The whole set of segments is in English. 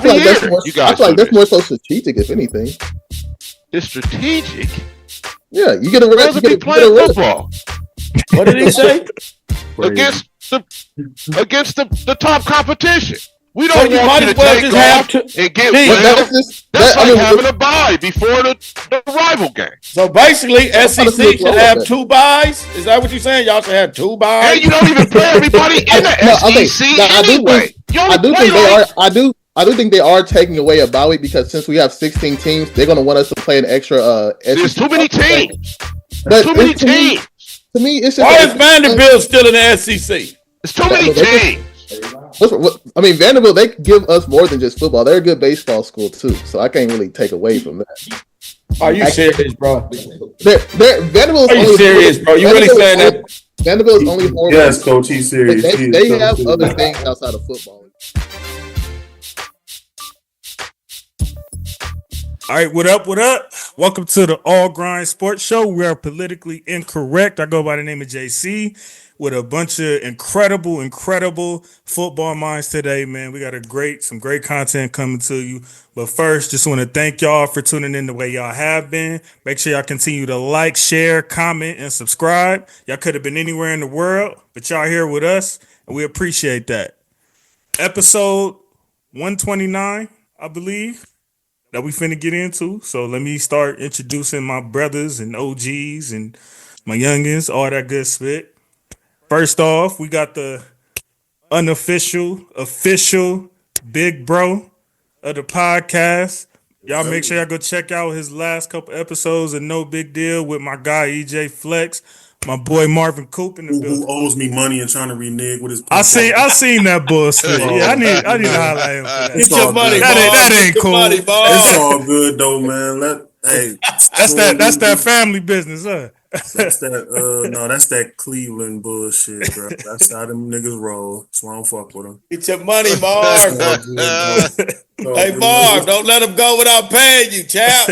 every year. You guys, I feel like that's more so strategic, if anything. It's strategic. Yeah, you get a rest. You get playing football. What did he say? against the top competition. We So don't you want might you as to well take just off have and get Gee, well. That's like I mean, having a bye before the rival game. So basically, SEC should have 2 byes. Is that what you're saying? Y'all should have 2 byes. And you don't even play everybody in the SEC anyway. I do think they are taking away a bye week because since we have 16 teams, they're going to want us to play an extra. There's too many teams. Too many teams. To me, it's just why is Vanderbilt still in the SEC? It's too many teams. I mean, Vanderbilt, they give us more than just football. They're a good baseball school too, so I can't really take away from that. Are you serious, bro? Vanderbilt's Are you serious, bro? You really saying that? Vanderbilt's only horrible. Yes, coach, he's serious. They have other things outside of football. All right, what up? What up? Welcome to the All Grind Sports Show. We are politically incorrect. I go by the name of JC with a bunch of incredible football minds today, man. We got some great content coming to you. But first, just want to thank y'all for tuning in the way y'all have been. Make sure y'all continue to like, share, comment, and subscribe. Y'all could have been anywhere in the world, but y'all here with us, and we appreciate that. Episode 129, I believe, that we finna get into. So let me start introducing my brothers and OGs and my youngins, all that good spit. First off, we got the official big bro of the podcast. Y'all make sure y'all go check out his last couple episodes of No Big Deal with my guy EJ Flex, my boy Marvin Coop in the building. Who owes me money and trying to renege with his. I seen that bullshit. Yeah, I need to highlight him for that. Get your money, that ain't cool. Money, it's all good though, man. That's that family business, huh? That's that Cleveland bullshit, bro. That's how them niggas roll. So I don't fuck with them. Get your money, Marv. Hey, Marv, don't let him go without paying you, chap.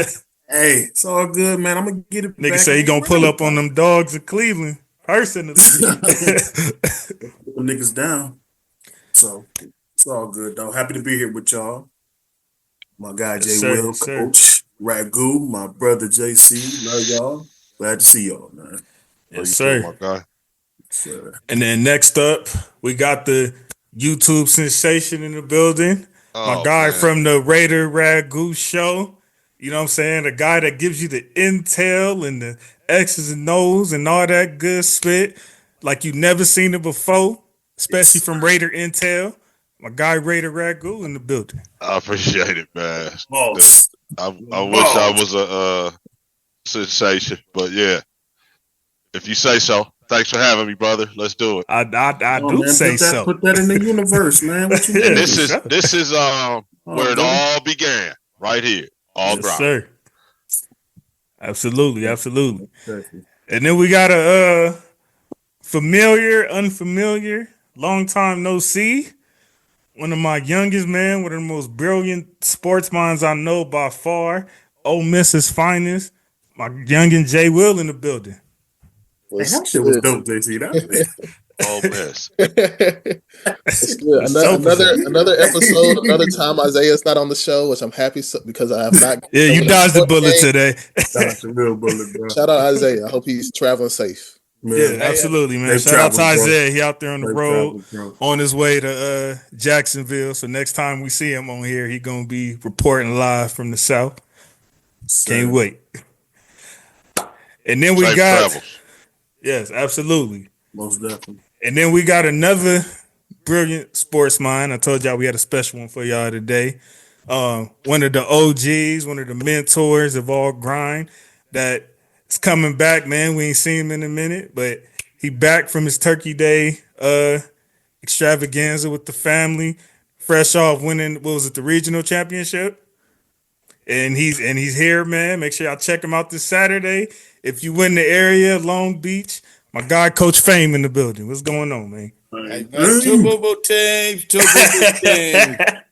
Hey, it's all good, man. I'm gonna get it. Nigga say he gonna pull up on them dogs in Cleveland. Personally, niggas down. So it's all good though. Happy to be here with y'all. My guy Jay Will, Coach Ragu, my brother JC. Love y'all. Glad to see y'all, man. Yes, sir. My guy. Sir. And then next up, we got the YouTube sensation in the building. My guy from the Raider Ragu show. You know what I'm saying? The guy that gives you the intel and the X's and O's and all that good spit like you never seen it before, especially from Raider Intel. My guy Raider Ragu in the building. I appreciate it, man. I wish I was a sensation, but yeah. If you say so. Thanks for having me, brother. Let's do it. I do say so. Put that in the universe, man. What you and this is where it all began, right here. All yes, grind. Sir. Absolutely. And then we got a unfamiliar, long time no see. One of my youngest, man, one of the most brilliant sports minds I know by far. Ole Miss's finest. My youngin' Jay Will in the building. That shit was dope, JC. Ole Miss. Another episode, another time Isaiah's not on the show, which I'm happy because I have not. Yeah, you dodged the bullet today. Dodged the real bullet, bro. Shout out Isaiah. I hope he's traveling safe. Yeah, absolutely, man. Shout out to Isaiah. He out there on the road on his way to Jacksonville. So next time we see him on here, he gonna be reporting live from the South. Can't wait. And then we got travels. Yes, absolutely. Most definitely. And then we got another brilliant sports mind. I told y'all we had a special one for y'all today. One of the OGs, one of the mentors of All Grind that is coming back, man. We ain't seen him in a minute, but he back from his Turkey Day extravaganza with the family, fresh off winning, what was it, the regional championship? And he's here, man. Make sure y'all check him out this Saturday. If you win the area, Long Beach, my guy, Coach Fame in the building. What's going on, man? Hey, man, two boo teams. Glad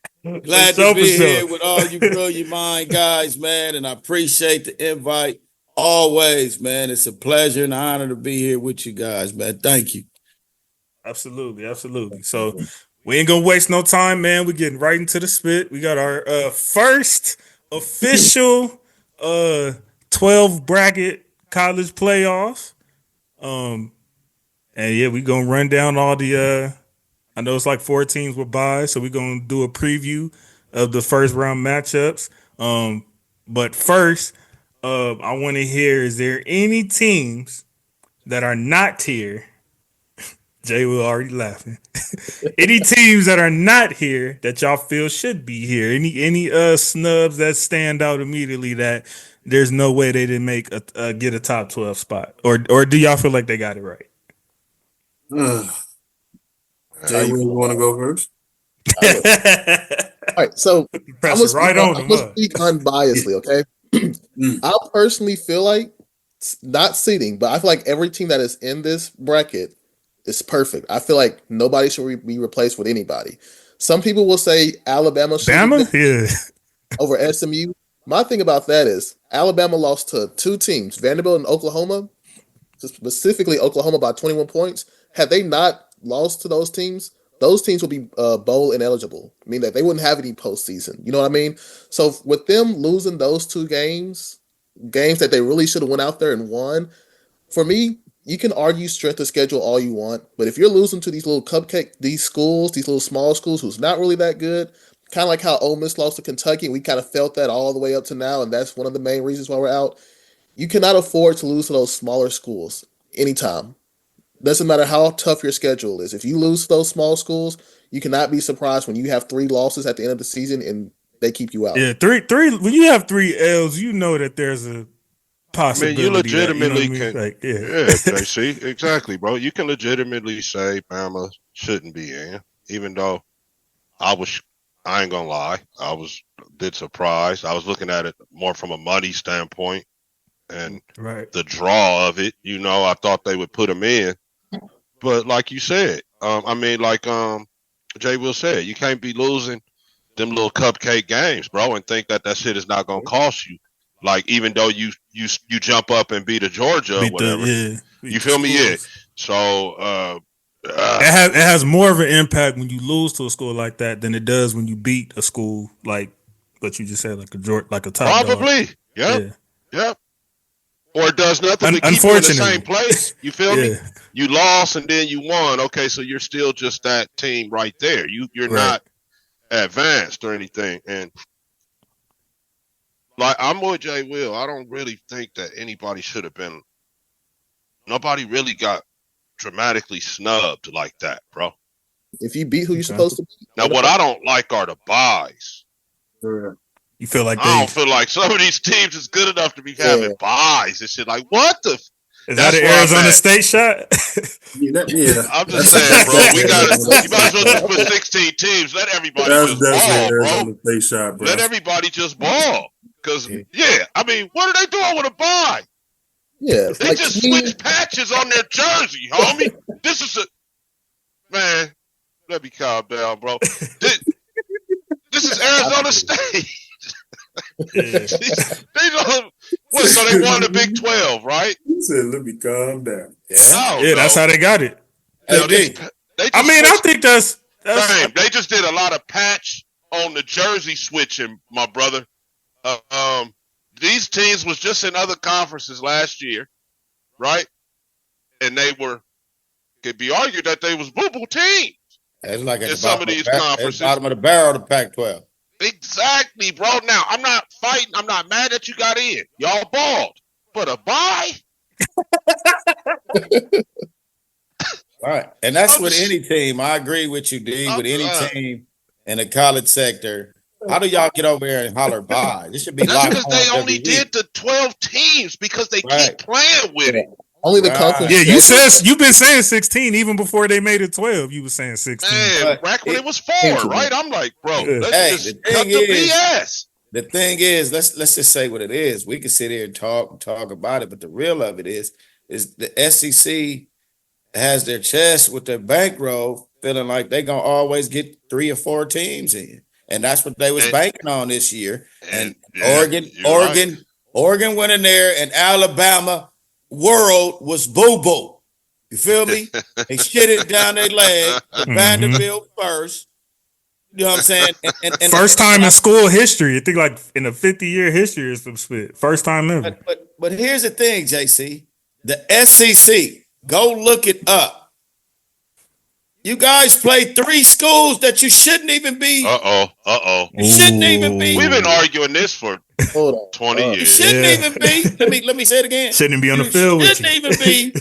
to be here with all you brilliant mind guys, man. And I appreciate the invite always, man. It's a pleasure and an honor to be here with you guys, man. Thank you. Absolutely. So We ain't gonna waste no time, man. We're getting right into the spit. We got our first official 12 bracket college playoffs. And yeah, we gonna run down all the I know it's like 4 teams with byes, so we're gonna do a preview of the first round matchups. But first, I want to hear: is there any teams that are not here? Jay will already laughing. Any teams that are not here that y'all feel should be here? Any snubs that stand out immediately that there's no way they didn't make get a top 12 spot, or do y'all feel like they got it right? Jay, you want to go first? All right, so I'm gonna speak unbiasedly, okay? I personally feel like not seeding, but I feel like every team that is in this bracket is perfect. I feel like nobody should be replaced with anybody. Some people will say Alabama should be over SMU. My thing about that is Alabama lost to 2 teams, Vanderbilt and Oklahoma, specifically Oklahoma by 21 points. Had they not lost to those teams would be bowl ineligible, meaning that they wouldn't have any postseason. You know what I mean? So with them losing those 2 games that they really should have went out there and won, for me, you can argue strength of schedule all you want, but if you're losing to these little these little small schools who's not really that good, kind of like how Ole Miss lost to Kentucky, and we kind of felt that all the way up to now, and that's one of the main reasons why we're out. You cannot afford to lose to those smaller schools anytime. Doesn't matter how tough your schedule is. If you lose to those small schools, you cannot be surprised when you have 3 losses at the end of the season and they keep you out. Yeah, three. When you have 3 L's, you know that there's a possibility. You legitimately that, can. Like, yeah, JC, exactly, bro. You can legitimately say Bama shouldn't be in, even though I ain't gonna lie, I was a bit surprised. I was looking at it more from a money standpoint and the draw of it. You know, I thought they would put them in, but like you said, Jay Will said, you can't be losing them little cupcake games, bro, and think that shit is not gonna cost you. Like, even though you jump up and beat a Georgia or whatever, you feel me? Yeah. So it has more of an impact when you lose to a school like that than it does when you beat a school like what you just said, like a top probably dog. Yep. Or it does nothing but keep you in the same place. You feel me? You lost and then you won. Okay, so you're still just that team right there. You're not advanced or anything. And like, I'm with Jay Will. I don't really think that anybody should have been. Nobody really got dramatically snubbed like that, bro. If you beat who you're supposed to beat. Now, what I don't like are the buys. You feel like I don't feel like some of these teams is good enough to be having buys and shit. Like, what the? Is that an Arizona State shot? I'm just saying, bro. You might as well just put 16 teams. Let everybody just ball, bro. Let everybody just ball. Because, I mean, what are they doing with a buy? Yeah, they just switch patches on their jersey, homie. This is man. Let me calm down, bro. This is Arizona State. They don't. So they won the Big 12, right? He said, "Let me calm down." Yeah, that's how they got it. I think that's same. They just did a lot of patch on the jersey switching, my brother. These teams was just in other conferences last year, right? And they could be argued that they was boo-boo teams. It's like in some of these conferences. Bottom of the barrel of the Pac-12. Exactly, bro. Now, I'm not fighting. I'm not mad that you got in. Y'all balled. But a bye? All right. And that's with any team. I agree with you, D. With any team in the college sector. How do y'all get over there and holler bye? This should be that's because they only did the 12 teams because they keep playing with it. Only the conference. Yeah, you've been saying 16 even before they made it 12. You were saying 16. Man, back when it was 4, right? I'm like, bro, let's just cut the BS. The thing is, let's just say what it is. We can sit here and talk about it, but the real of it is the SEC has their chest with their bankroll, feeling like they're gonna always get 3 or 4 teams in. And that's what they was banking on this year. And Oregon went in there, and Alabama world was boo-boo. You feel me? They shit it down their leg with Vanderbilt first. You know what I'm saying? And first time in school history. I think like in a 50-year history or some shit. First time ever. But here's the thing, JC. The SEC, go look it up. You guys play 3 schools that you shouldn't even be. You shouldn't even be. We've been arguing this for 20 years. You shouldn't even be. Let me say it again. Shouldn't be on the field with you. Shouldn't even be.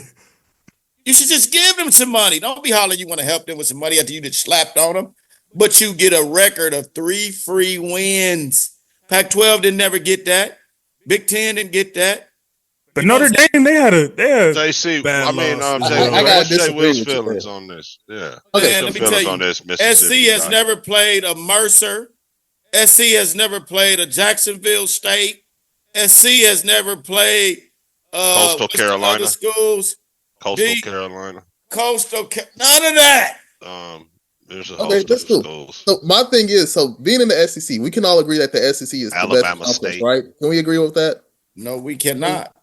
You should just give them some money. Don't be hollering you want to help them with some money after you just slapped on them. But you get a record of 3 free wins. Pac-12 didn't never get that. Big Ten didn't get that. But Notre Dame, they had JC, bad what's Jay Will's feelings on this? Yeah. Okay, let me tell you. On this, SC has never played a Mercer. SC has never played a Jacksonville State. SC has never played Coastal Carolina schools. Coastal Carolina. None of that. There's a host of schools. So my thing is, being in the SEC, we can all agree that the SEC is Alabama the best State, right? Can we agree with that? No, we cannot.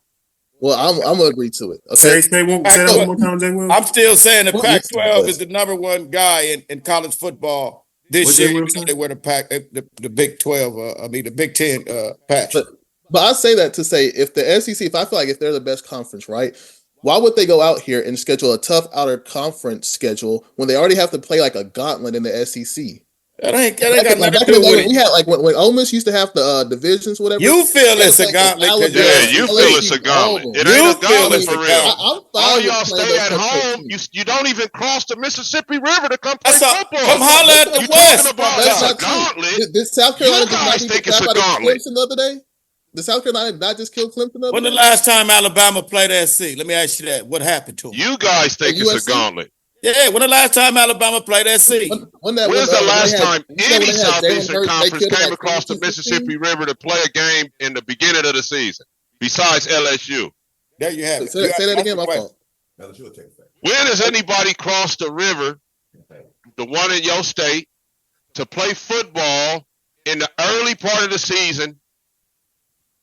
Well, I'm gonna agree to it. Okay. Say that one more time, Jay Will. I'm still saying the Pac-12 is the number one guy in college football this year. They wear the Big 12. The Big 10 patch. But I say that to say if the SEC, if I feel like if they're the best conference, right? Why would they go out here and schedule a tough outer conference schedule when they already have to play like a gauntlet in the SEC? That ain't got nothing to do with it. We had like when Ole Miss used to have the divisions, whatever. You feel it's a gauntlet. Yeah, you feel it's a gauntlet. It ain't a gauntlet for real. I'm fine all with y'all stay at home. You don't even cross the Mississippi River to come play football. Come holler at the West. That's a gauntlet. Did South Carolina guys think it's a gauntlet? Clemson the other day? Did South Carolina not just kill Clemson the other day? When the last time Alabama played SC? Let me ask you that. What happened to them? You guys think it's a gauntlet. Yeah, when the last time Alabama played SC? When's the last time any Southeastern Conference came across the Mississippi River to play a game in the beginning of the season, besides LSU? There you have it. Say that again, my fault. When has anybody crossed the river, the one in your state, to play football in the early part of the season,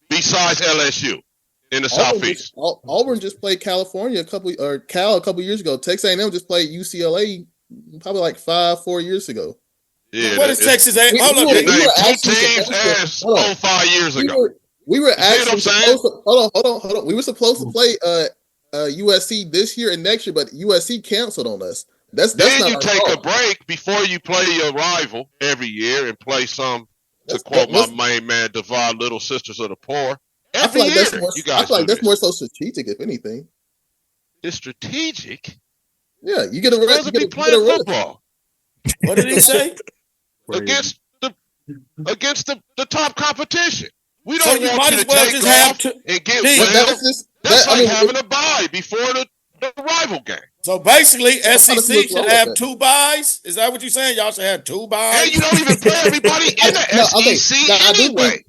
besides LSU? In the Southeast, Auburn just played California Cal a couple years ago. Texas A&M just played UCLA probably like 4 years ago. Yeah, what is Texas A&M? Hold on, they named 2 teams as 5 years ago. We were actually supposed to, hold on. We were supposed to play USC this year and next year, but USC canceled on us. That's then not you take a break before you play your rival every year and play some. To quote my main man, divide little sisters of the poor. I feel like that's more so strategic, if anything. It's strategic. Yeah, you get a rest. You get playing football. What did he say? against the top competition. We don't want you to well take just off have and get well. That's like having a bye before the rival game. So basically, SEC should have 2 byes. Is that what you're saying? Y'all should have 2 byes. And you don't even play everybody in the SEC anyway.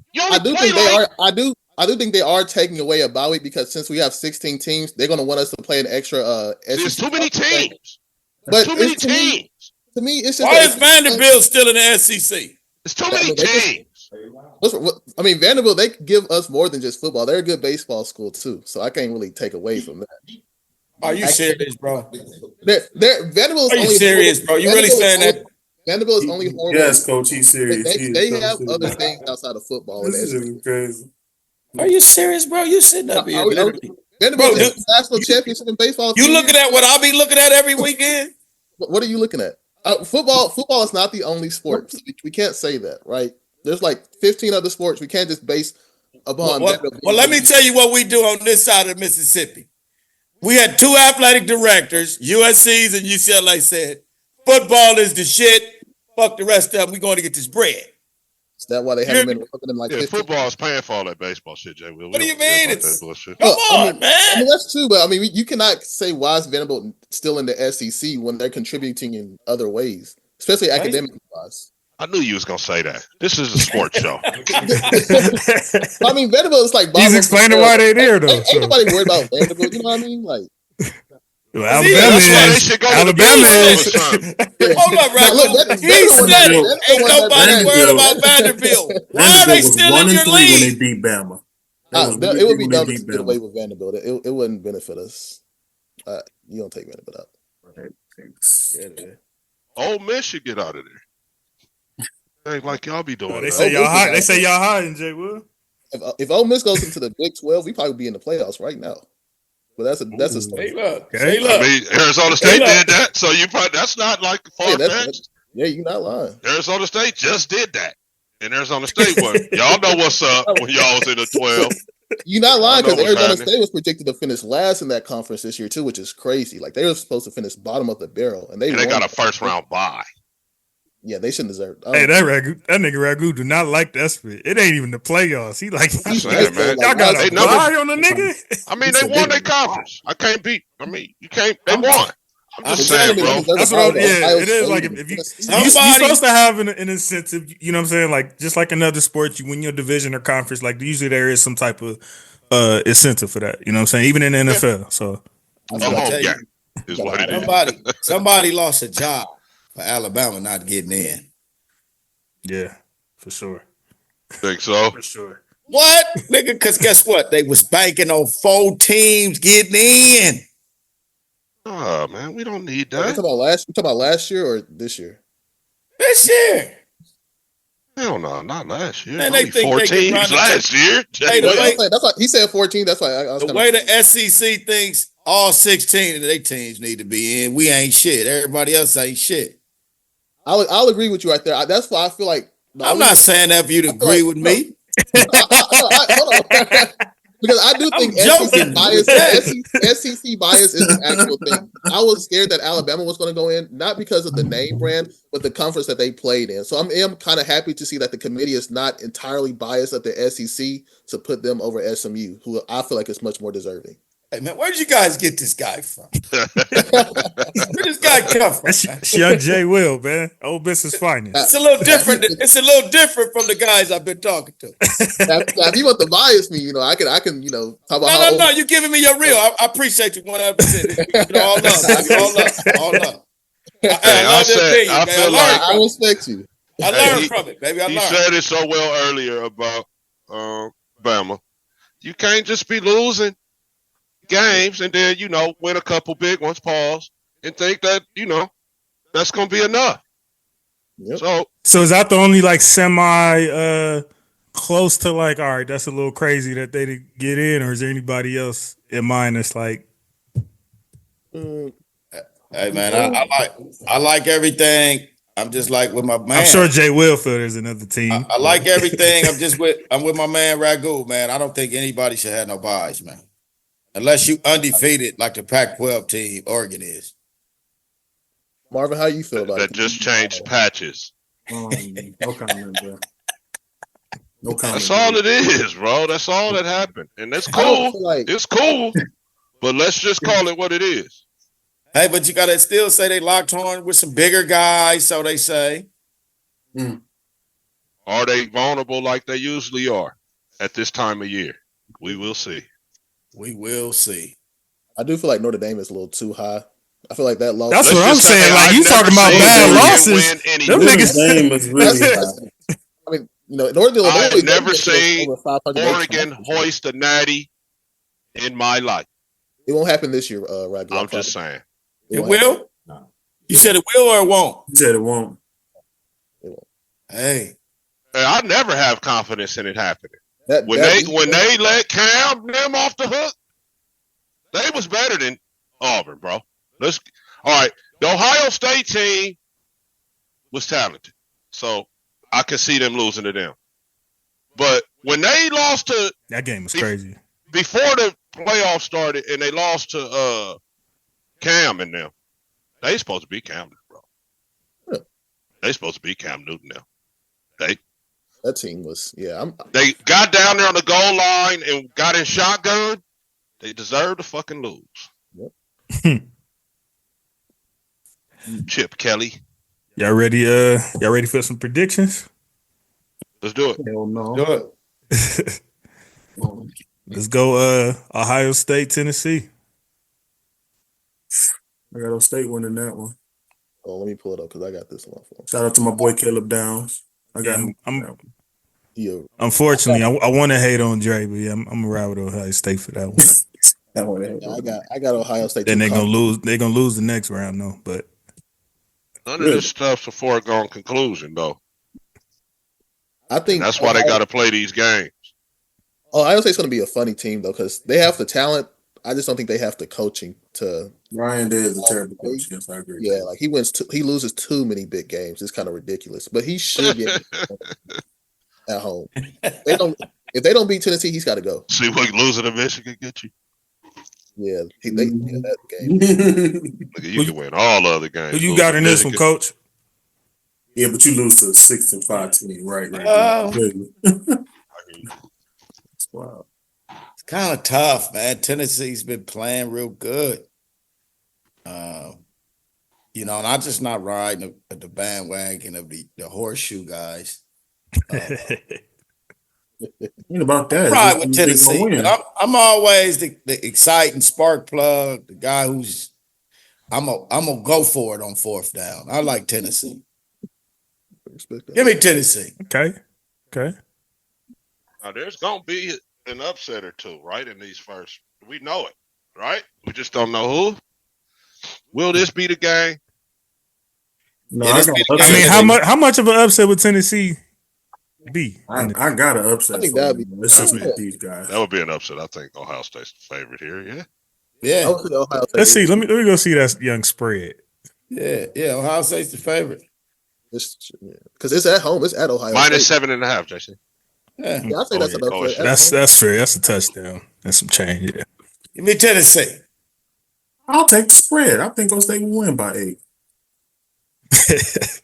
I do think they are taking away a bye week because since we have 16 teams, they're going to want us to play an extra. There's too many teams. But too many teams. To me, it's just why is Vanderbilt still in the SEC? It's too many teams. I mean, Vanderbilt, they give us more than just football. They're a good baseball school too, so I can't really take away from that. Are you serious, bro? Vanderbilt's Are you serious, bro? You really saying that? Vanderbilt is only horrible. Yes, coach, he's serious. They have other things outside of football. This is crazy. Are you serious, bro? You sitting up here. Vanderbilt is national championship in baseball. You looking at what I'll be looking at every weekend? What are you looking at? Football is not the only sport. We can't say that, right? There's like 15 other sports. We can't just base upon. Well, let me tell you what we do on this side of Mississippi. We had 2 athletic directors, USC's and UCLA, said, football is the shit. Fuck the rest of them. We're going to get this bread. Is that why they haven't been working in like 15? Football is paying for all that baseball shit, Jay. What do you mean? Come on, man. I mean, that's true, but I mean, you cannot say why is Vanderbilt still in the SEC when they're contributing in other ways, especially academic-wise. I knew you was going to say that. This is a sports show. I mean, Vanderbilt is like... He's explaining why they're there, though. Ain't nobody worried about Vanderbilt, you know what I mean? Like... Well, Alabama is. Hold up, right? He said it. Ain't nobody worried about Vanderbilt. Why are they still in your league? When they beat Bama. It would be dumb to get away with Vanderbilt. It wouldn't benefit us. You don't take Vanderbilt out. Right. Yeah. Ole Miss should get out of there. Ain't like y'all be doing They that. say y'all high. They say y'all high in Jay Will. If Ole Miss goes into the Big 12, we probably be in the playoffs right now. But that's a story. Say look. Okay. Say look. I mean, Arizona State did that, so you probably that's not like far fetched. Yeah, you're not lying. Arizona State just did that, and Arizona State won. Y'all know what's up when y'all was in the 12. You're not lying because Arizona happening. State was predicted to finish last in that conference this year too, which is crazy. Like they were supposed to finish bottom of the barrel, and they got a first round bye. Yeah, they shouldn't deserve it. Hey, that nigga Ragu do not like that spit. It ain't even the playoffs. He like, man. Y'all got a bye on the nigga. I mean, they won their conference. I can't beat. I mean, you can't. They won. I'm just saying, bro. That's what it is. Like if you you're supposed to have an incentive. You know what I'm saying? Like just like another sport, you win your division or conference. Like usually there is some type of incentive for that. You know what I'm saying? Even in the NFL. So is what it is. Somebody lost a job for Alabama not getting in. Yeah, for sure. Think so? For sure. What, nigga? Because guess what? They was banking on 4 teams getting in. Oh man, we don't need that. You talking about last year or this year? This year. Hell no, not last year. Man, they think 4 they can teams run last year. That's why he said 14. That's why I was the way the SEC thinks all 16 of their teams need to be in. We ain't shit. Everybody else ain't shit. I'll agree with you right there. That's why I feel like I'm not saying that for you to agree with me. Hold on. Because I do think SEC bias is an actual thing. I was scared that Alabama was going to go in, not because of the name brand, but the conference that they played in. So I am kind of happy to see that the committee is not entirely biased at the SEC to put them over SMU, who I feel like is much more deserving. Hey man, where'd you guys get this guy from? Where this guy come from? That's young Jay Will, man. Old Business Finance. It's a little different. It's a little different from the guys I've been talking to. Now, if you want to bias me, I can, talk about No. You're giving me your real. I appreciate you 100%. All love, baby. All love. I respect you. I learned from it, baby. He said it so well earlier about Bama. You can't just be losing games and then win a couple big ones, pause, and think that that's gonna be enough. Yep. So is that the only like semi close to like, all right, that's a little crazy that they didn't get in, or is there anybody else in mind that's like hey man, I like everything. I'm just like with my man. I'm sure Jay Will feel there's another team. I like everything. I'm with my man Ragu, man. I don't think anybody should have no buys, man. Unless you undefeated like the Pac-12 team Oregon is. Marvin, how you feel about that? That just changed patches. No comment, bro. No comment. That's all it is, bro. That's all that happened. And that's cool. It's cool. But let's just call it what it is. Hey, but you gotta still say they locked horn with some bigger guys, so they say. Are they vulnerable like they usually are at this time of year? We will see. We will see. I do feel like Notre Dame is a little too high. I feel like that loss. That's what I'm saying. Like you talking about bad losses. Them niggas is really I mean, Notre Dame. I've never seen Oregon hoist a natty in my life. It won't happen this year, Ragu. I'm just saying. It will? No. You said it will or it won't? You said it won't. It won't. Hey. I never have confidence in it happening. When they let Cam them off the hook, they was better than Auburn, bro. All right. The Ohio State team was talented, so I could see them losing to them. But when they lost to that game was crazy before the playoffs started, and they lost to Cam and them, they supposed to be Cam, bro. Yeah. They supposed to be Cam Newton now. That team was, They got down there on the goal line and got in shotgun. They deserve to fucking lose. Yep. Chip Kelly. Y'all ready for some predictions? Let's do it. Hell no. Do it. Let's go Ohio State, Tennessee. Ohio State winning that one. Oh, let me pull it up because I got this one for him. Shout out to my boy Caleb Downs. I got him. Unfortunately, I want to hate on Dre, but I'm gonna ride with Ohio State for that one. I got Ohio State. Then they're gonna lose. They're gonna lose the next round, though. But none of this stuff's a foregone conclusion, though. I think and that's why they got to play these games. Ohio State's going to be a funny team though, because they have the talent. I just don't think they have the coaching to. Ryan Day is a terrible coach. Yes, I agree. Yeah, like he loses too many big games. It's kind of ridiculous. But he should get at home. If they don't beat Tennessee, he's got to go. See what losing to Michigan get you? Yeah, that game. Look, you can win all other games. Who you got in this one, Coach? Yeah, but you lose to a 6-5 team, right? Wow. It's kind of tough, man. Tennessee's been playing real good. And I'm just not riding the bandwagon of the horseshoe guys. About that, right with Tennessee. I'm always the exciting spark plug, the guy who's I'm gonna go for it on fourth down. I like Tennessee. Give me Tennessee. Okay. Now there's gonna be an upset or two, right? In these first, we know it, right? We just don't know who. Will this be the game? No, how much of an upset would Tennessee be? I got an upset. I think that'd be. It's just not these guys. That would be an upset. I think Ohio State's the favorite here. Yeah. Let's see. Let me go see that young spread. Yeah. Ohio State's the favorite. Because it's at home. It's at Ohio Minus State. 7.5, Jason. Yeah, I think that's an upset. That's fair. That's a touchdown. That's some change. Yeah. Give me Tennessee. I'll take the spread. I think Ohio State will win by 8.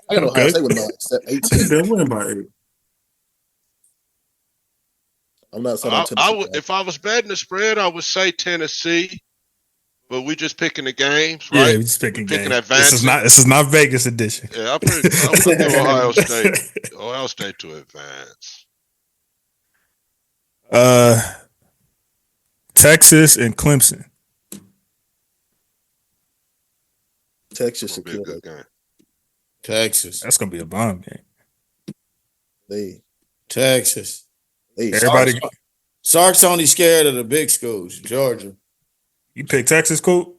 I got Ohio State with about 18. They'll win by 8. I'm not saying Tennessee. If I was betting the spread, I would say Tennessee. But we just picking the games, right? Yeah, we just picking games. Advantage. This is not Vegas edition. Yeah, I'm gonna give Ohio State to advance. Texas and Clemson. Texas should be a good game. Texas. That's gonna be a bomb game. Texas. Everybody. Sark's only scared of the big schools. Georgia. You pick Texas, Coop?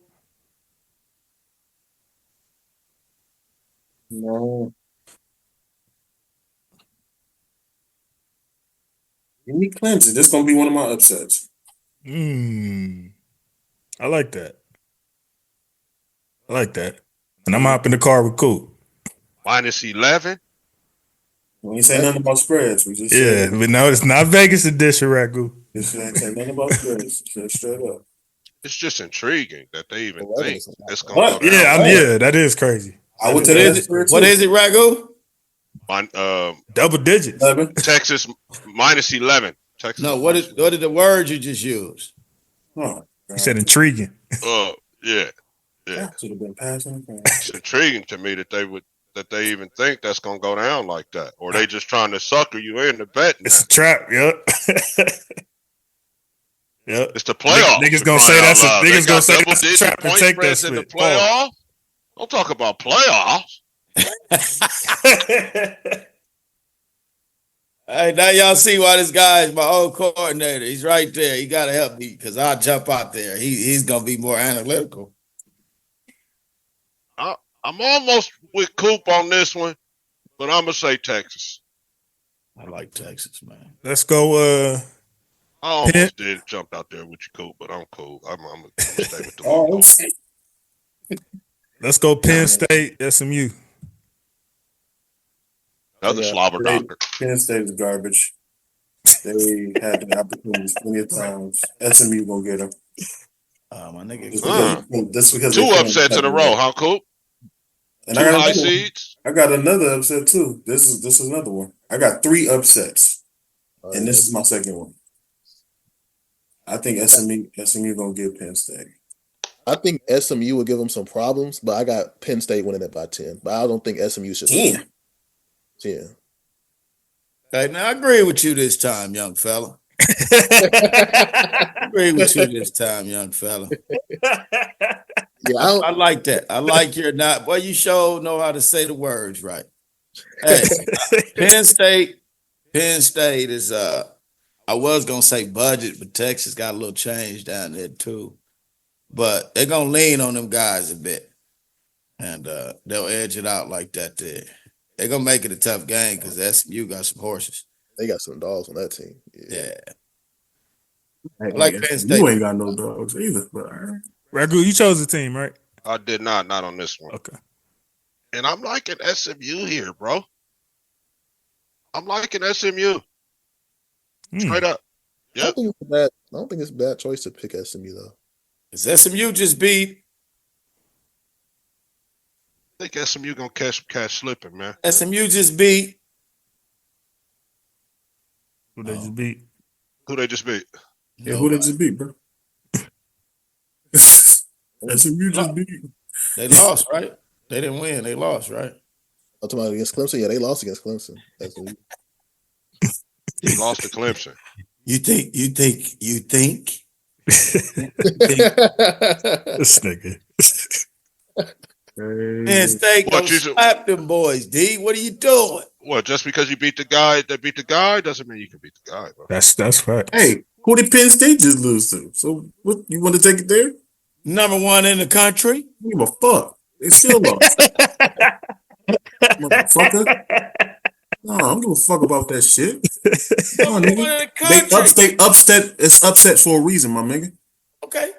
No. Give me Clemson. This is going to be one of my upsets. I like that. And I'm hopping the car with Coop. Minus 11? We ain't say nothing about spreads. We just but no, it's not Vegas edition, Ragu. Just ain't say nothing about spreads. Straight up. It's just intriguing that they even think it's going to go down. Yeah, that is crazy. What is it, Ragu? Double digits. 11. Texas minus 11. Texas. No, what did the word you just use? Oh, you said intriguing. Yeah. Should have been passing. It's intriguing to me that they even think that's going to go down like that, or they just trying to sucker you into betting. It's a trap. Yep. Yep. It's the playoff. Niggas gonna say that's a trap point and take spreads that in the playoff. Don't talk about playoffs. Hey, now y'all see why this guy is my old coordinator. He's right there. He got to help me because I'll jump out there. He's gonna be more analytical. I'm almost with Coop on this one, but I'm gonna say Texas. I like Texas, man. Let's go. I almost did jump out there with you, Coop, but I'm cool. I'm gonna stay with the Let's go Penn State, SMU. Another slobber doctor. Penn State is garbage. They had the opportunities plenty of times. SMU gonna get them. My nigga. That's because 2 upsets in a row, huh, Coop? And 2 high seeds. I got another upset too. This is another one. I got 3 upsets, and this is my second one. I think SMU gonna get Penn State. I think SMU will give them some problems, but I got Penn State winning it by 10. But I don't think SMU should. 10. Hey, now I agree with you this time, young fella. Agree with you this time, young fella. Yeah, I like that. I like your not. Boy, you sure know how to say the words right. Hey, Penn State is. I I was gonna say budget, but Texas got a little change down there too. But they're gonna lean on them guys a bit, and they'll edge it out like that. There, they're gonna make it a tough game because SMU got some horses. They got some dogs on that team. Yeah. Hey, Like Penn State. you ain't got no dogs either. But all right. Ragu, you chose the team, right? I did not on this one. Okay. And I'm liking SMU here, bro. I'm liking SMU. Straight up. I don't think it's a bad choice to pick SMU though. Is SMU just beat? I think SMU gonna catch slipping, man. SMU just beat. Who they just beat? Who they just beat? Yeah, who they just beat, bro? SMU just beat. They lost, right? They didn't win. They lost, right? I'm talking about against Clemson. Yeah, they lost against Clemson. SMU. He lost to Clemson. You think? This nigga. Penn State gonna slap them boys, D. What are you doing? What, just because you beat the guy that beat the guy doesn't mean you can beat the guy, bro. That's fact. Hey, who did Penn State just lose to? So what, you want to take it there? Number 1 in the country. Give a fuck. They still lost. Motherfucker. No, I don't give a fuck about that shit. No, nigga. They upset. It's upset for a reason, my nigga. Okay.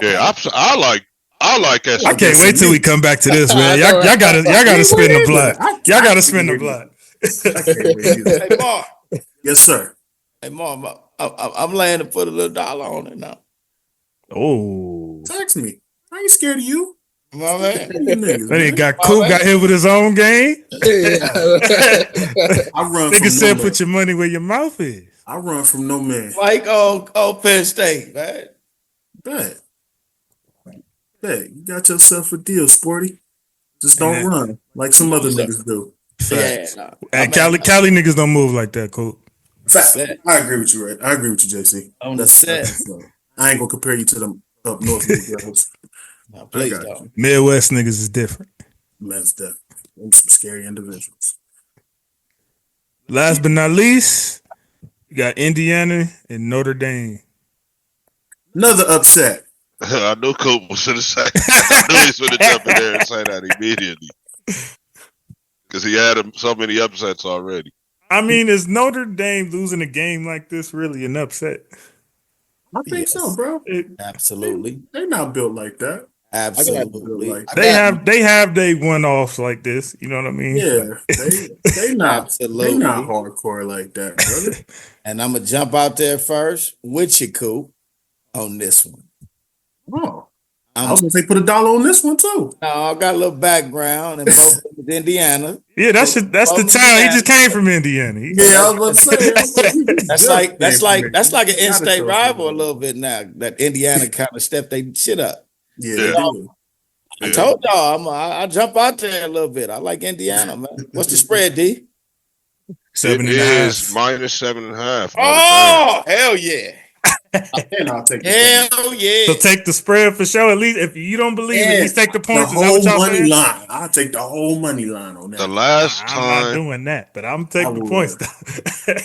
Yeah, I like SMU. I can't wait till we come back to this, man. Y'all gotta spin the block. Y'all gotta spin the block. Hey, Mark. Yes, sir. Hey, Mark. I'm laying to put a little dollar on it now. Oh. Text me. I ain't scared of you. My man. That got Coop got hit with his own game. I run. Nigga said, "Put your money where your mouth is." I run from no man. Like Penn State, man. Bet. You got yourself a deal, Sporty. Just don't run like some other niggas do. Facts. Yeah, and Cali niggas don't move like that, Coop. Facts. I agree with you, Ray. I agree with you, JC. That's I ain't gonna compare you to them up north niggas. No, please don't. Midwest niggas is different. That's definitely some scary individuals. Last but not least, you got Indiana and Notre Dame. Another upset. I knew Coop was gonna say. I knew he was gonna jump in there and say that immediately because he had so many upsets already. I mean, is Notre Dame losing a game like this really an upset? I think so, bro. Absolutely. They're not built like that. Absolutely. They have they one-offs like this. You know what I mean? Yeah. They not they not hardcore like that, brother. And I'm gonna jump out there first with you, Coop, on this one. Oh. I was gonna say put a dollar on this one too. No, I got a little background in both Indiana. Yeah, that's the town. He just came from Indiana. Yeah, I was about to say. that's like an in-state rival a little bit now. That Indiana kind of stepped their shit up. Yeah. I told y'all I jump out there a little bit. I like Indiana, man. What's the spread, D? 7.5. It is minus 7.5. Oh, hell yeah. And I'll take hell yeah. So take the spread for sure. At least if you don't believe it, at least take the points. The whole money line. I'll take the whole money line on that. The last I'm time not doing that, but I'm taking the points.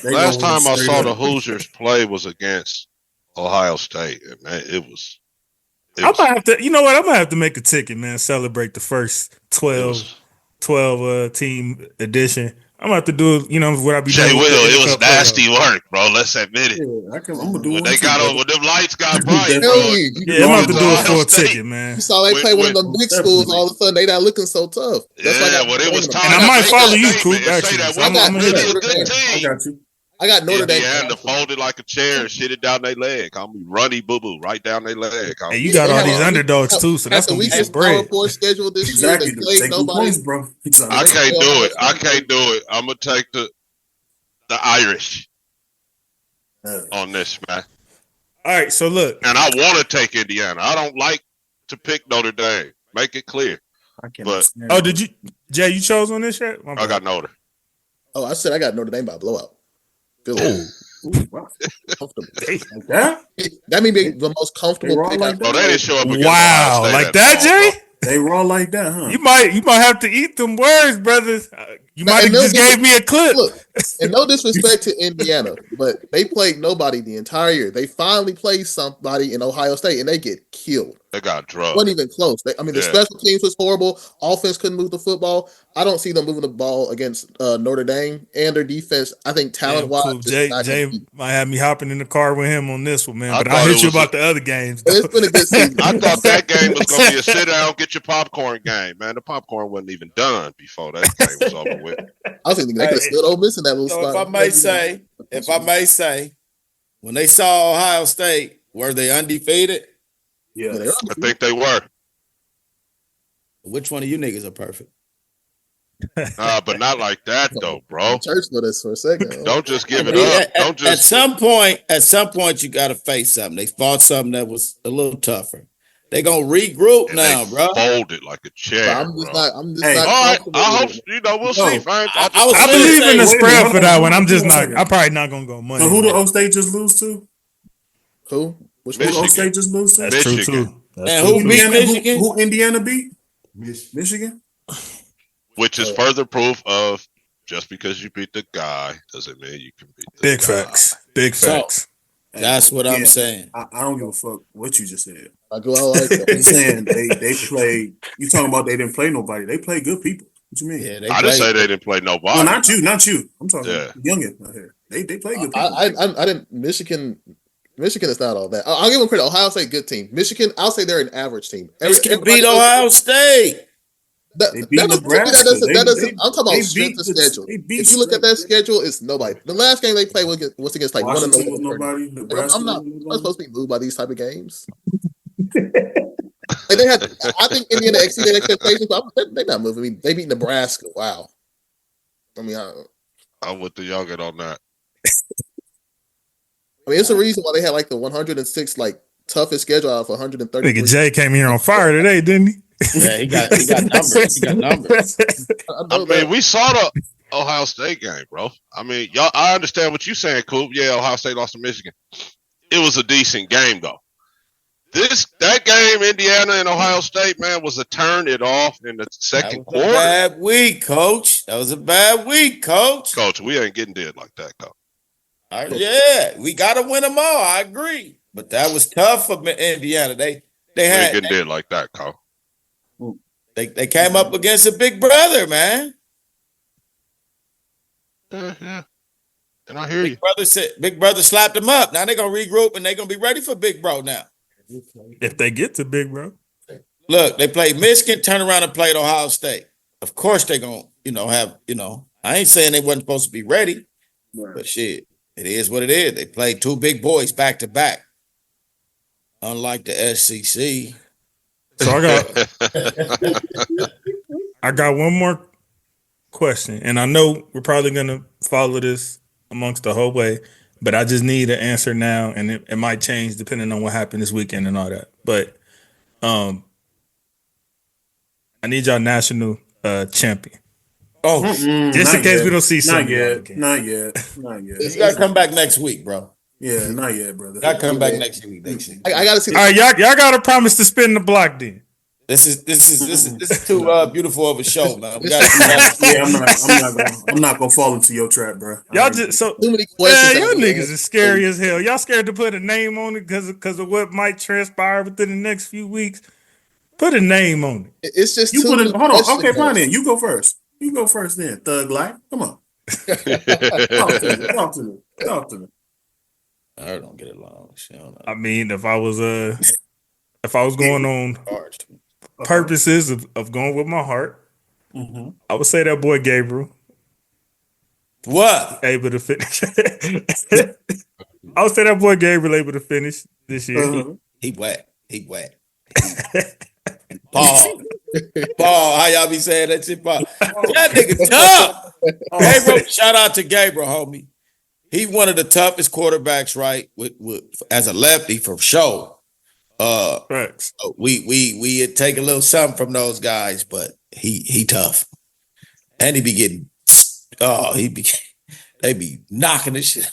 Last time I saw the Hoosiers play was against Ohio State. Man, it was. I might have to. You know what? I'm gonna have to make a ticket, man. Celebrate the first 12 team edition. I'm gonna have to do, what I be doing. Jay Will, it was nasty work, bro. Let's admit it. Yeah, I'm gonna do when they got on, when them lights got bright, I'm gonna have to do a full ticket, man. You saw they play one of the big schools, all of a sudden they not looking so tough. That's it was time. And I might follow you, Coop. Actually, I got you. I got Notre Dame. Yeah, to fold it like a chair and shit it down their leg. Call me runny boo boo right down their leg. And you got all these underdogs too, so that's gonna be some bread. Schedule this exactly. year. Take points, bro. Exactly. I can't do it. I can't do it. I'm gonna take the Irish on this, man. All right, so look, and I want to take Indiana. I don't like to pick Notre Dame. Make it clear. But did you, Jay? You chose on this yet? I got Notre. Oh, I said I got Notre Dame by blowout. Wow. Comfortable. That may be the most comfortable pick. They didn't show up. Wow, like that, Jay? They raw like that, huh? You might have to eat them words, brothers. You might have just gave me a clip. Look, and no disrespect to Indiana, but they played nobody the entire year. They finally played somebody in Ohio State, and they get killed. They got drugged. Wasn't even close. The special teams was horrible. Offense couldn't move the football. I don't see them moving the ball against Notre Dame, and their defense. I think talent-wise, cool. Jay might have me hopping in the car with him on this one, man. But I'll hit you about the other games. It's been a good season. I thought that game was going to be a sit-down, get your popcorn game, man. The popcorn wasn't even done before that game was over with. I was thinking they could have stood Ole Miss in that little So spot. if I may say, when they saw Ohio State, were they undefeated? Yeah, I think they were. Which one of you niggas are perfect? But not like that though, bro. Church with us for a second. Don't just give it up. Don't just. At some point, you got to face something. They fought something that was a little tougher. They gonna regroup and now, bro. Folded like a chair. I'm just bro. not. All right. I hope we'll see. I believe in the spread for that one. I'm just not. I'm probably not gonna go money. So who did O State just lose to? Who? Which one O State just lose to? That's true too. And who beat Michigan? Who Indiana beat? Michigan. Which is further proof of just because you beat the guy doesn't mean you can beat the Big guy. facts. Big facts. That's what I'm saying. I don't give a fuck what you just said. I go out like that. I'm saying they played. You talking about they didn't play nobody? They played good people. What you mean? Yeah, I didn't say they didn't play nobody. No, not you. I'm talking youngin out here. They played good people. I didn't. Michigan is not all that. I'll give them credit. Ohio State, good team. Michigan, I'll say they're an average team. Michigan beat Ohio State. They beat Nebraska. I'm talking about strength of schedule. If you look at that schedule, it's nobody. The last game they played was against like Washington one of nobody. I'm not supposed to be moved by these type of games. Like they had, I think Indiana exceeded expectations, but they're not moving. I mean, they beat Nebraska. Wow. I mean, I'm with the youngin on that. I mean, it's a reason why they had like the 106 like toughest schedule out of 130. Nigga Jay came here on fire today, didn't he? Yeah, he got numbers. He got numbers. I mean, we saw the Ohio State game, bro. I mean, y'all. I understand what you're saying, Coop. Yeah, Ohio State lost to Michigan. It was a decent game, though. That game, Indiana and Ohio State, man, was a turn it off in the second quarter. Bad week, Coach. That was a bad week, Coach. Coach, we ain't getting dead like that, Coach. Yeah, we got to win them all. I agree, but that was tough for Indiana. They ain't getting dead like that, Coach. They came up against a big brother, man. Yeah. And I hear you. Big brother slapped them up. Now they're gonna regroup and they're gonna be ready for Big Bro now. If they get to Big Bro. Look, they played Michigan, turn around and played Ohio State. Of course they're gonna, have, I ain't saying they wasn't supposed to be ready, but shit, it is what it is. They played two big boys back to back. Unlike the SEC. So I got one more question, and I know we're probably gonna follow this amongst the whole way, but I just need an answer now, and it might change depending on what happened this weekend and all that. But I need y'all national champion. Oh, just in case we don't see something. Not yet. You gotta come back next week, bro. Yeah, not yet, brother. Gotta come back next week. I gotta see. All right, y'all gotta promise to spin the block then. This is too beautiful of a show, man. I'm not gonna fall into your trap, bro. Y'all just so too many questions. Y'all niggas is scary as hell. Y'all scared to put a name on it because of what might transpire within the next few weeks. Put a name on it. It's just hold on. Okay, fine then. You go first. Then. Thug Life. Come on. Talk to me. I don't get along. I mean, if I was going on purposes of going with my heart, I would say that boy Gabriel. What? Able to finish. I would say that boy Gabriel able to finish this year. He wet. Paul, how y'all be saying that shit, Paul? That nigga tough. Gabriel, shout out to Gabriel, homie. He one of the toughest quarterbacks, right? With as a lefty for sure. Thanks. We take a little something from those guys, but he tough, and he be getting they be knocking the shit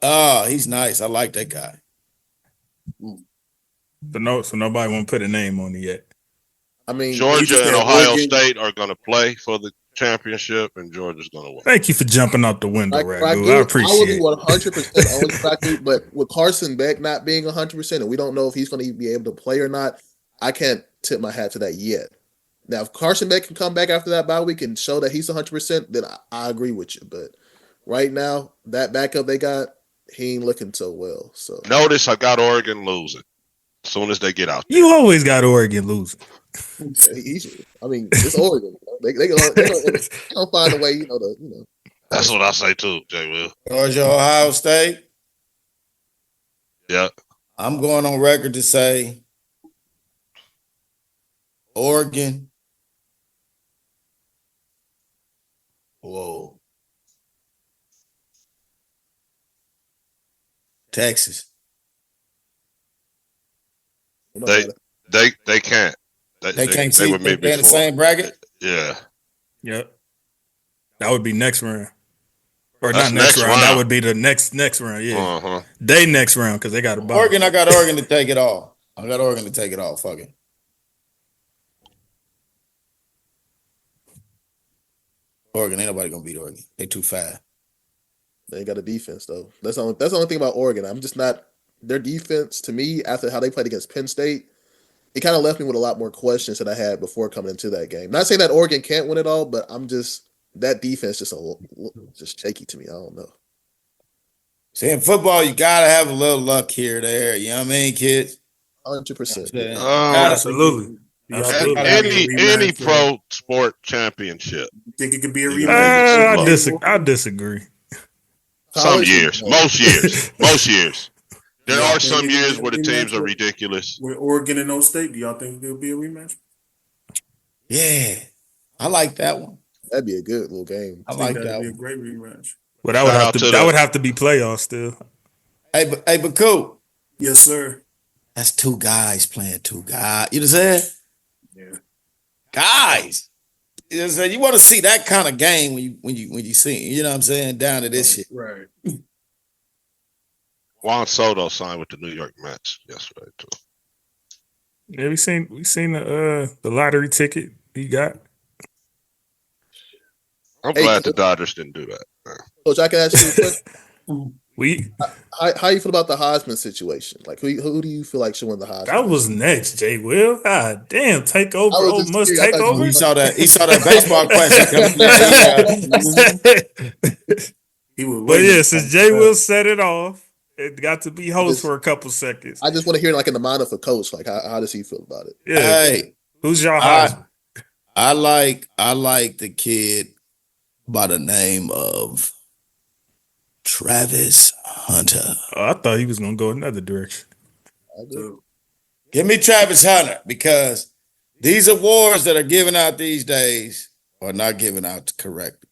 out of he's nice. I like that guy. So nobody won't put a name on it yet. I mean, Georgia and Ohio State are going to play for the championship, and Georgia's going to win. Thank you for jumping out the window, Ragu. I appreciate it. I would be 100% on Ragu, but with Carson Beck not being 100%, and we don't know if he's going to be able to play or not, I can't tip my hat to that yet. Now, if Carson Beck can come back after that bye week and show that he's 100%, then I agree with you. But right now, that backup they got, he ain't looking so well. So notice I got Oregon losing as soon as they get out there. You always got Oregon losing. I mean, it's Oregon. They gonna find a way, That's what I say too, Jay Will. Georgia, Ohio State. Yeah. I'm going on record to say Oregon. Whoa. Texas. They can't. They can't see they in the same bracket? Yeah. Yep. That would be next round. Or that's not next round. That would be the next round, yeah. Uh-huh. They next round because they got a bye. Oregon, I got Oregon to take it all. Fuck it. Oregon, ain't nobody gonna beat Oregon. They too fast. They ain't got a defense though. That's the only thing about Oregon. I'm just not their defense to me after how they played against Penn State. It kind of left me with a lot more questions than I had before coming into that game. Not saying that Oregon can't win it all, but I'm just that defense just shaky to me. I don't know. See, in football, you gotta have a little luck here or there. You know what I mean, kids? 100%. Absolutely. Any pro sport championship. You think it could be a rematch? I disagree. Most years. There are some years where the teams are ridiculous. With Oregon and Ohio State, do y'all think it'll be a rematch? Yeah, I like that one. That'd be a good little game. I like that. That'd be a great rematch. Well, that would have to be playoffs still. Hey, but cool. Yes, sir. That's two guys playing two guys. You know what I'm saying? Yeah. Guys. You know what I'm saying? You want to see that kind of game when you see, you know what I'm saying, down to this shit. Right. Juan Soto signed with the New York Mets yesterday too. Yeah, we seen the lottery ticket he got. I'm glad the Dodgers didn't do that. Coach, I can ask you a question. How you feel about the Heisman situation? Like, who do you feel like should win the Heisman? That was next, Jay Will. God damn, take over. Must take over. He saw that baseball question. But yeah, since Jay Will set it off, it got to be host for a couple seconds. I just want to hear like in the mind of a coach, like how does he feel about it? Yeah. Hey, who's your Heisman? I like the kid by the name of Travis Hunter. Oh, I thought he was gonna go another direction. Give me Travis Hunter, because these awards that are given out these days are not given out correctly.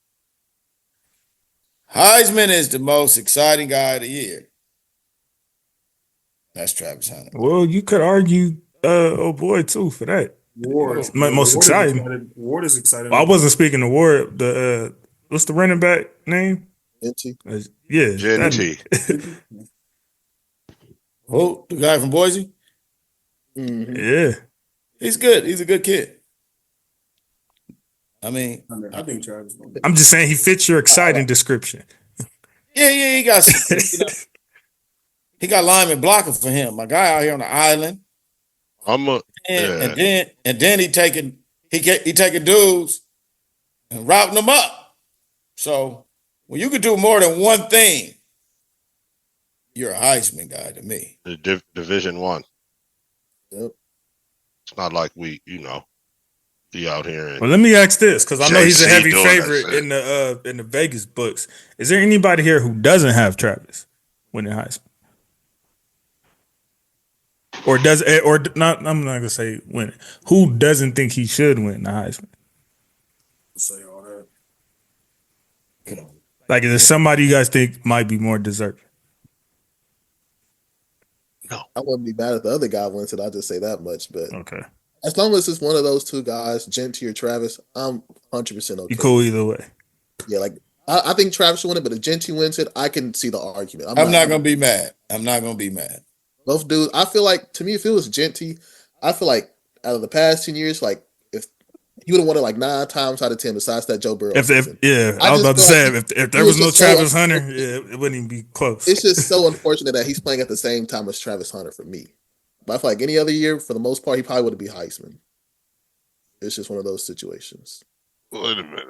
Heisman is the most exciting guy of the year. That's Travis Hunter. Well, you could argue, too, for that. Ward, most exciting. Ward is exciting. Well, I wasn't speaking of Ward. What's the running back name? Genty. Yeah, Genty. Oh, the guy from Boise? Mm-hmm. Yeah. He's good. He's a good kid. I think Travis. I'm just saying he fits your exciting description. Yeah, he got he got lineman blocking for him. My guy out here on the island. And then he taking dudes and routing them up. So when you could do more than one thing, you're a Heisman guy to me. Division I. Yep. It's not like we, be out here. And well, let me ask this, because I know he's a heavy JC favorite in the Vegas books. Is there anybody here who doesn't have Travis winning Heisman? Or not? I'm not gonna say win. Who doesn't think he should win the Heisman? Say all that. Like, is there somebody you guys think might be more deserving? No, I wouldn't be mad if the other guy wins it. I'll just say that much. But okay, as long as it's one of those two guys, Genty or Travis, I'm 100% okay. You cool either way. Yeah, like I think Travis should win it, but if Genty wins it, I can see the argument. I'm not gonna be mad. I'm not gonna be mad. Both dudes, I feel like, to me, if it was Genty, I feel like out of the past 10 years, like if he would have won it like 9 times out of 10, besides that Joe Burrow season. I was about to say if there was no Travis Hunter, it wouldn't even be close. It's just so unfortunate that he's playing at the same time as Travis Hunter for me. But I feel like any other year, for the most part, he probably would have been Heisman. It's just one of those situations. Wait a minute.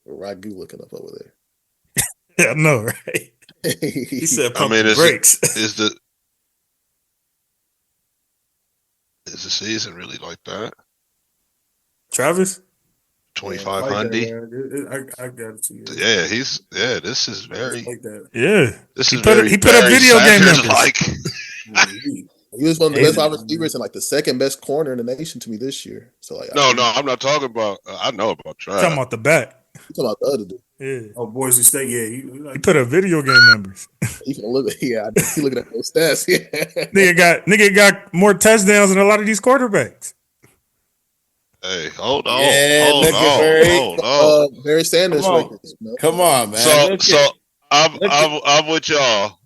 Ragu looking up over there. Yeah, I know, right? He said, "Pump the brakes." Is the season really like that? Travis? 2,500. I got it to you. Yeah, this is very like that. Yeah, this is he put up video game numbers. Like he was one of the best wide receivers and like the second best corner in the nation to me this year. So like, no, I'm not talking about. I know about Travis. Talking about the back. I'm talking about the other dude. Yeah. Oh, Boise State. Yeah, he put up video game numbers. He can look. Yeah, he looking at those stats. Yeah. nigga got more touchdowns than a lot of these quarterbacks. Hey, hold on. Barry Sanders records. Come on, man. I'm with y'all.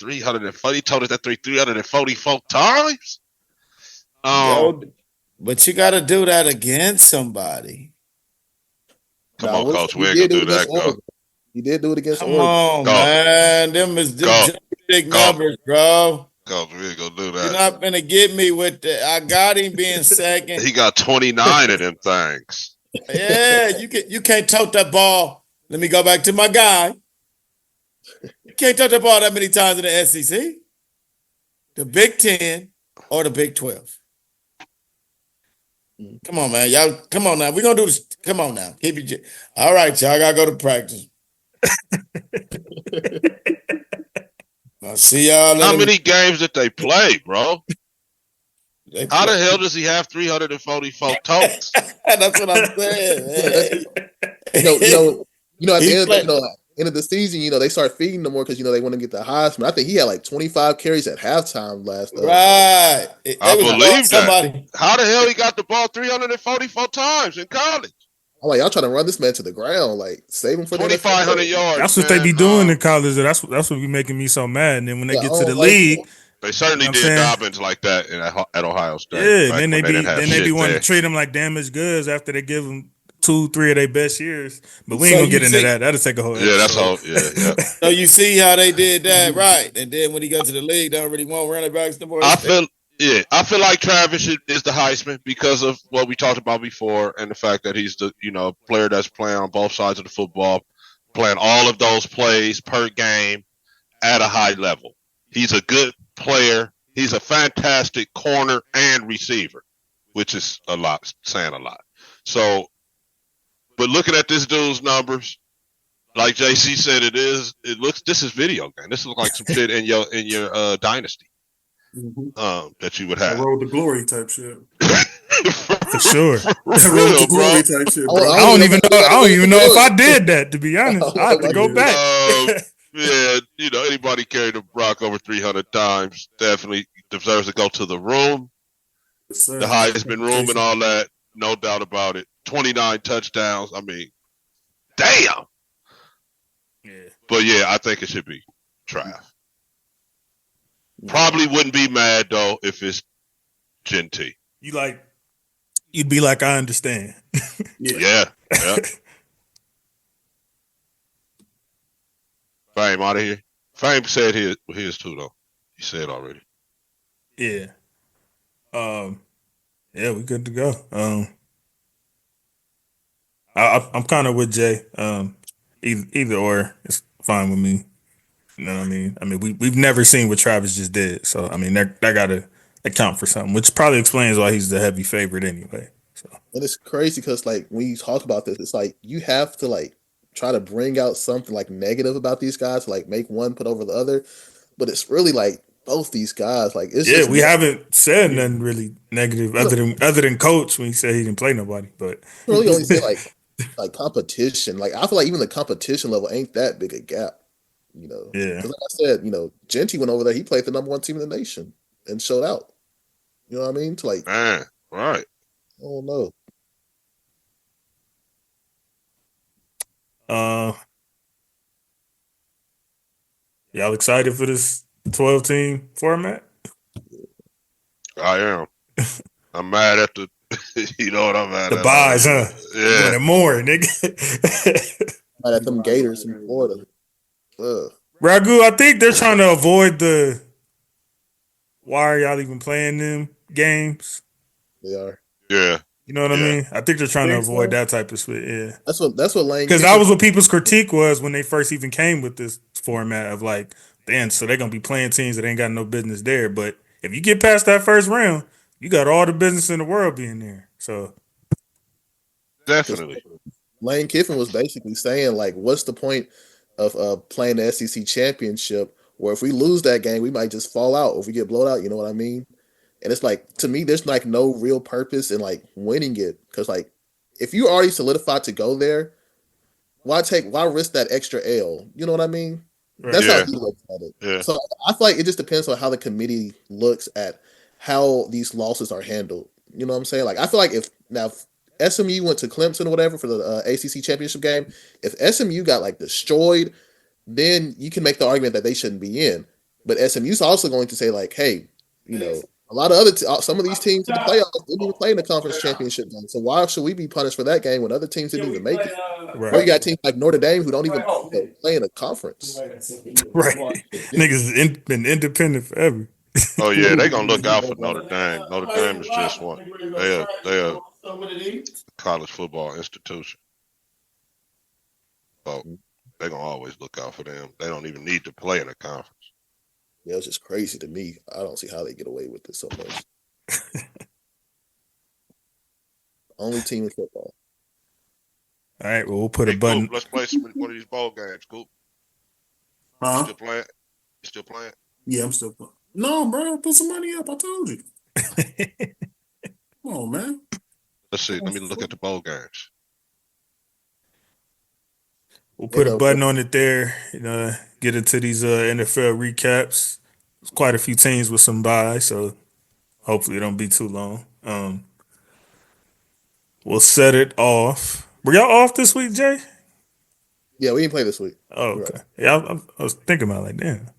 340 total that 344 times. But you got to do that against somebody. Come on, Coach. We ain't gonna do that, Coach. He did do it against Oregon. Come on, man. Them is big numbers, bro. Coach, we ain't gonna do that. You're not gonna get me with the. I got him being second. He got 29 of them things. Yeah, you can't tote that ball. Let me go back to my guy. You can't tote that ball that many times in the SEC, the Big 10, or the Big 12. Come on, man. Y'all, come on now. We're going to do this. Come on now. Keep it. All right, y'all got to go to practice. I'll see y'all later. How many games did they play, bro? How the hell does he have 344 totes? That's what I'm saying, man. At the end of the season, they start feeding them more because they want to get the Heisman. I think he had like 25 carries at halftime last. Right, I believe that. How the hell he got the ball 344 times in college? I'm like, y'all trying to run this man to the ground, like save him for 2,500 yards. That's what they be doing in college. That's what be making me so mad. And then when they get to the league, they certainly did Dobbins like that at Ohio State. Yeah, and then they be wanting to treat him like damaged goods after they give him 2-3 of their best years. But we ain't gonna get into that. That'll take a whole episode. Yeah, that's all. Yeah. So you see how they did that, right? And then when he got to the league, they don't really want running backs no more. I feel like Travis is the Heisman because of what we talked about before and the fact that he's the player that's playing on both sides of the football, playing all of those plays per game at a high level. He's a good player. He's a fantastic corner and receiver, which is saying a lot. So, but looking at this dude's numbers, like JC said, this is video game. This looks like some shit in your dynasty. That you would have. Road to glory type shit. For sure. Road to glory type shit, bro. I don't even know if I did that, to be honest. I have to go back. Yeah, anybody carried a rock over 300 times definitely deserves to go to the room. Yes, the Heisman room and all that. No doubt about it. 29 touchdowns. I mean, damn. Yeah. But yeah, I think it should be Trav. Probably wouldn't be mad though if it's Genty. You'd be like, I understand. Yeah. Fame out of here. Fame said his too though. He said already. Yeah. Yeah, we good to go. I'm kind of with Jay. Either or, it's fine with me. You know what I mean? I mean, we've never seen what Travis just did, so I mean that got to account for something, which probably explains why he's the heavy favorite anyway. So. And it's crazy because when you talk about this, it's like you have to try to bring out something negative about these guys, to make one put over the other, but it's really both these guys. It's we haven't said nothing really negative other than Coach when he said he didn't play nobody, but really only say competition. I feel like even the competition level ain't that big a gap. Yeah. Like I said, Genty went over there. He played the number one team in the nation and showed out. You know what I mean? Man, right. I don't know. Y'all excited for this 12-team format? I am. I'm mad at the. You know what I'm mad The at buys, already. huh? You Yeah. wanted more, nigga. Right at them Gators in Florida. Ugh. Ragu, I think they're trying to avoid the. Why are y'all even playing them games? They are. Yeah. You know what I Yeah. mean? I think they're trying to avoid that type of split. Yeah. That's what Lane Because Kiffin. that was what people's critique was when they first even came with this format of like, damn, so they're gonna be playing teams that ain't got no business there. But if you get past that first round, you got all the business in the world being there. So Definitely. Lane Kiffin was basically saying, like, what's the point of playing the SEC championship where if we lose that game, we might just fall out or if we get blown out, you know what I mean? And it's like, to me, there's like no real purpose in like winning it. Cause like if you already solidified to go there, why risk that extra L? You know what I mean? right. That's how Yeah. he looks at it. Yeah. So I feel like it just depends on how the committee looks at how these losses are handled. You know what I'm saying? Like I feel like if SMU went to Clemson or whatever for the ACC championship game, if SMU got like destroyed, then you can make the argument that they shouldn't be in. But SMU's also going to say like, hey, you know, a lot of some of these teams in the playoffs didn't even play in the conference championship game. So why should we be punished for that game when other teams didn't even make it? Or you Right. got teams like Notre Dame who don't even play in a conference. Right. Niggas been independent forever. Oh yeah, they gonna look out for Notre Dame. Notre Dame is just one. They a college football institution. So they gonna always look out for them. They don't even need to play in a conference. Yeah, it's just crazy to me. I don't see how they get away with this so much. Only team in football. All right, well, we'll put Hey, a button. Coop, let's play one of these bowl games, Coop. Huh? Still playing? You still playing? Yeah, I'm still. No, bro, put some money up. I told you. Come on, man. Let's see. Let me look at the bowl games. We'll put a button on it there. You know, get into these NFL recaps. There's quite a few teams with some buys, so hopefully it don't be too long. We'll set it off. Were y'all off this week, Jay? Yeah, we didn't play this week. Oh, okay. Right. Yeah, I was thinking about it like, damn.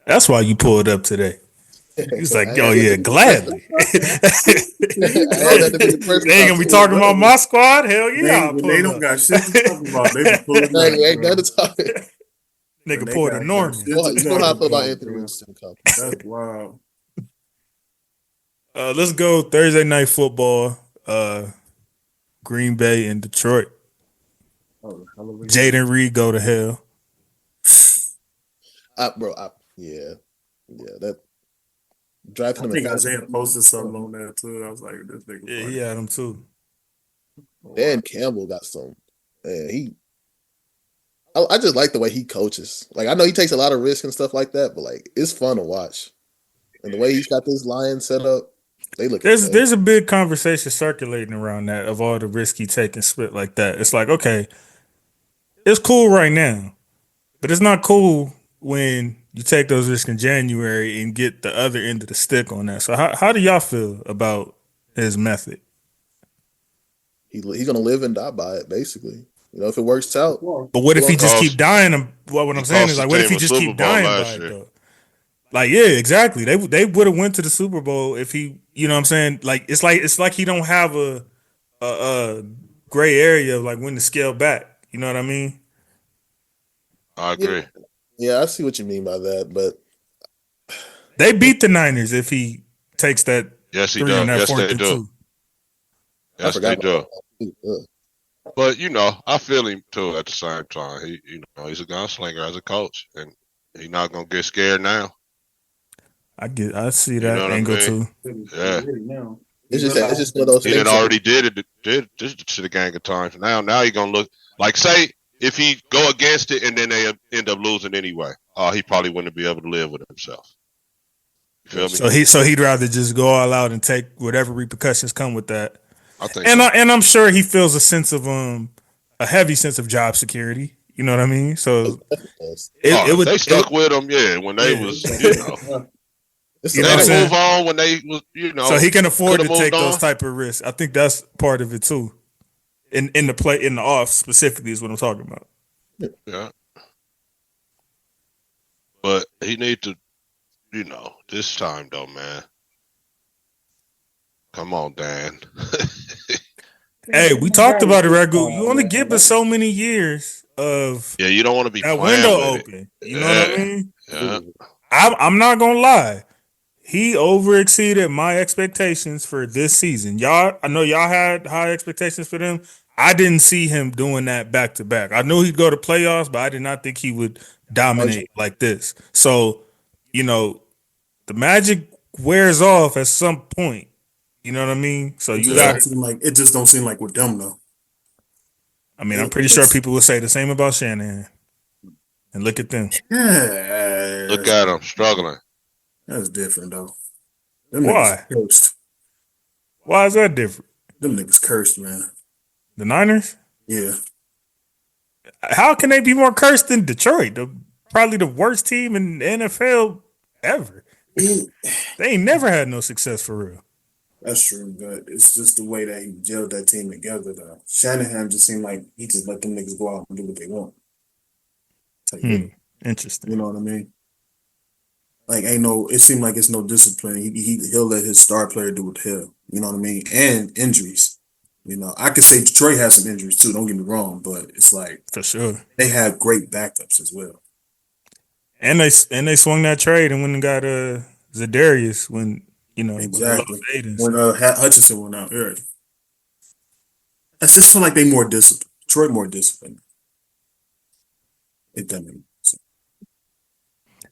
That's why you pulled up today. He's like, oh yeah, gladly. They ain't gonna be talking about my squad. Hell yeah, when they don't got shit to talk about, they be pulling up. Ain't nothing to talk. Nigga pulled a Norman. You know how I feel about Anthony Richardson. That's wild. Let's go Thursday night football. Green Bay and Detroit. Jaden Reed go to hell. Yeah, that drafting I him. think Isaiah posted something on that too. I was like, this nigga. Yeah, he had him too. Dan Campbell got some. Man, I just like the way he coaches. Like I know he takes a lot of risk and stuff like that, but like it's fun to watch. And the way he's got this Lions set up, they look. There's a big conversation circulating around that of all the risk he taking split like that. It's like, okay, it's cool right now, but it's not cool when you take those risks in January and get the other end of the stick on that. So how do y'all feel about his method? He's gonna live and die by it, basically. You know, if it works out. But what if he just keep dying? What I'm saying is like, what if he just keep dying by it though? Like, yeah, exactly. They would have went to the Super Bowl if he, you know what I'm saying? Like it's like he don't have a gray area of like when to scale back. You know what I mean? I agree. Yeah, I see what you mean by that, but they beat the Niners if he takes that. Yes, he does. Yes, they do. Yes, they do. But you know, I feel him too. At the same time, he's a gunslinger as a coach, and he's not gonna get scared now. I see that angle too. Yeah. It's just one of those things. He already did this to the gang of times. Now he gonna look like, say if he go against it and then they end up losing anyway. He probably wouldn't be able to live with himself. You feel me? So he'd rather just go all out and take whatever repercussions come with that. I think and I'm sure he feels a sense of a heavy sense of job security. You know what I mean? So they stuck with him, when they was, You know they move on when they was, So he can afford to take those type of risks. I think that's part of it too. In the off specifically is what I'm talking about. Yeah. But he need to, this time though, man. Come on, Dan. Hey, we talked about it, Ragu. You only give us so many years of Yeah, you don't want to be that playing window with open. it. You know what I mean? Yeah. I'm not gonna lie. He over exceeded my expectations for this season. Y'all, I know y'all had high expectations for them. I didn't see him doing that back to back. I knew he'd go to playoffs, but I did not think he would dominate like this. So, you know, the magic wears off at some point. You know what I mean? So you got. It just don't seem like with them though. I mean, I'm pretty sure people will say the same about Shanahan. And look at them. Yeah, Look at them struggling. That's different though. Them Why? niggas cursed. Why is that different? Them niggas cursed, man. The Niners? Yeah. How can they be more cursed than Detroit? Probably the worst team in the NFL ever. They ain't never had no success for real. That's true, but it's just the way that he gelled that team together, though. Shanahan just seemed like he just let them niggas go out and do what they want. Interesting. You know what I mean? Like, it seemed like it's no discipline. He'll let his star player do what the hell. You know what I mean? And injuries. You know, I could say Detroit has some injuries too, don't get me wrong, but it's like for sure they have great backups as well. And they swung that trade and went and got Zadarius when exactly when Hutchinson went out. Right. I just feel like they more disciplined. Detroit more disciplined. If that makes sense.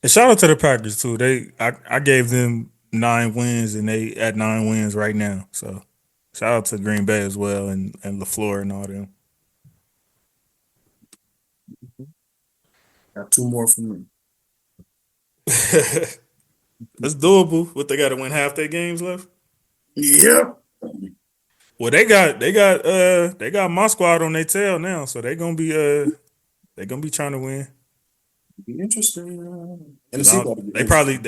And shout out to the Packers too. I gave them 9 wins and they at 9 wins right now. So shout out to Green Bay as well and LaFleur and all them. Got 2 more from me. That's doable. What they got to win half their games left? Yep. Well, they got my squad on their tail now, so they're gonna be trying to win. Be interesting. They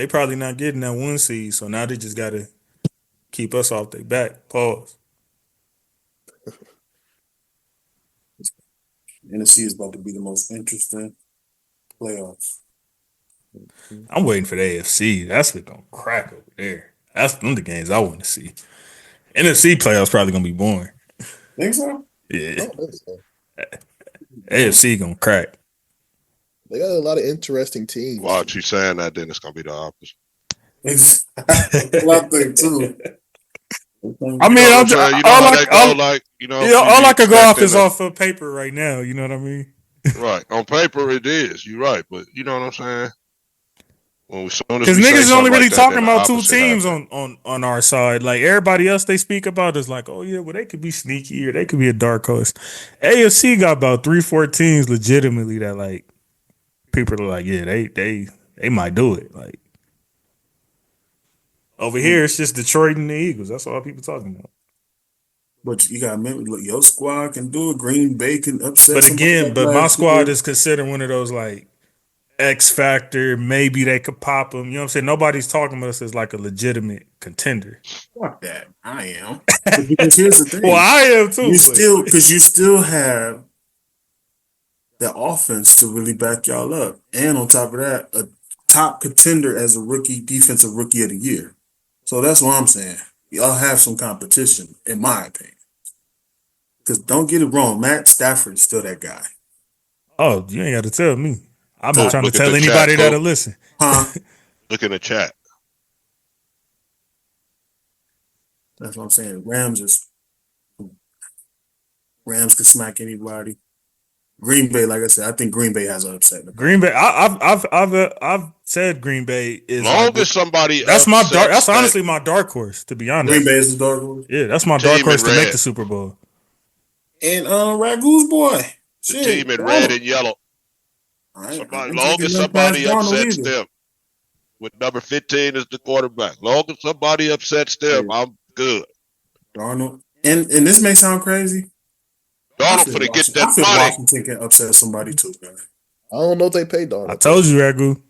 probably not getting that 1 seed, so now they just gotta keep us off their back. Pause. NFC is about to be the most interesting playoffs. I'm waiting for the AFC. That's what's gonna crack over there. That's one of the games I want to see. NFC playoffs probably gonna be boring. Think so? Yeah. AFC gonna crack. They got a lot of interesting teams. Watch you saying that, then it's gonna be the opposite. Exactly. I think too. I mean, all I could go off is off of paper right now. You know what I mean? Right. On paper, it is. You're right, but you know what I'm saying. Because niggas is only really talking about 2 teams on our side. Like everybody else they speak about is like, oh yeah, well they could be sneaky or they could be a dark horse. AFC got about 3-4 teams legitimately that like people are like, yeah, they might do it. Like over here, it's just Detroit and the Eagles. That's all people talking about. But you got to remember, look, your squad can do it. Green Bay can upset. But again, my squad is considered one of those like X factor. Maybe they could pop them. You know what I'm saying? Nobody's talking about us as like a legitimate contender. Fuck that. I am. Because here's the thing. Well, I am too. You still have the offense to really back y'all up, and on top of that, a top contender as a defensive rookie of the year. So that's what I'm saying. Y'all have some competition, in my opinion. Because don't get it wrong, Matt Stafford is still that guy. Oh, you ain't got to tell me. I'm not trying to tell anybody that'll listen. Huh? Look in the chat. That's what I'm saying. Rams could smack anybody. Green Bay, like I said, I think Green Bay has an upset. Green Bay, I've said Green Bay is. Long as somebody that's my dark. That's honestly my dark horse, to be honest. Green Bay is the dark horse. Yeah, that's my dark horse to make the Super Bowl. And Ragu's boy, the team in red and yellow. Long as somebody upsets them, with number 15 as the quarterback. Long as somebody upsets them, I'm good. Darnold, and this may sound crazy. Darnold for to get that money. Washington can upset somebody too, man. I don't know if they pay Darnold. I told you, Ragu.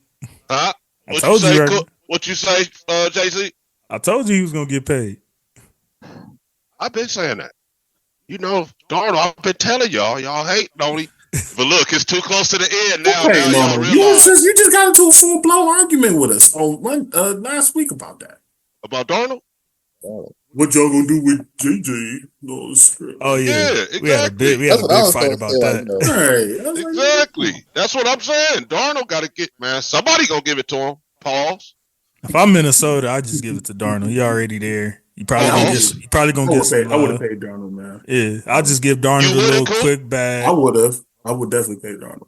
Huh? I told you, Ragu. What you say, JC? I told you he was gonna get paid. I've been saying that. You know, Darnold, I've been telling y'all hate, don't he? But look, it's too close to the end now. You just got into a full-blown argument with us on last week about that. About Darnold? what y'all gonna do with JJ? No, Oh yeah, Yeah, we had a exactly. big fight about that. Right. Exactly. That's what I'm saying. Darnold got to get, man. Somebody gonna give it to him. Pause. If I'm Minnesota, I just give it to Darnold. He already there. You probably gonna get. You probably gonna get some I would have love. paid Darnold, man. Yeah, I'll just give You Darnold a would have, little Coop? quick bag. I would have. I would definitely pay Darnold.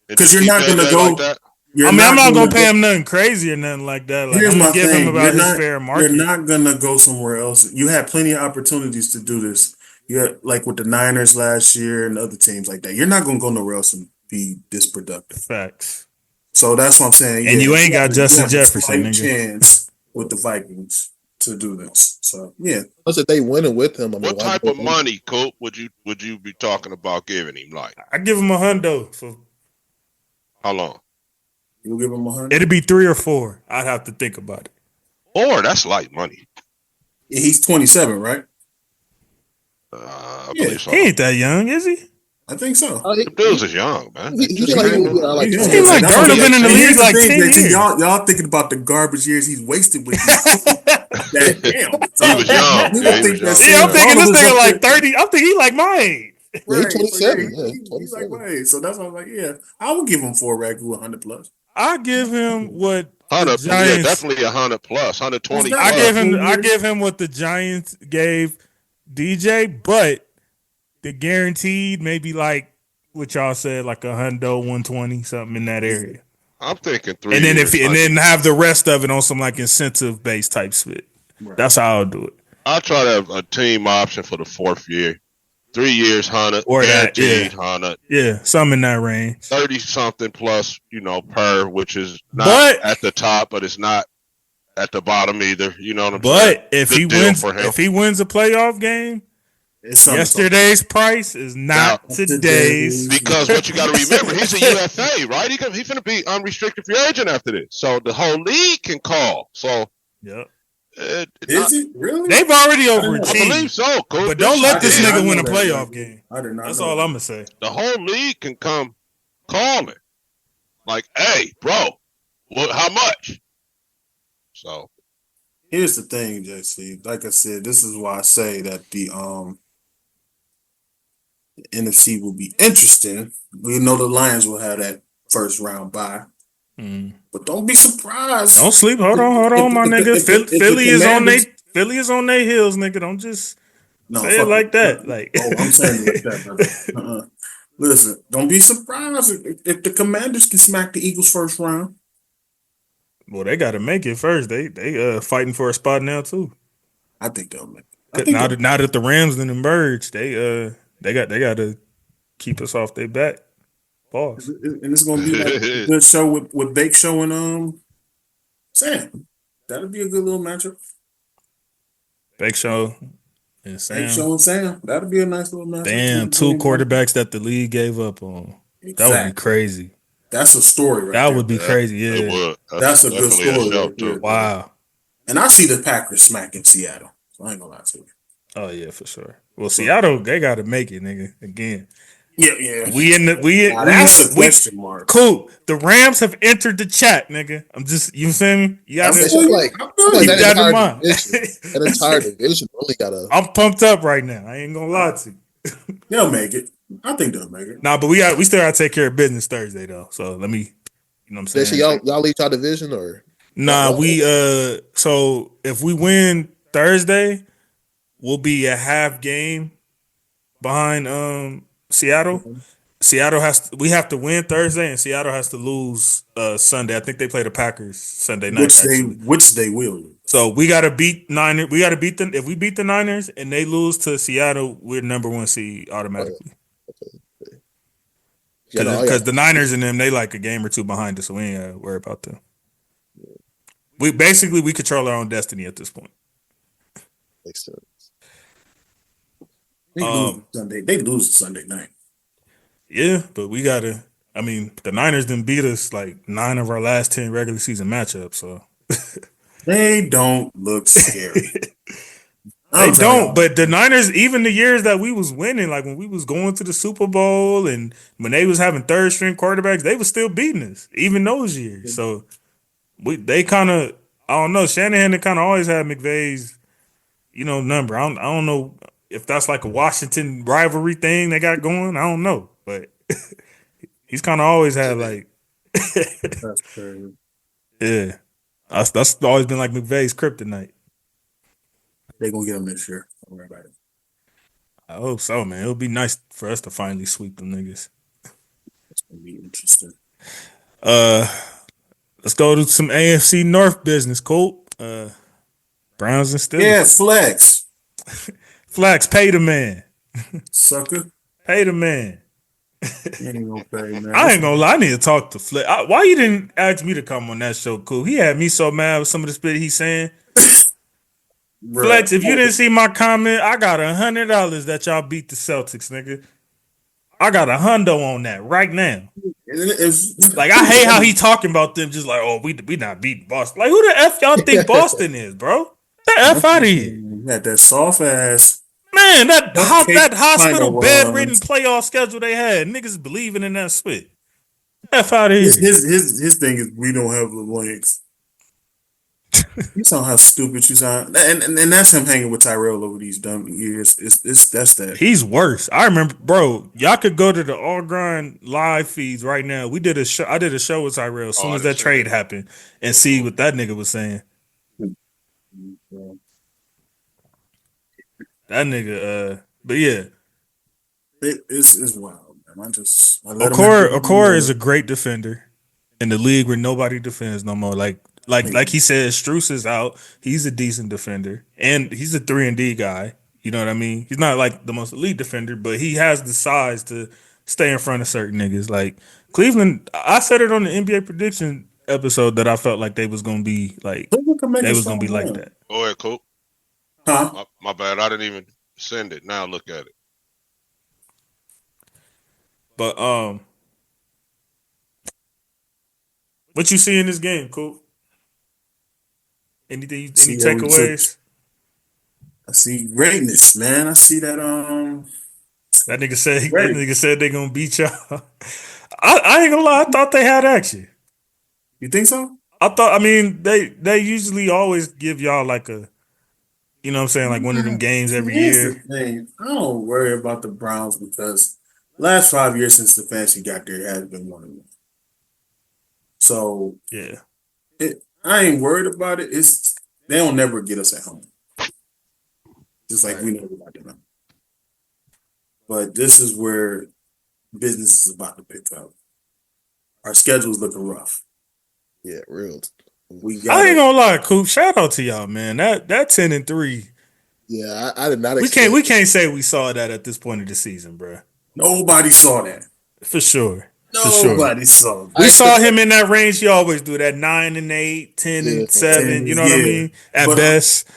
And Because just you're not keep gonna JJ go. like that? I mean, I'm not gonna pay him nothing crazy or nothing like that. Like Here's I'm my gonna give him thing. about his fair market. You're not gonna go somewhere else. You had plenty of opportunities to do this. You had, like with the Niners last year and other teams like that. You're not gonna go nowhere else and be this productive. Facts. So that's what I'm saying. And you ain't got Justin have Jefferson, a slight nigga. chance with the Vikings to do this. So yeah. Plus, if they winning with him, I mean, What type of money, Coop, would you be talking about giving him? Like, I give him $100 for. how long? You'll give him 100. It'd be 3 or 4. I'd have to think about it. Or that's light money. He's 27, right? I believe so. He ain't that young, is he? I think so. The Bills is young, man. He like Darnold been in the league like 10 years. Y'all thinking about the garbage years he's wasted with. That, damn. He was young. Yeah, I'm thinking this nigga like 30. I'm thinking he like my age. Yeah, he's 27. So, he's like my age. So that's why I was like, yeah, I would give him 4 Ragu 100 plus. I give him what 100, the Giants. yeah, definitely 100 plus, 120. I give him what the Giants gave DJ, but the guaranteed maybe like what y'all said, like $100, 120, something in that area. I'm thinking 3. And then then have the rest of it on some like incentive based type split. Right. That's how I'll do it. I'll try to have a team option for the 4th year. 3 years, 100, or that, yeah, 100, yeah, some in that range. 30 something plus, per, which is not at the top, but it's not at the bottom either. You know what I'm saying? But if he wins a playoff game, yesterday's price is not today's. Because what you got to remember, he's a UFA, right? He's going to be unrestricted free agent after this, so the whole league can call. So, Is it really? They've already overachieved. I believe so, Coach. But don't let this nigga win a playoff game. That's all I'm gonna say. The whole league can come calling, like, "Hey, bro, how much?" So, here's the thing, JC. Like I said, this is why I say that the NFC will be interesting. We know the Lions will have that first round bye. But don't be surprised. Don't sleep. Hold on, my nigga. Philly is on their heels, nigga. Don't just say it like that. Like, I'm saying it like that, brother. Listen, don't be surprised if the Commanders can smack the Eagles first round. Well, they got to make it first. They fighting for a spot now too. I think they'll make it. Now that the Rams done emerged, they got to keep us off their back. Pause. And it's gonna be like a good show with Bake Show and Sam. That'll be a good little matchup. Bake Show and Sam. Bake Show and Sam. That'll be a nice little matchup. Damn, 2 quarterbacks that the league gave up on. Exactly. That would be crazy. That's a story, right? That would be crazy. Yeah, it would. That's a good story. Too. Wow. And I see the Packers smacking Seattle. So I ain't gonna lie to you. Oh yeah, for sure. Well, Seattle, they got to make it, nigga. Again. Yeah. That's a question mark. Cool. The Rams have entered the chat, nigga. I'm just, you feel me? You got to keep that in mind. That entire division really gotta. I'm pumped up right now. I ain't gonna lie to you. They'll make it. I think they'll make it. Nah, but we still gotta take care of business Thursday though. So let me, you know what I'm saying? Y'all lead y'all division or? Nah, so if we win Thursday, we'll be a half game behind Seattle. Mm-hmm. We have to win Thursday, and Seattle has to lose Sunday. I think they play the Packers Sunday night. Which they will. So we gotta beat Niners. We gotta beat them. If we beat the Niners and they lose to Seattle, we're number 1 seed automatically. Because the Niners and them, they like a game or 2 behind us, so we ain't gotta worry about them. We control our own destiny at this point. Makes sense. They lose Sunday night. Yeah, but we gotta. I mean, the Niners didn't beat us like 9 of our last 10 regular season matchups. So they don't look scary. They don't. But the Niners, even the years that we was winning, like when we was going to the Super Bowl and when they was having 3rd string quarterbacks, they was still beating us, even those years. So they kind of, I don't know. Shanahan kind of always had McVay's, number. I don't know if that's like a Washington rivalry thing they got going. I don't know, but he's kind of always had like, That's crazy. yeah, that's always been like McVay's kryptonite. They're gonna get him this year. Don't worry about it. I hope so, man. It'll be nice for us to finally sweep them niggas. It's gonna be interesting. Let's go to some AFC North business, Colt. Browns and Steelers. Yeah, flex. Flex, pay the man. Sucker. Pay the man. You ain't gonna pay, man. I ain't gonna lie. I need to talk to Flex. Why you didn't ask me to come on that show, Cool? He had me so mad with some of the spit he's saying. Flex, if you didn't see my comment, I got $100 that y'all beat the Celtics, nigga. I got $100 on that right now. Like, I hate how he talking about them just like, oh, we not beating Boston. Like, who the F y'all think Boston is, bro? Get the F out of here. You had that soft ass. Man, that hospital bed-ridden playoff schedule they had, niggas believing in that spit. Get the F out of here. His thing is we don't have the links. You saw how stupid you sound, and that's him hanging with Tyrell over these dumb years. That's that. He's worse. I remember, bro. Y'all could go to the All Grind live feeds right now. We did a show. I did a show with Tyrell as soon as that trade happened, and see what that nigga was saying. That nigga. But yeah, it's wild, man. Okoro is a great defender in the league where nobody defends no more. Like he said, Strus is out. He's a decent defender, and he's a 3-and-D guy. You know what I mean? He's not like the most elite defender, but he has the size to stay in front of certain niggas. Like Cleveland, I said it on the NBA prediction episode that I felt like they was gonna be like like that. Go ahead, Coop. Huh? My bad. I didn't even send it. Now look at it. But what you see in this game, Coop? Any takeaways? I see greatness, man. I see that. That nigga said they gonna beat y'all. I ain't gonna lie. I thought they had action. You think so? I mean, they usually always give y'all like a, you know what I'm saying, like one of them games every year. The thing. I don't worry about the Browns because last 5 years since the fancy got there, it has been one of them. So yeah. I ain't worried about it. They don't never get us at home. Just like we never got them. But this is where business is about to pick up. Our schedule's looking rough. Yeah, real. I ain't gonna lie, Coop. Shout out to y'all, man. That 10-3. Yeah, I did not. We can't say we saw that at this point of the season, bro. Nobody saw that. For sure. Nobody saw that. We saw him in that range. He always do that 9-8, 10-7. You know what I mean? At best.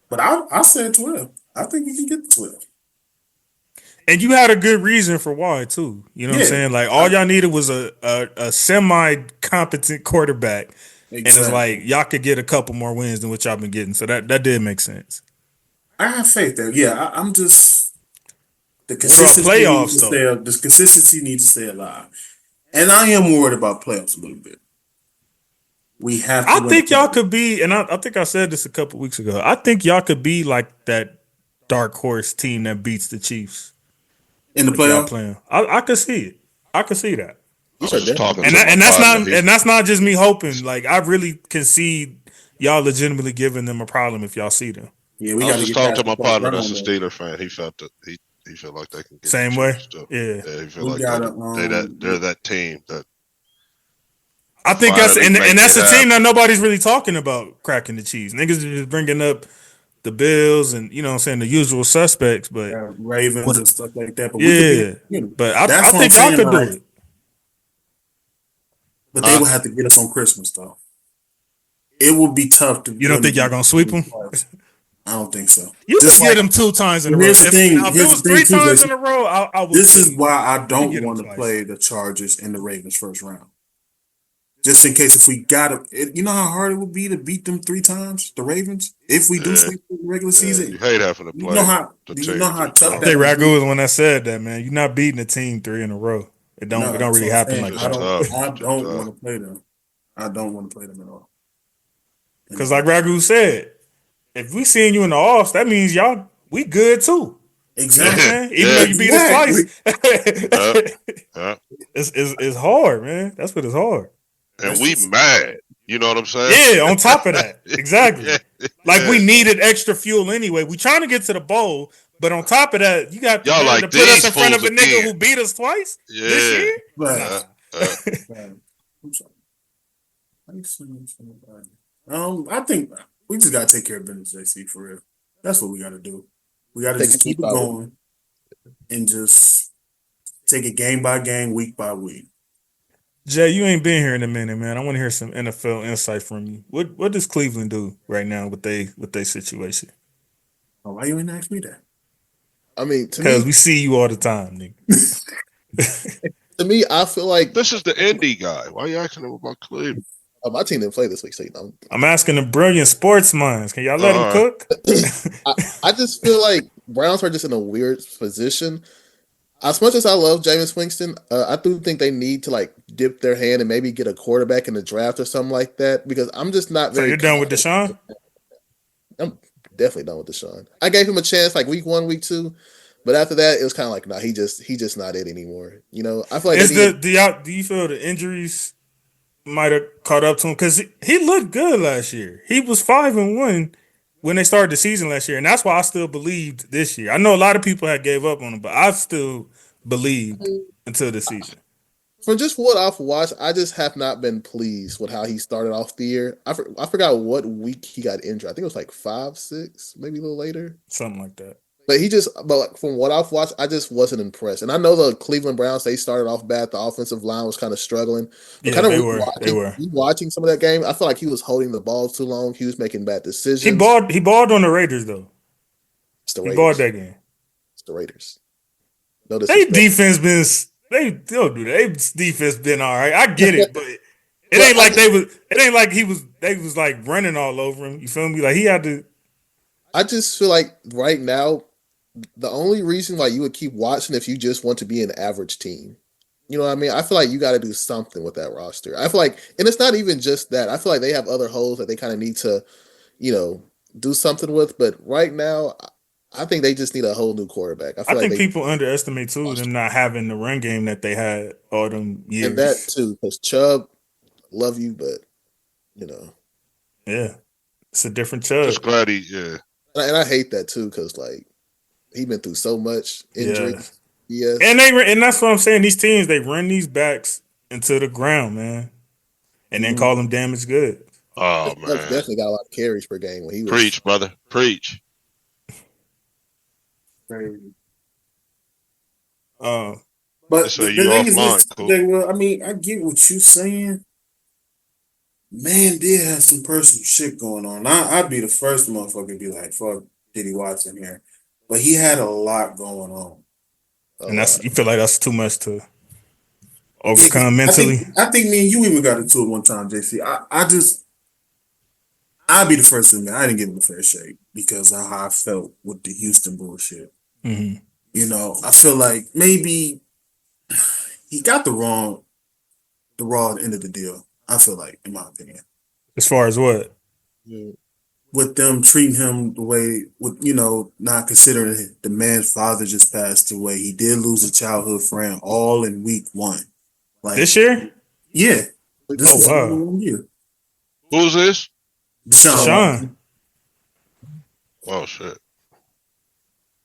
But I said 12. I think you can get the 12. And you had a good reason for why too. You know what I'm saying? Like all y'all needed was a semi-competent quarterback. Exactly. And it's like y'all could get a couple more wins than what y'all been getting. So that did make sense. I have faith there. Yeah, I'm just the consistency playoffs though. The consistency needs to stay alive. And I am worried about playoffs a little bit. We have to I think y'all could be, and I think I said this a couple weeks ago. I think y'all could be like that dark horse team that beats the Chiefs in the playoff. I could see it. I could see that. And that's not just me hoping. Like I really can see y'all legitimately giving them a problem if y'all see them. Yeah, I was just talking to my partner that's a Steelers fan. He felt that he felt like they can get same way. Yeah, he felt like they're that team that. I think that's that's a team that nobody's really talking about cracking the cheese. Niggas are just bringing up the Bills and you know what I'm saying the usual suspects, but Ravens and stuff like that. But but I think y'all could do it. But they would have to get us on Christmas though. It would be tough to. You don't think y'all gonna sweep them? I don't think so. You just get them 2 times in a row. Here's the thing. If it was 3 times in a row, I would. This is why I don't want to play the Chargers in the Ravens first round. Just in case if we got it, you know how hard it would be to beat them 3 times, the Ravens, if we do sweep the regular season. You hate having to play. You know how tough. I think Ragu was when I said that, man. You're not beating a team 3 in a row. It don't really happen like that. I don't want to play them. I don't want to play them at all. Because like Ragu said, if we seeing you in the offs, that means we good too. Exactly. You know what I'm saying? Even though you beat us twice, it's hard, man. That's what it's hard. And we mad. You know what I'm saying? Yeah, on top of that. Exactly. Like we needed extra fuel anyway. We trying to get to the bowl, but on top of that, you got y'all like to put us in front of a nigga again. who beat us twice this year? Right. Nah. I'm sorry. I think we just gotta take care of business, JC, for real. That's what we gotta do. We gotta just keep it going and just take it game by game, week by week. Jay, you ain't been here in a minute, man. I want to hear some NFL insight from you. What does Cleveland do right now with their situation? Oh, why you ain't ask me that? I mean, because we see you all the time, nigga. To me, I feel like this is the indie guy. Why are you asking him about Cleveland? My team didn't play this week, so I'm asking the brilliant sports minds. Can y'all let him cook? I just feel like Browns are just in a weird position. As much as I love Jameis Winston, I do think they need to like dip their hand and maybe get a quarterback in the draft or something like that, because I'm just not very. So you're done with Deshaun? I'm definitely done with Deshaun. I gave him a chance like week 1, week 2, but after that it was kind of like, nah, he just not it anymore. You know, I feel like do you feel the injuries might have caught up to him, because he looked good last year. He was 5-1 when they started the season last year, and that's why I still believed this year. I know a lot of people had gave up on him, but I still believed until the season. From just what I've watched, I just have not been pleased with how he started off the year. I forgot what week he got injured. I think it was like 5, 6, maybe a little later, something like that. But from what I've watched, I just wasn't impressed. And I know the Cleveland Browns, they started off bad. The offensive line was kind of struggling. But yeah, they were. Watching some of that game, I feel like he was holding the ball too long. He was making bad decisions. He balled on the Raiders, though. It's the Raiders. He balled that game. It's the Raiders. No disrespect. They defense been... They don't do that. They defense been all right. I get it, but it ain't like they was. It ain't like they was like running all over him. You feel me? Like he had to. I just feel like right now, the only reason why you would keep watching if you just want to be an average team. You know what I mean? I feel like you got to do something with that roster. I feel like, and it's not even just that. I feel like they have other holes that they kind of need to, do something with. But right now, I think they just need a whole new quarterback. I think people underestimate too them not having the run game that they had all them years. And that too, because Chubb, love you, but yeah, it's a different Chubb. Just glad and I hate that too, because like he been through so much injury. Yeah, and that's what I'm saying. These teams, they run these backs into the ground, man, and then call them damaged goods. Oh man, definitely got a lot of carries per game when he was. Preach, brother, preach. Crazy. But the thing is this, cool. I mean, I get what you're saying. Man did have some personal shit going on. I'd be the first motherfucker to be like, fuck Diddy Watson here. But he had a lot going on. And you feel like that's too much to overcome mentally? I think me and you even got into it one time, JC. I'd be the first to admit I didn't give him a fair shake because of how I felt with the Houston bullshit. Mm-hmm. I feel like maybe he got the raw end of the deal. I feel like, in my opinion. As far as what? With them treating him the way, not considering the man's father just passed away. He did lose a childhood friend all in week 1. Like this year? Yeah. This was 1 year. Who's this? Deshaun. Oh shit.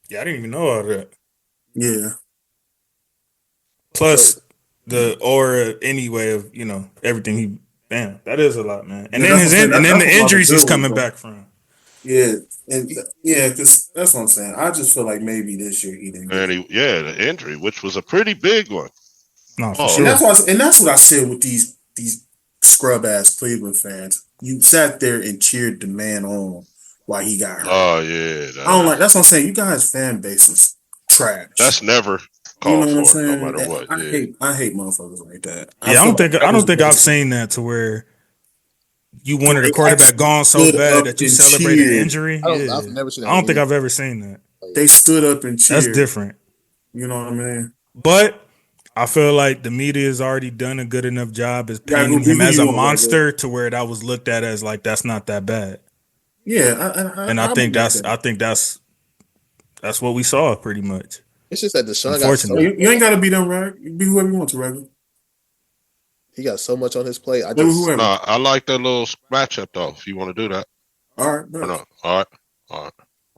Yeah, I didn't even know all that. Yeah. Plus the aura anyway of everything he. Damn, that is a lot, man. And then the injuries he's coming back from. Yeah, and because that's what I'm saying. I just feel like maybe this year he didn't. And the injury, which was a pretty big one. No, for sure. And that's what I said with these scrub ass Cleveland fans. You sat there and cheered the man on while he got hurt. Oh yeah, I don't like. That's what I'm saying. You guys' fan base is trash. That's never called for, no matter what. I hate motherfuckers like that. I don't think I've seen that to where you wanted a quarterback gone so bad that you celebrated an injury. I've never seen that. I don't think I've ever seen that. They stood up and cheered. That's different. You know what I mean? But I feel like the media has already done a good enough job as painting him as a monster to where that was looked at as like that's not that bad. Yeah, And I think that's what we saw pretty much. It's just that Deshaun got so Unfortunately. you ain't got to be them, right? You be whoever you want to, regular. he got so much on his plate. Whoever. Nah, I like that little matchup though. If you want to do that, All right, or no? All right.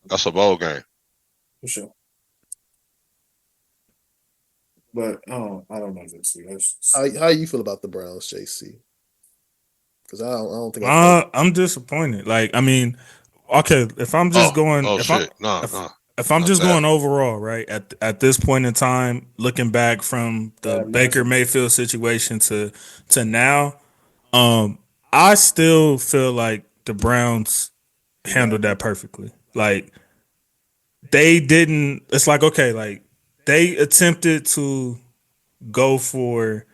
That's a bowl game. for sure. But I don't know this. How you feel about the Browns, JC? Because I don't think I I'm disappointed. Like, I mean, okay, if I'm just going, oh if shit, if I'm not just that. going overall, right at this point in time, looking back from the Baker Mayfield situation to now, I still feel like the Browns handled that perfectly. Like they didn't. It's like okay, like they attempted to go for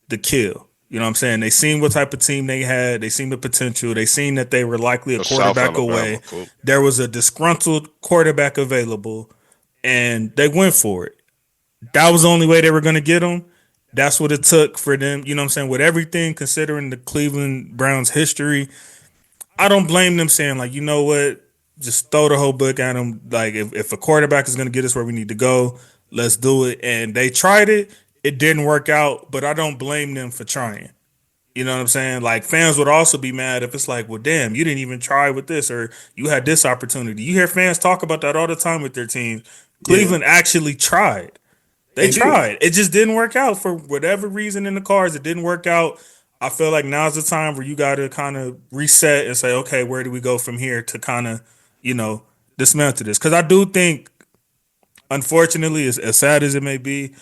the kill. You know what I'm saying? They seen what type of team they had. They seen the potential. They seen that they were likely a The South quarterback Alabama, away. cool. There was a disgruntled quarterback available, and they went for it. That was the only way they were going to get him. That's what it took for them. You know what I'm saying? With everything, considering the Cleveland Browns history, I don't blame them saying, like, you know what? Just throw the whole book at them. Like, if a quarterback is going to get us where we need to go, let's do it. And they tried it. It didn't work out, but I don't blame them for trying. You know what I'm saying? Like, fans would also be mad if it's like, well, damn, you didn't even try with this, or you had this opportunity. You hear fans talk about that all the time with their teams. Cleveland actually tried. They tried. It just didn't work out for whatever reason in the cards. It didn't work out. I feel like now's the time where you got to kind of reset and say, okay, where do we go from here to kind of, dismantle this? Because I do think, unfortunately, as sad as it may be,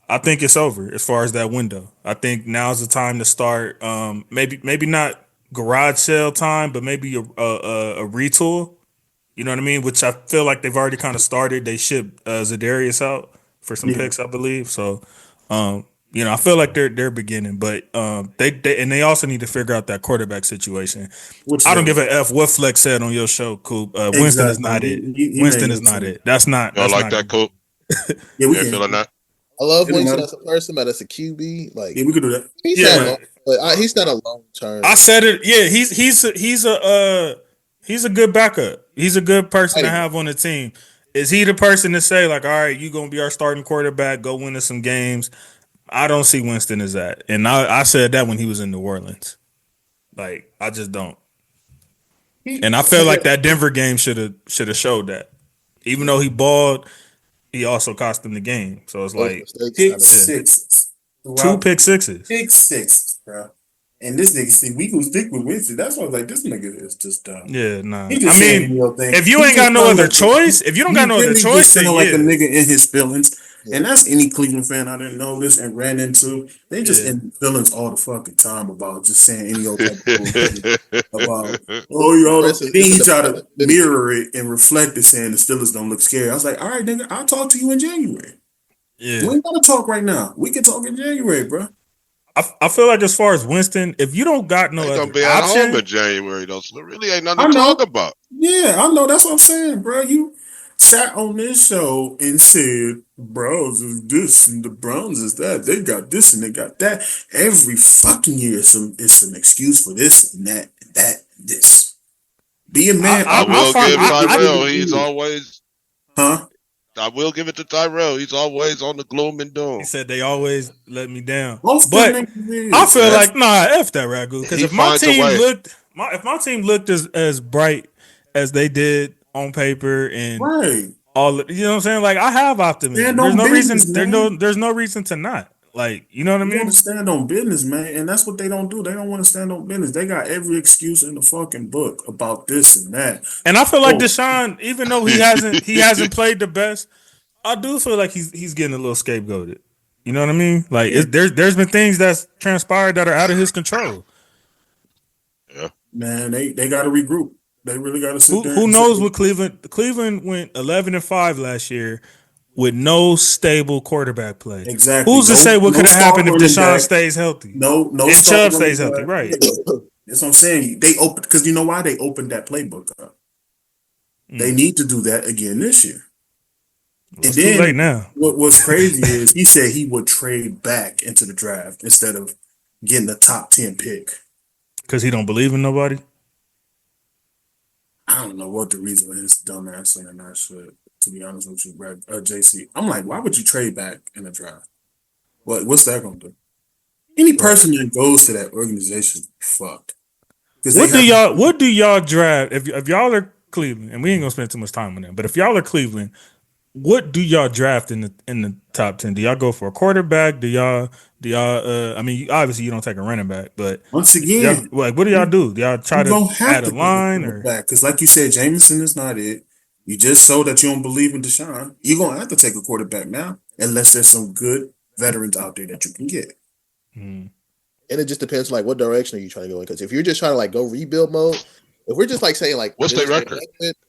I think it's over as far as that window. I think now's the time to start. Maybe not garage sale time, but maybe a retool. You know what I mean? Which I feel like they've already kind of started. They shipped Zadarius out for some picks, I believe. So, I feel like they're beginning, but they also need to figure out that quarterback situation. I don't give a f what Flex said on your show, Coop. Winston is not it. Winston is not it. That's not. Y'all That's like not that, Coop? Yeah, we You can. feeling that? I love Winston as a person, but as a QB, like Yeah, we can do that. he's not a long term. I said it. Yeah, he's a good backup. He's a good person to have on the team. Is he the person to say like, all right, you gonna be our starting quarterback? Go win us some games. I don't see Winston as that, and I said that when he was in New Orleans. Like, I just don't. And I feel like that Denver game should have showed that. Even though he balled, he also cost them the game. So it's like pick sixes. 2 pick sixes. Pick sixes, bro. And this nigga see we gonna stick with Winston. That's why I was like, this nigga is just dumb. Yeah, nah. He just if you ain't got no other choice, if you don't got no other choice, then like a nigga in his feelings. Yeah. And that's any Cleveland fan I didn't know this and ran into. They just in feelings all the fucking time about just saying any old type of bullshit about y'all. Then he try to mirror it and reflect it, saying the Steelers don't look scary. I was like, all right, nigga, I'll talk to you in January. Yeah, we ain't gotta talk right now. We can talk in January, bro. I feel like as far as Winston, if you don't got no other gonna be option, at home in January though, so there really ain't nothing to talk about. Yeah, I know. That's what I'm saying, bro. You sat on this show and said Browns is this and the Browns is that. They got this and they got that. Every fucking year, it's some excuse for this and that and that and this. Being mad, I will give Tyrell. He's always, I will give it to Tyrell. He's always on the gloom and doom. He said they always let me down. Most but I feel like F that Ragu, because if my team looked as bright as they did on paper and all, you know what I'm saying? Like, I have optimism. There's no reason. There's no reason to not. Like, you know what I mean? You want to stand on business, man, and that's what they don't do. They don't want to stand on business. They got every excuse in the fucking book about this and that. And I feel like Deshaun, even though he hasn't played the best, I do feel like he's getting a little scapegoated. You know what I mean? Like, there's been things that's transpired that are out of his control. Yeah, man, they got to regroup. They really got to sit there. Who knows what Cleveland went 11-5 last year with no stable quarterback play. Exactly. Who's to say what could have happened if Deshaun stays healthy? No. And Chubb stays healthy, right? That's what I'm saying. They opened, because you know why they opened that playbook up. They need to do that again this year. Well, and then too late now. What's crazy is he said he would trade back into the draft instead of getting a top 10 pick. Because he don't believe in nobody? I don't know what the reason is, dumbass saying that shit. To be honest with you, Brad, JC, I'm like, why would you trade back in the draft? What's that gonna do? Any person that goes to that organization, fucked. Because What do y'all draft if y'all are Cleveland, and we ain't gonna spend too much time on them, but if y'all are Cleveland, what do y'all draft in the top 10? Do y'all go for a quarterback? I mean, obviously you don't take a running back, but once again, like, what do y'all do? Do y'all try you to don't have add a to go line or back because, like you said, Jameson is not it. You just showed that you don't believe in Deshaun. You're gonna have to take a quarterback now, unless there's some good veterans out there that you can get. And it just depends, like, what direction are you trying to go in? Because if you're just trying to like go rebuild mode, if we're just like saying like What's their record?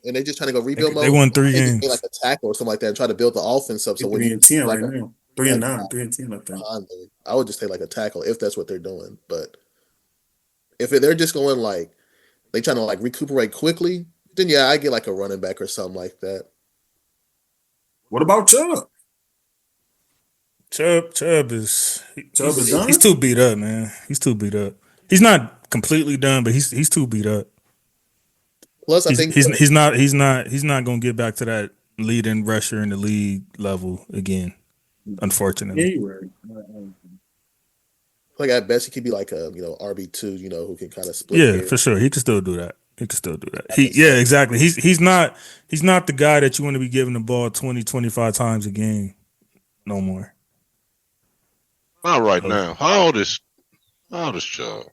and they're just trying to go rebuild mode, they won 3 they just games, get like a tackle or something like that, and try to build the offense up. So when 3-10 like right now, 3-9, 3-10, I think. I would just take like a tackle if that's what they're doing. But if they're just going like they trying to like recuperate quickly, then yeah, I get like a running back or something like that. What about Chubb? Chubb is done? he's too beat up, man. He's too beat up. He's not completely done, but he's too beat up. Plus, I think he's not gonna get back to that leading rusher in the league level again. Unfortunately, Yeah, you're right. Like at best, he could be like a RB2, who can kind of split. Yeah, for sure, he can still do that. Exactly. He's not the guy that you want to be giving the ball 20, 25 times a game. No more. Not right now. How old is Chubb?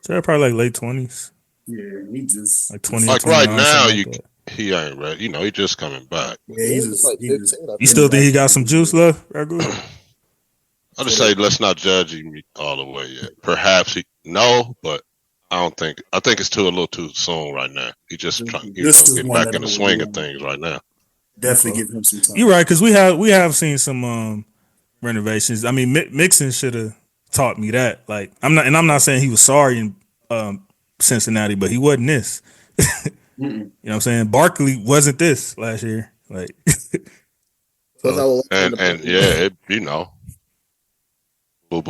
So probably like late 20s. Yeah, he just like 20. Like right now, like he ain't ready. He just coming back. Yeah, he's like 15. You still think he got some juice left, Ragu? I just say let's not judge him all the way yet. Perhaps but I don't think. I think it's a little too soon right now. He just trying to get back in the swing of things right now. Definitely give him some time. You're right, because we have seen some renovations. I mean, Mixon should have taught me that. Like, I'm not saying he was sorry in Cincinnati, but he wasn't this. You know what I'm saying? Barkley wasn't this last year. Like, boo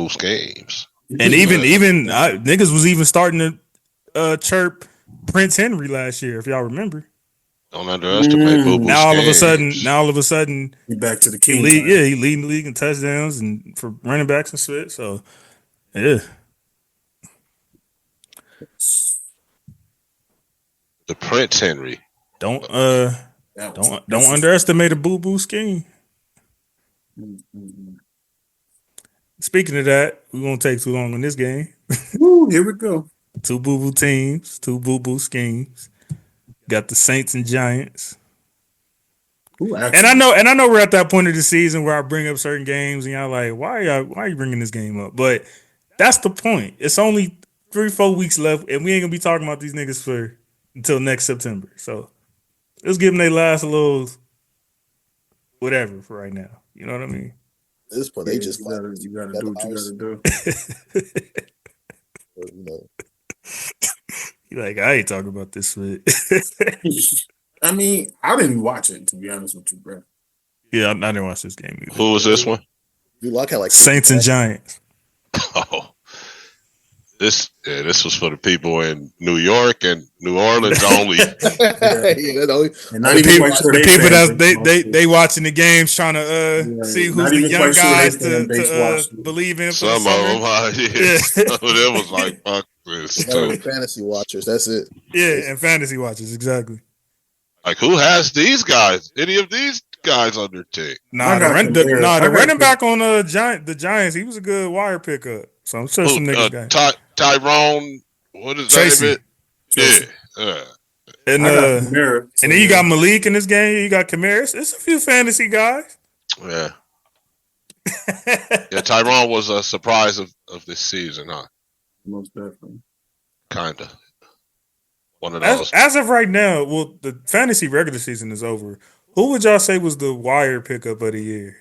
schemes. And even niggas was even starting to chirp Prince Henry last year, if y'all remember. Don't underestimate boo boo. Now all of a sudden, he back to the king. He leading the league in touchdowns and for running backs and shit. So, yeah. The Prince Henry. Don't underestimate a boo boo scheme. Speaking of that, we won't take too long on this game. Woo, here we go. 2 boo boo teams, 2 boo boo schemes. Got the Saints and Giants. And I know we're at that point of the season where I bring up certain games and y'all like, why are you bringing this game up? But that's the point. It's only 3-4 weeks left, and we ain't gonna be talking about these niggas until next September. So let's give them their last little whatever for right now. You know what I mean? At this point, they just you gotta do what you gotta do. You're like, I ain't talking about this shit. I mean, I didn't watch it, to be honest with you, bro. Yeah, I didn't watch this game either. Who was this one? You like how like Saints and Giants. Oh, this was for the people in New York and New Orleans only. The people that they watching the games trying to see who's the young guys to believe in. Some of them, some of them was like, fuck this. Fantasy watchers, that's it. Yeah, and fantasy watchers, exactly. Like, who has these guys? Any of these guys on their team? The running back on the Giants, he was a good wire pickup. So I'm sure some niggas got Tyrone. What is Tracy. That? Yeah. And then you got Malik in this game. You got Kamara. It's a few fantasy guys. Yeah. Yeah, Tyrone was a surprise of this season, huh? Most definitely. Kinda. One of those. As of right now, well, the fantasy regular season is over. Who would y'all say was the wire pickup of the year?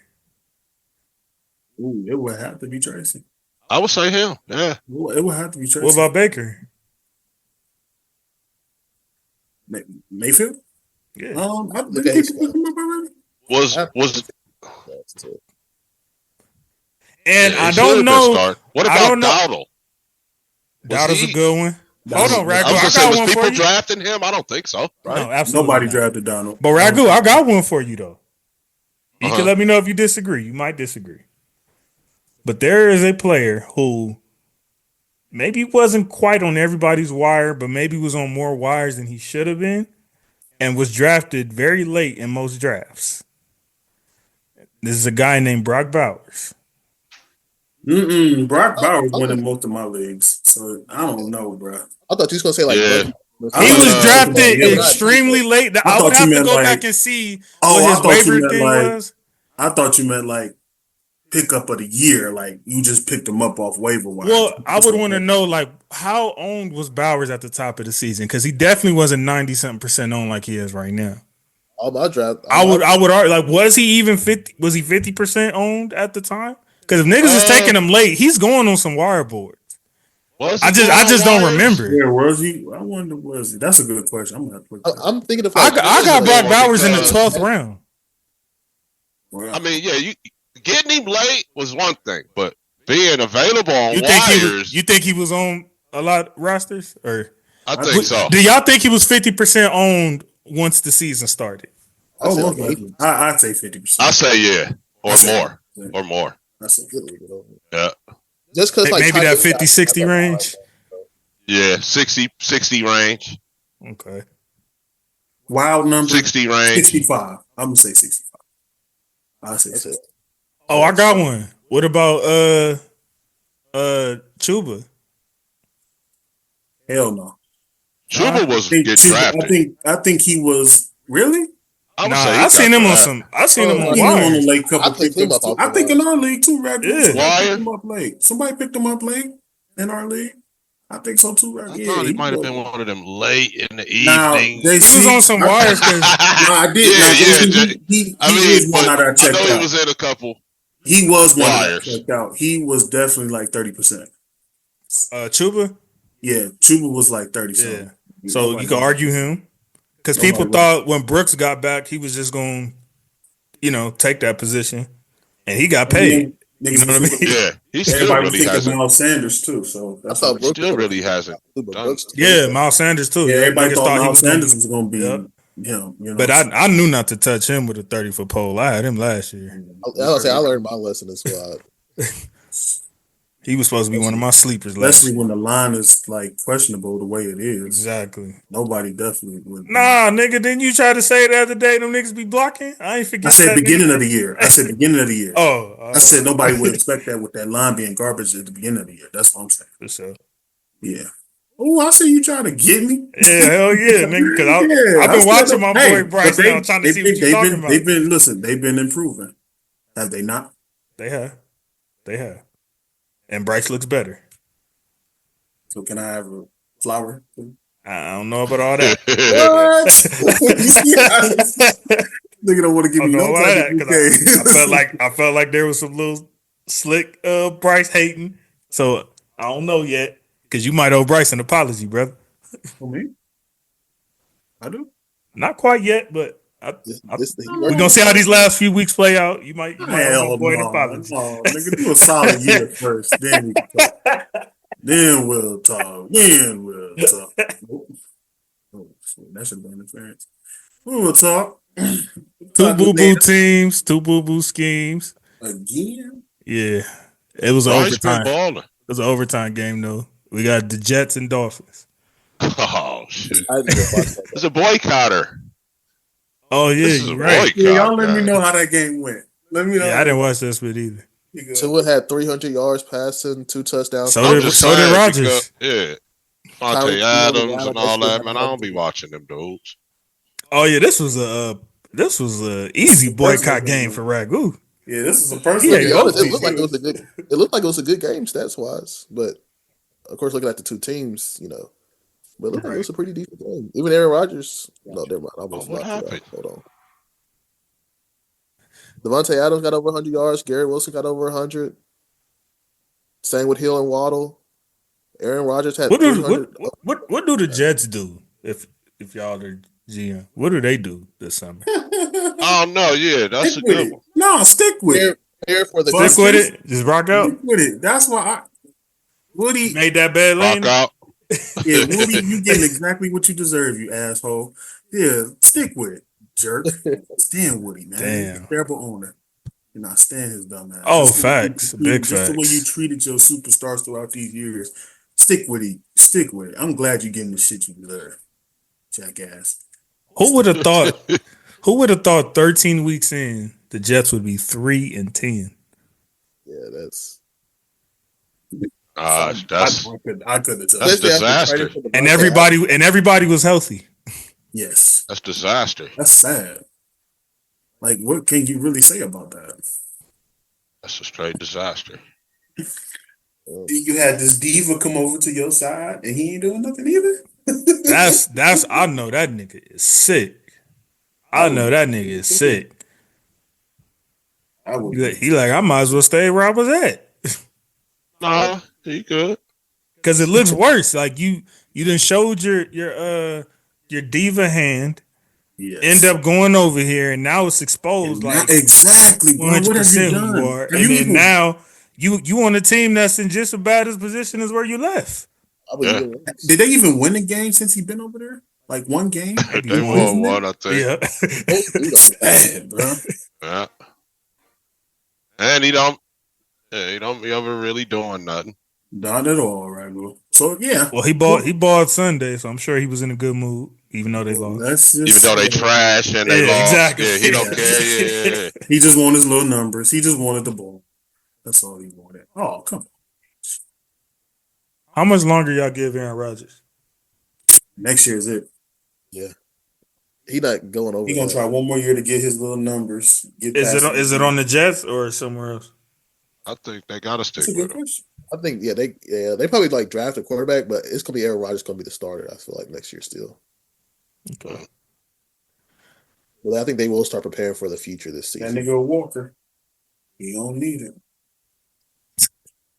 Ooh, it would have to be Tracy. I would say him. Yeah. It would have to be Tracy. What about Baker? Mayfield? Yeah. Was and I don't know. What about Dowdle? Dowdle's a good one. Hold on, Ragu. I was I gonna say, got was one for people you. drafting him? I don't think so. Right? No, absolutely Nobody not. drafted Donald. But Ragu, I got one for you though. You can Uh-huh. let me know if you disagree. You might disagree. But there is a player who maybe wasn't quite on everybody's wire, but maybe was on more wires than he should have been, and was drafted very late in most drafts. This is a guy named Brock Bowers. Brock Bowers winning most of my leagues, so I don't know, bro. I thought you was gonna say like Yeah. Bucky. He was drafted Yeah. extremely late. I thought would you have to meant go like- back and see Oh, what I his thought you waiver meant thing like- was. I thought you meant like pickup of the year, like you just picked him up off waiver wire. Well, I would want to know like how owned was Bowers at the top of the season, because he definitely wasn't 90-something% owned like he is right now. All my draft. I would argue, like, was he even 50? Was he 50% owned at the time? Because if niggas is taking him late, he's going on some wire boards. I just don't remember. Yeah, was he? I wonder, was he? That's a good question. I'm gonna have to look that up. I'm thinking of I like, got Brock Bowers in the because- 12th round. Well, I mean, yeah, you getting him late was one thing, but being available on You think wires, you think he was on a lot of rosters, or I think so. do y'all think he was 50% owned once the season started? oh, say most like likely. I'd say 50%. I say yeah, or I say- more, or more. That's a good. Yeah, just because like Maybe that Tyler- 50-60 range. yeah, 60 range, Okay. Wild number 60 range. 65. I'm gonna say 65. I say That's it. 65. Oh, I got one. What about Chuba? Hell no. Chuba was think getting Chuba- drafted. I think he was really. I would Nah, say he I seen got him on drafted. some. I seen him Oh, on He on the wires. late couple I picked him pickups, up too. off I think the in our league too, right? Yeah. Somebody picked him up late. Somebody picked him up late in our league. I think so too, right? I thought he might have been one of them late in the Now, evening. they He was on some wires because No, I did. Yeah, Now, yeah, he I mean, is one but that I I checked know he out. was in a couple. He was one that I Wires. checked out. He was definitely like 30%. Chuba. Yeah, Chuba was like 30 Yeah. something. So you can argue him because Nobody people would. thought when Brooks got back, he was just going, take that position, and he got paid. You know what I mean? Yeah, he still Everybody was really thinking hasn't. Miles Sanders too. So I that's thought what- Brooks Still was really gonna- hasn't but done Brooks- Yeah, Miles Sanders too. yeah, everybody Niggas thought he Miles gonna Sanders be- was going to be Yep. him. You know, But I knew not to touch him with a 30-foot pole. I had him last year. I learned my lesson as well. He was supposed to be one of my sleepers last especially year. when the line is like questionable the way it is. Exactly. Nobody definitely would. Nah, nigga, didn't you try to say the other day them niggas be blocking? I ain't forget I said that, beginning nigga. of the year. I said beginning of the year. Oh, I said nobody would expect that with that line being garbage at the beginning of the year. That's what I'm saying. for sure. Yeah. Oh, I see you trying to get me. Yeah, hell yeah, nigga. Because Yeah, I've I been still watching don't- my Hey, boy Bryce but they- now, trying to see they've what been- you're talking about. They've been improving. Have they not? They have. And Bryce looks better. So can I have a flower? I don't know about all that. Nigga don't want to give I me don't no know about type that of 'cause bouquet. I felt like there was some little slick Bryce hating. So I don't know yet because you might owe Bryce an apology, brother. For me? I do. Not quite yet, but We're we're gonna see how these last few weeks play out. You might owe Hell my boy an no. apology. No, nigga, do a solid year first. Then we can talk. Then we'll talk. Nope. Oh, shit, that should have been interference. We'll talk. Two boo boo teams, two boo boo schemes. Again? Yeah, it was Bryce been overtime. balling. It was an overtime game though. We got the Jets and Dolphins. Oh shit! I didn't watch that. It's a boycotter. Oh yeah, This is you're a right. boycott. Yeah, y'all let me guy. know how that game went. Let me know. Yeah, I didn't watch this bit either. Tua had 300 yards passing, 2 touchdowns. So I'm did just so did saying Rodgers. because- yeah. Tyreek Monte Hill, Adams Allen, and all they that, still man. have I don't be watching them dudes. Oh yeah, this was a easy boycott game for Ragu. Yeah, this is a personal Yeah, To be game. honest, it looked like it was a good game stats wise, but of course, looking at the two teams, but it looked like it was a pretty decent game. Even Aaron Rodgers, no, never mind. I almost What knocked it out. happened? Hold on. Devontae Adams got over 100 yards. Garrett Wilson got over 100. Same with Hill and Waddle. Aaron Rodgers had What do 300. what do the Jets do if y'all are GM? What do they do this summer? Oh no, yeah, that's a Stick with good it. one. No, stick with it. Prepare for the Fuck Stick with it. Just rock out. Stick with it. That's why Woody. Made that bad lane. Rock out. Yeah, Woody, you getting exactly what you deserve, you asshole. Yeah, stick with it, jerk. Stand Woody, man. He's a Damn. terrible owner. You're not stand his dumb ass. Oh, facts. Big Just the way you facts. treated your superstars throughout these years. Stick with it. Stick with it. I'm glad you're getting the shit you deserve, jackass. Who would have thought? Who would have thought 13 weeks in the Jets would be 3-10? Yeah, that's I could have that's told. disaster. And everybody was healthy. Yes, That's disaster. that's sad. Like, what can you really say about that? That's a straight disaster. You had this diva come over to your side, and he ain't doing nothing either. That's I know that nigga is sick. I know that nigga is sick. I would. He like I might as well stay where I was at. Nah, he good. Cause it looks worse. Like you done showed your diva hand, Yes. end up going over here, and now it's exposed. Like exactly, bro. What have you 100% done? who you are, and then now you on a team that's in just as bad a position as where you left. Yeah. Did they even win a game since he been over there? Like one game? They won one, I think. Yeah. Sad, bro. Yeah. And he don't be ever really doing nothing. Not at all, right, bro. So yeah. Well, he bought Sunday, so I'm sure he was in a good mood, even though they lost. That's just, Even though they trash and they lost. Exactly. Yeah, he don't care. Yeah. He just wanted his little numbers. He just wanted the ball. That's all he wanted. Oh, come on. How much longer y'all give Aaron Rodgers? Next year is it. Yeah. He not going over. He gonna try one more year to get his little numbers. Is it on the Jets or somewhere else? I think they gotta stick That's a with good him. question. I think they probably like draft a quarterback, but it's gonna be Aaron Rodgers gonna be the starter. I feel like next year still. Okay. Well, I think they will start preparing for the future this That season. nigga Walker, he don't need it.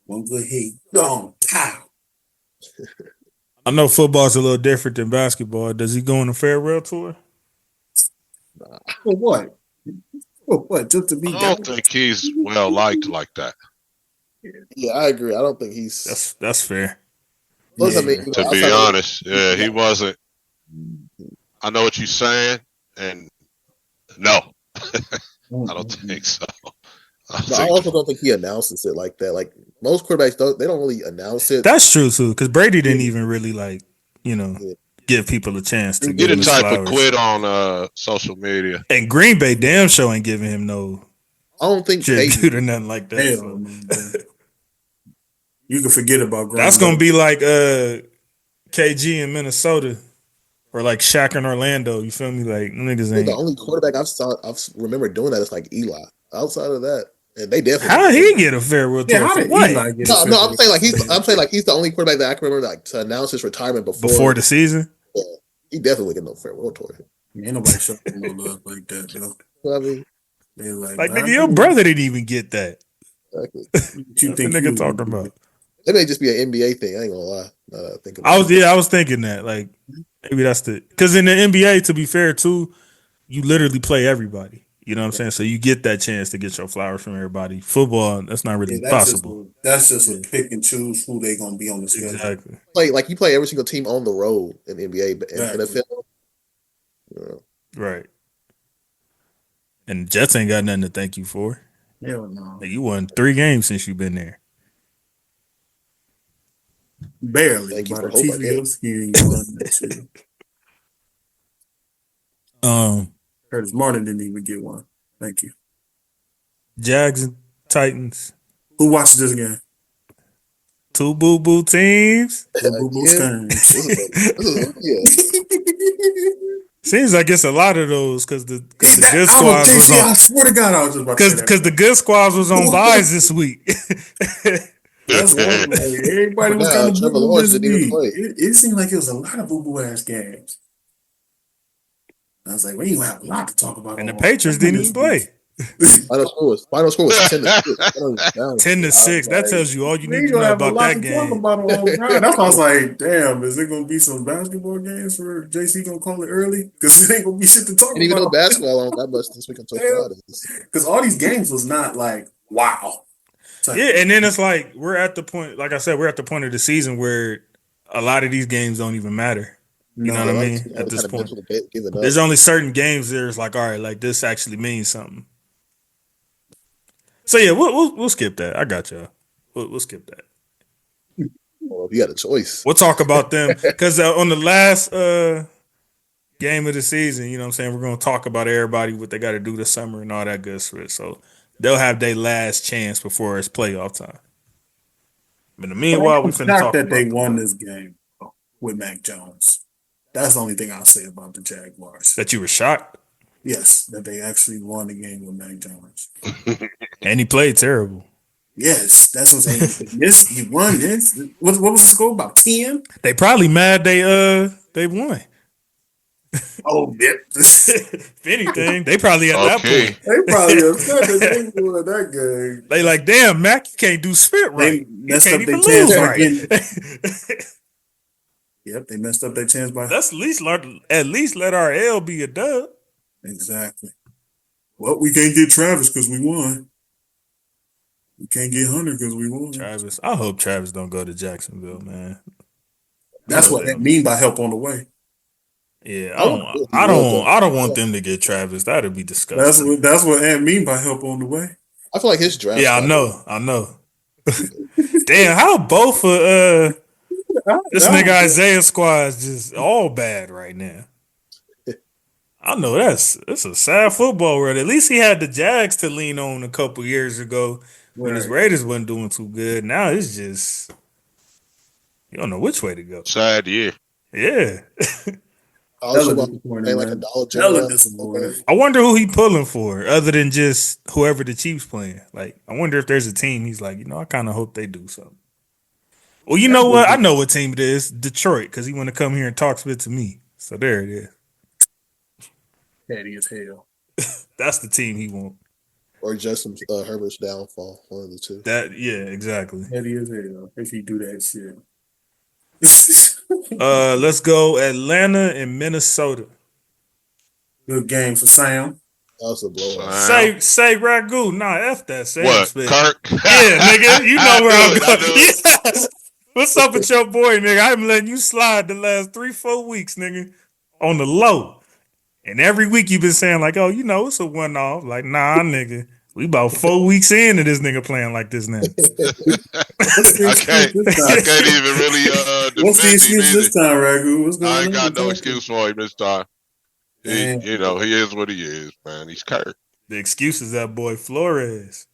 One good hit, gone, pow. I know football's a little different than basketball. Does he go on a farewell tour? For what? For what? Just to be I down? don't think he's well liked like that. Yeah, I agree. I don't think he's. That's fair. Plus, Yeah. I mean, To be honest, yeah, he wasn't. I know what you're saying, and no, I don't think so. I also don't think he announces it like that. Like most quarterbacks don't really announce it. That's true too, because Brady didn't even really give people a chance to He give him the his type flowers. of quit on social media. And Green Bay damn show ain't giving him no I don't think tribute or nothing like that. Hell, So. man. You can forget about Green That's Bay. gonna be like KG in Minnesota or like Shaq in Orlando. You feel me? Like niggas the ain't. only quarterback I've remember doing that is like Eli. Outside of that, and they definitely How he get a farewell tour? Yeah, how For did what? Eli get No, I'm saying like he's the only quarterback that I can remember like to announce his retirement Before the season? Yeah, he definitely get no farewell tour. Ain't nobody showing no love like that, though. You know what I mean, They like Nigga, your brother didn't even get that. exactly. What you What the think nigga you talking would do? about? It may just be an NBA thing. I ain't gonna lie. Now that I think about it. I was thinking that. Like maybe that's because in the NBA, to be fair too, you literally play everybody. You know what I'm saying? So you get that chance to get your flowers from everybody. Football, that's not really Yeah, possible. That's just a pick and choose who they gonna be on the schedule. Exactly. You play every single team on the road in NBA, but in Exactly. NFL, Right. And the Jets ain't got nothing to thank you for. Hell no. Like, you won 3 games since you've been there. Barely. Thank you By for the hope, teeth I of guess. your skin, you won that shit. Curtis Martin didn't even get one. Thank you. Jags and Titans. Who watched this game? 2 boo-boo teams. yeah. Seems like it's a lot of those because the good I squads was I on. swear to God, I was just about to say that. Because the good squads was on buys this week. That's one. Like, everybody was Yeah, kind of Trevor boo-boo Lawrence this didn't even week. play. It seemed like it was a lot of boo-boo ass games. I was like, we ain't gonna have a lot to talk about. And the Patriots didn't even play. Final score was 10-6. 10-6. That tells you all you We need ain't to gonna know have a about lot that to game. talk about on ground. That's why I was like, damn, is it gonna be some basketball games for JC gonna call it early? Because it ain't gonna be shit to talk And even about. though basketball on that much this week until Friday. Because all these games was not like, wow. Yeah, and then it's like we're at the point, like I said, we're at the point of the season where a lot of these games don't even matter. You know what I mean? At this point, there's only certain games there's like, all right, like this actually means something. So yeah, we'll skip that. I got y'all. We'll skip that. Well, you got a choice. We'll talk about them because on the last game of the season, you know what I'm saying, we're going to talk about everybody, what they got to do this summer and all that good shit. So they'll have their last chance before it's playoff time. But in the meanwhile, we finna talk that they won this game with Mac Jones. That's the only thing I'll say about the Jaguars. That you were shocked? Yes, that they actually won the game with Mac Jones. And he played terrible. Yes, that's what I'm saying. Yes, you won this. What was the score? About 10? They probably mad they won. Oh, yep. If anything, they probably at that point. They probably upset that they won that game. They like, damn, Mac, you can't do spit right. They messed up their chance right. Yep, they messed up their chance by. Let's at least let our L be a dub. Exactly. Well, we can't get Travis because we won. We can't get Hunter because we won. Travis, I hope Travis don't go to Jacksonville, man. That's what they mean by help on the way. Yeah, I don't want them to get Travis. That'd be disgusting. That's what Ant mean by help on the way. I feel like his draft. Yeah, I know. Damn, how both of this nigga Isaiah squad is just all bad right now. I know it's a sad football world. At least he had the Jags to lean on a couple years ago when his Raiders wasn't doing too good. Now it's just you don't know which way to go. Sad year. Yeah. Like $1 I wonder who he pulling for, other than just whoever the Chiefs playing. Like, I wonder if there's a team he's like, I kind of hope they do something. Well, you know what? I know what team it is. Detroit, because he want to come here and talk spit to me. So there it is. Petty as hell. That's the team he want. Or Justin Herbert's downfall. One of the two. Yeah, exactly. Petty as hell. If he do that shit. Let's go Atlanta and Minnesota. Good game for Sam. That was a blowout. Say Ragu. Nah, F that Sam. What? Spit. Kirk? Yeah, nigga. You know where I'm going. Yes. What's up with your boy, nigga? I'm letting you slide the last 3-4 weeks, nigga. On the low. And every week you've been saying, like, oh, it's a one-off. Like, nah, nigga. We about 4 weeks into this nigga playing like this now. I can't even really defend What's the excuse this time, Ragu? What's going on? I ain't got no excuse for him this time. He is what he is, man. He's Kirk. The excuse is that boy Flores.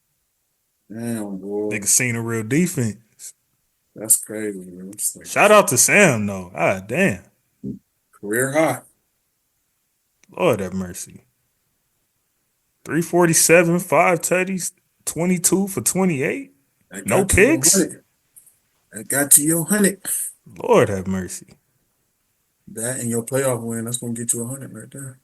Damn, boy. Nigga seen a real defense. That's crazy, man. Like, shout out to Sam, though. God damn. Career high. Lord have mercy. 347, 5 tutties, 22 for 28. No picks. That got you your 100. Lord have mercy. That and your playoff win, that's gonna get you 100 right there.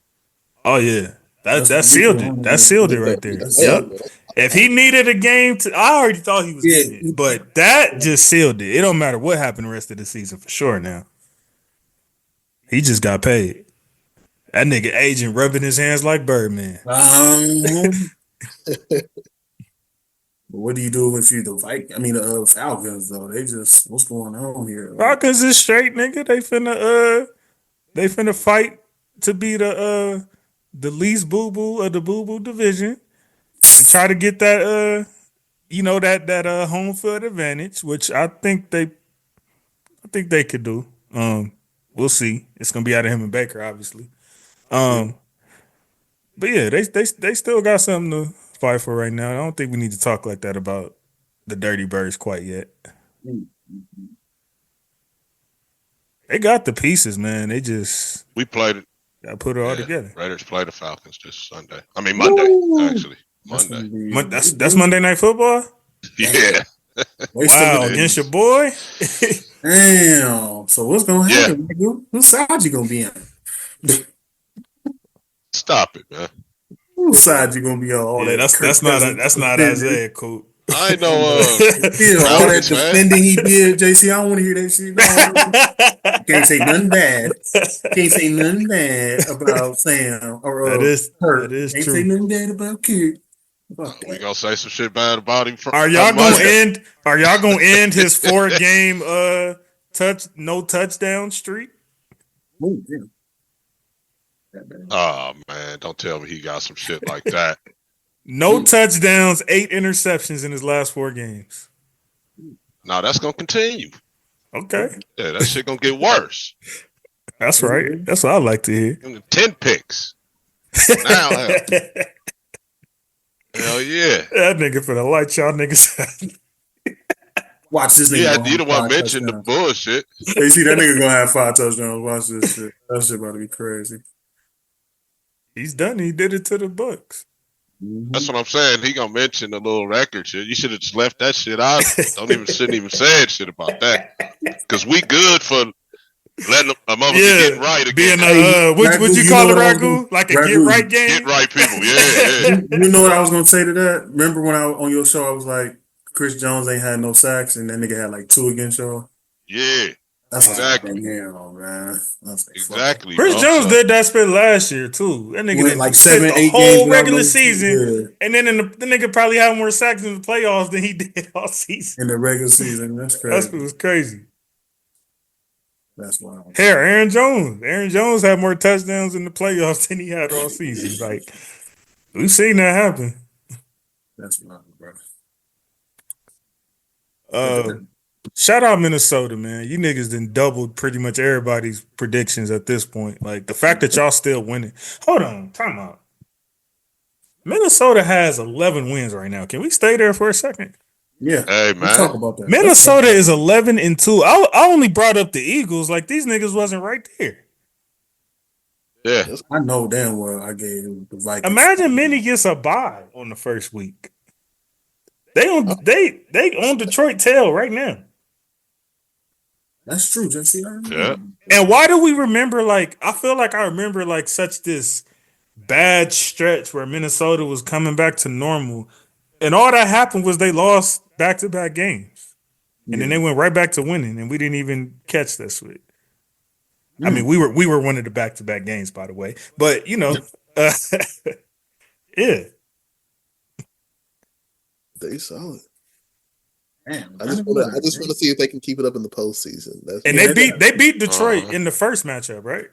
Oh yeah, that sealed it. That sealed it right there. Yep. If he needed a game I already thought he was getting it, but that just sealed it. It don't matter what happened the rest of the season for sure. Now he just got paid. That nigga agent rubbing his hands like Birdman. What do you do if you the Falcons though? They just what's going on here? Falcons is straight, nigga. They finna fight to be the least boo boo of the boo boo division and try to get that that home field advantage, which I think they could do. We'll see. It's gonna be out of him and Baker, obviously. But yeah, they still got something to fight for right now. I don't think we need to talk like that about the Dirty Birds quite yet. They got the pieces, man. We played it. Gotta put it all together. Raiders play the Falcons this Sunday. I mean Monday, actually. Monday. That's Monday Night Football? Yeah. Wow, against your boy? Damn. So what's gonna happen, nigga? Whose side you gonna be on? Stop it, man. Whose side you gonna be on? All that's not Isaiah Coop. I know. All that defending he did, JC. I don't want to hear that shit. No. Can't say nothing bad. Can't say nothing bad about Sam or that is Kurt. Can't true. Say nothing bad about Kurt. We gonna say some shit bad about him. Are y'all gonna end his 4-game no touchdown streak. Oh, damn. Oh man, don't tell me he got some shit like that. No touchdowns, 8 interceptions in his last 4 games. Now that's gonna continue. Okay, Yeah, that shit gonna get worse. that's right. That's what I like to hear. 10 picks. Now, hell yeah. That nigga finna light y'all niggas. Watch this nigga. Yeah, you don't want to mention the bullshit. Hey, see that nigga gonna have 5 touchdowns. Watch this shit. That shit about to be crazy. He's done. He did it to the Bucks. That's what I'm saying. He gonna mention the little record shit. You should have just left that shit out. Shouldn't even say shit about that. Cause we good for letting a motherfucker get right again. Being what you call it, Ragu? Like a get right game? Get right people, yeah. You know what I was gonna say to that? Remember when on your show I was like, Chris Jones ain't had no sacks and that nigga had like 2 against y'all? Yeah. That's exactly. What I'm hearing on, man. Exactly. Chris Jones did that spit last year too. That nigga did like 7, 8 whole games regular season, and then the nigga probably had more sacks in the playoffs than he did all season. In the regular season, that's crazy. That was crazy. That's wild. Here, Aaron Jones. Aaron Jones had more touchdowns in the playoffs than he had all season. Like we've seen that happen. That's wild, bro. Shout out Minnesota, man. You niggas done doubled pretty much everybody's predictions at this point. Like the fact that y'all still winning. Hold on, time out. Minnesota has 11 wins right now. Can we stay there for a second? Yeah. Hey man. Let's talk about that. Minnesota is 11-2. I only brought up the Eagles. Like these niggas wasn't right there. Yeah. I know damn well I gave the Vikings. Imagine Minnie gets a bye on the first week. They on Detroit tail right now. That's true, Jesse. Yeah. And why do we remember I feel like I remember such this bad stretch where Minnesota was coming back to normal. And all that happened was they lost back-to-back games. And then they went right back to winning, and we didn't even catch that shit. I mean, we were one of the back-to-back games, by the way. But, yeah. They solid. Damn, I just want to see if they can keep it up in the postseason. They beat Detroit in the first matchup, right?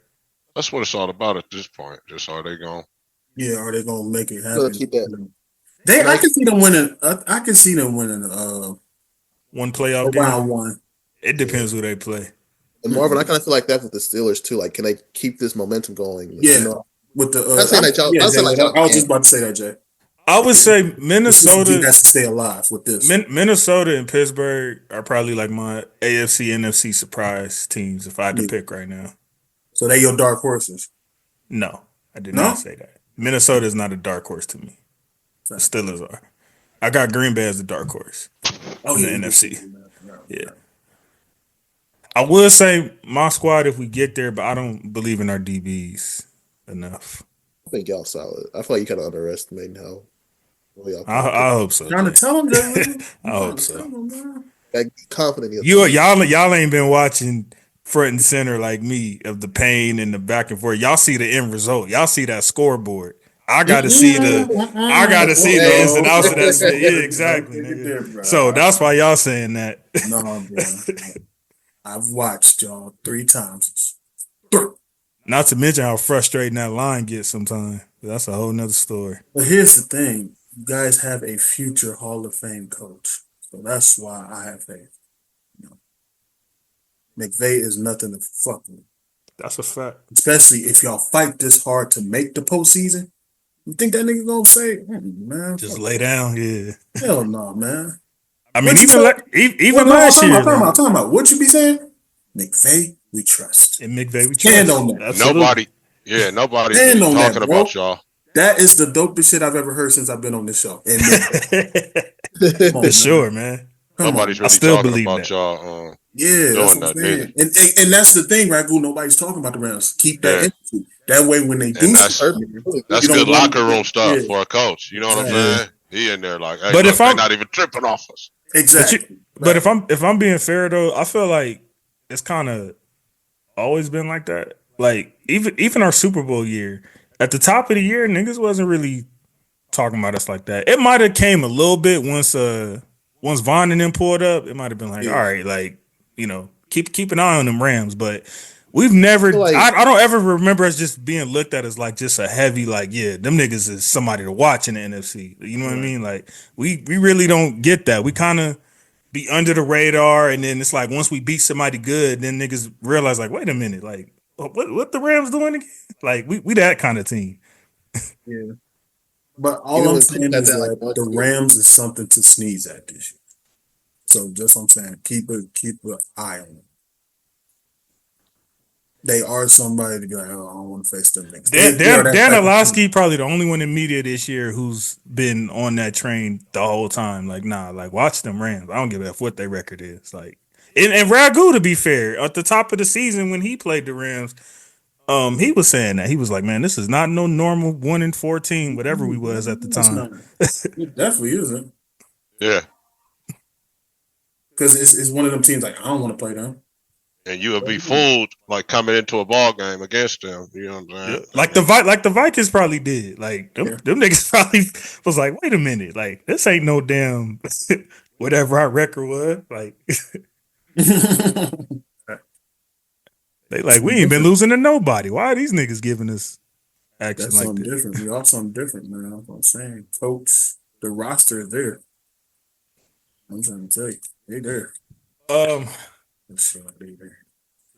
That's what it's all about at this point. Just are they going? Yeah, are they gonna make it happen? Keep that. I can see them winning. I can see them winning. One playoff round game. One. It depends who they play. And Marvin, I kind of feel like that with the Steelers too. Like, can they keep this momentum going? Yeah. You know? With the. I'm saying that y'all. I was just about to say that, Jay. I would say Minnesota has to stay alive with this. Minnesota and Pittsburgh are probably like my AFC, NFC surprise teams if I had to pick right now. So they your dark horses? No, I did not say that. Minnesota is not a dark horse to me. The Steelers are. I got Green Bay as the dark horse in the NFC. Yeah. I would say my squad if we get there, but I don't believe in our DBs enough. I think y'all solid. I feel like you kind of underestimating how. I hope so. Trying to tell them, I hope so. Like, confident. Y'all ain't been watching front and center like me of the pain and the back and forth. Y'all see the end result. Y'all see that scoreboard. I gotta see the ins and outs of that. Yeah, exactly. Nigga. So that's why y'all saying that. No, bro. I've watched y'all 3 times. Not to mention how frustrating that line gets sometimes. That's a whole nother story. But here's the thing. You guys have a future Hall of Fame coach. So that's why I have faith. McVay is nothing to fuck with. That's a fact. Especially if y'all fight this hard to make the postseason. You think that nigga gonna say, man? Just lay down, yeah. Hell no, man. I mean, even last year. Talking about what you be saying? McVay, we trust. And McVay, we trust. On that. Nobody really talking about y'all. That is the dopest shit I've ever heard since I've been on this show. For sure, man. Nobody's really talking about y'all. Yeah, doing that. And that's the thing, right? Nobody's talking about the Rams. Keep that energy. That way, when they do, that's good locker room stuff for a coach. You know what I'm saying? He in there like, hey, but if I'm not even tripping off us, exactly. But if I'm being fair though, I feel like it's kind of always been like that. Like even our Super Bowl year, at the top of the year, niggas wasn't really talking about us like that. It might have came a little bit once Vaughn and them pulled up. It might have been like, all right, like, keep an eye on them Rams, but we've never. I don't ever remember us just being looked at as like just a heavy like them niggas is somebody to watch in the NFC. You know what I mean? Like we really don't get that. We kind of be under the radar, and then it's like once we beat somebody good, then niggas realize like, wait a minute, like what the Rams doing again? Like we that kind of team. Yeah. But all I'm saying is that the Rams is something to sneeze at this year. So just what I'm saying, keep an eye on them. They are somebody to be like, oh, I don't want to face them next. Dan Orlovsky probably the only one in media this year who's been on that train the whole time. Like, nah, like watch them Rams. I don't give a f what their record is. Like, and Ragu, to be fair, at the top of the season when he played the Rams, he was saying that he was like, man, this is not no normal 1-14, whatever we was at the time. It definitely isn't. Yeah. Because it's one of them teams like I don't want to play them. And you would be fooled like coming into a ball game against them. You know what I'm saying? Yeah. Like the Vikings probably did. Like them niggas probably was like, wait a minute, like this ain't no damn whatever our record was. Like they like we ain't been losing to nobody. Why are these niggas giving us action That's like something this? different. We all something different, man. That's what I'm saying. Coach, the roster is there. I'm trying to tell you, they there.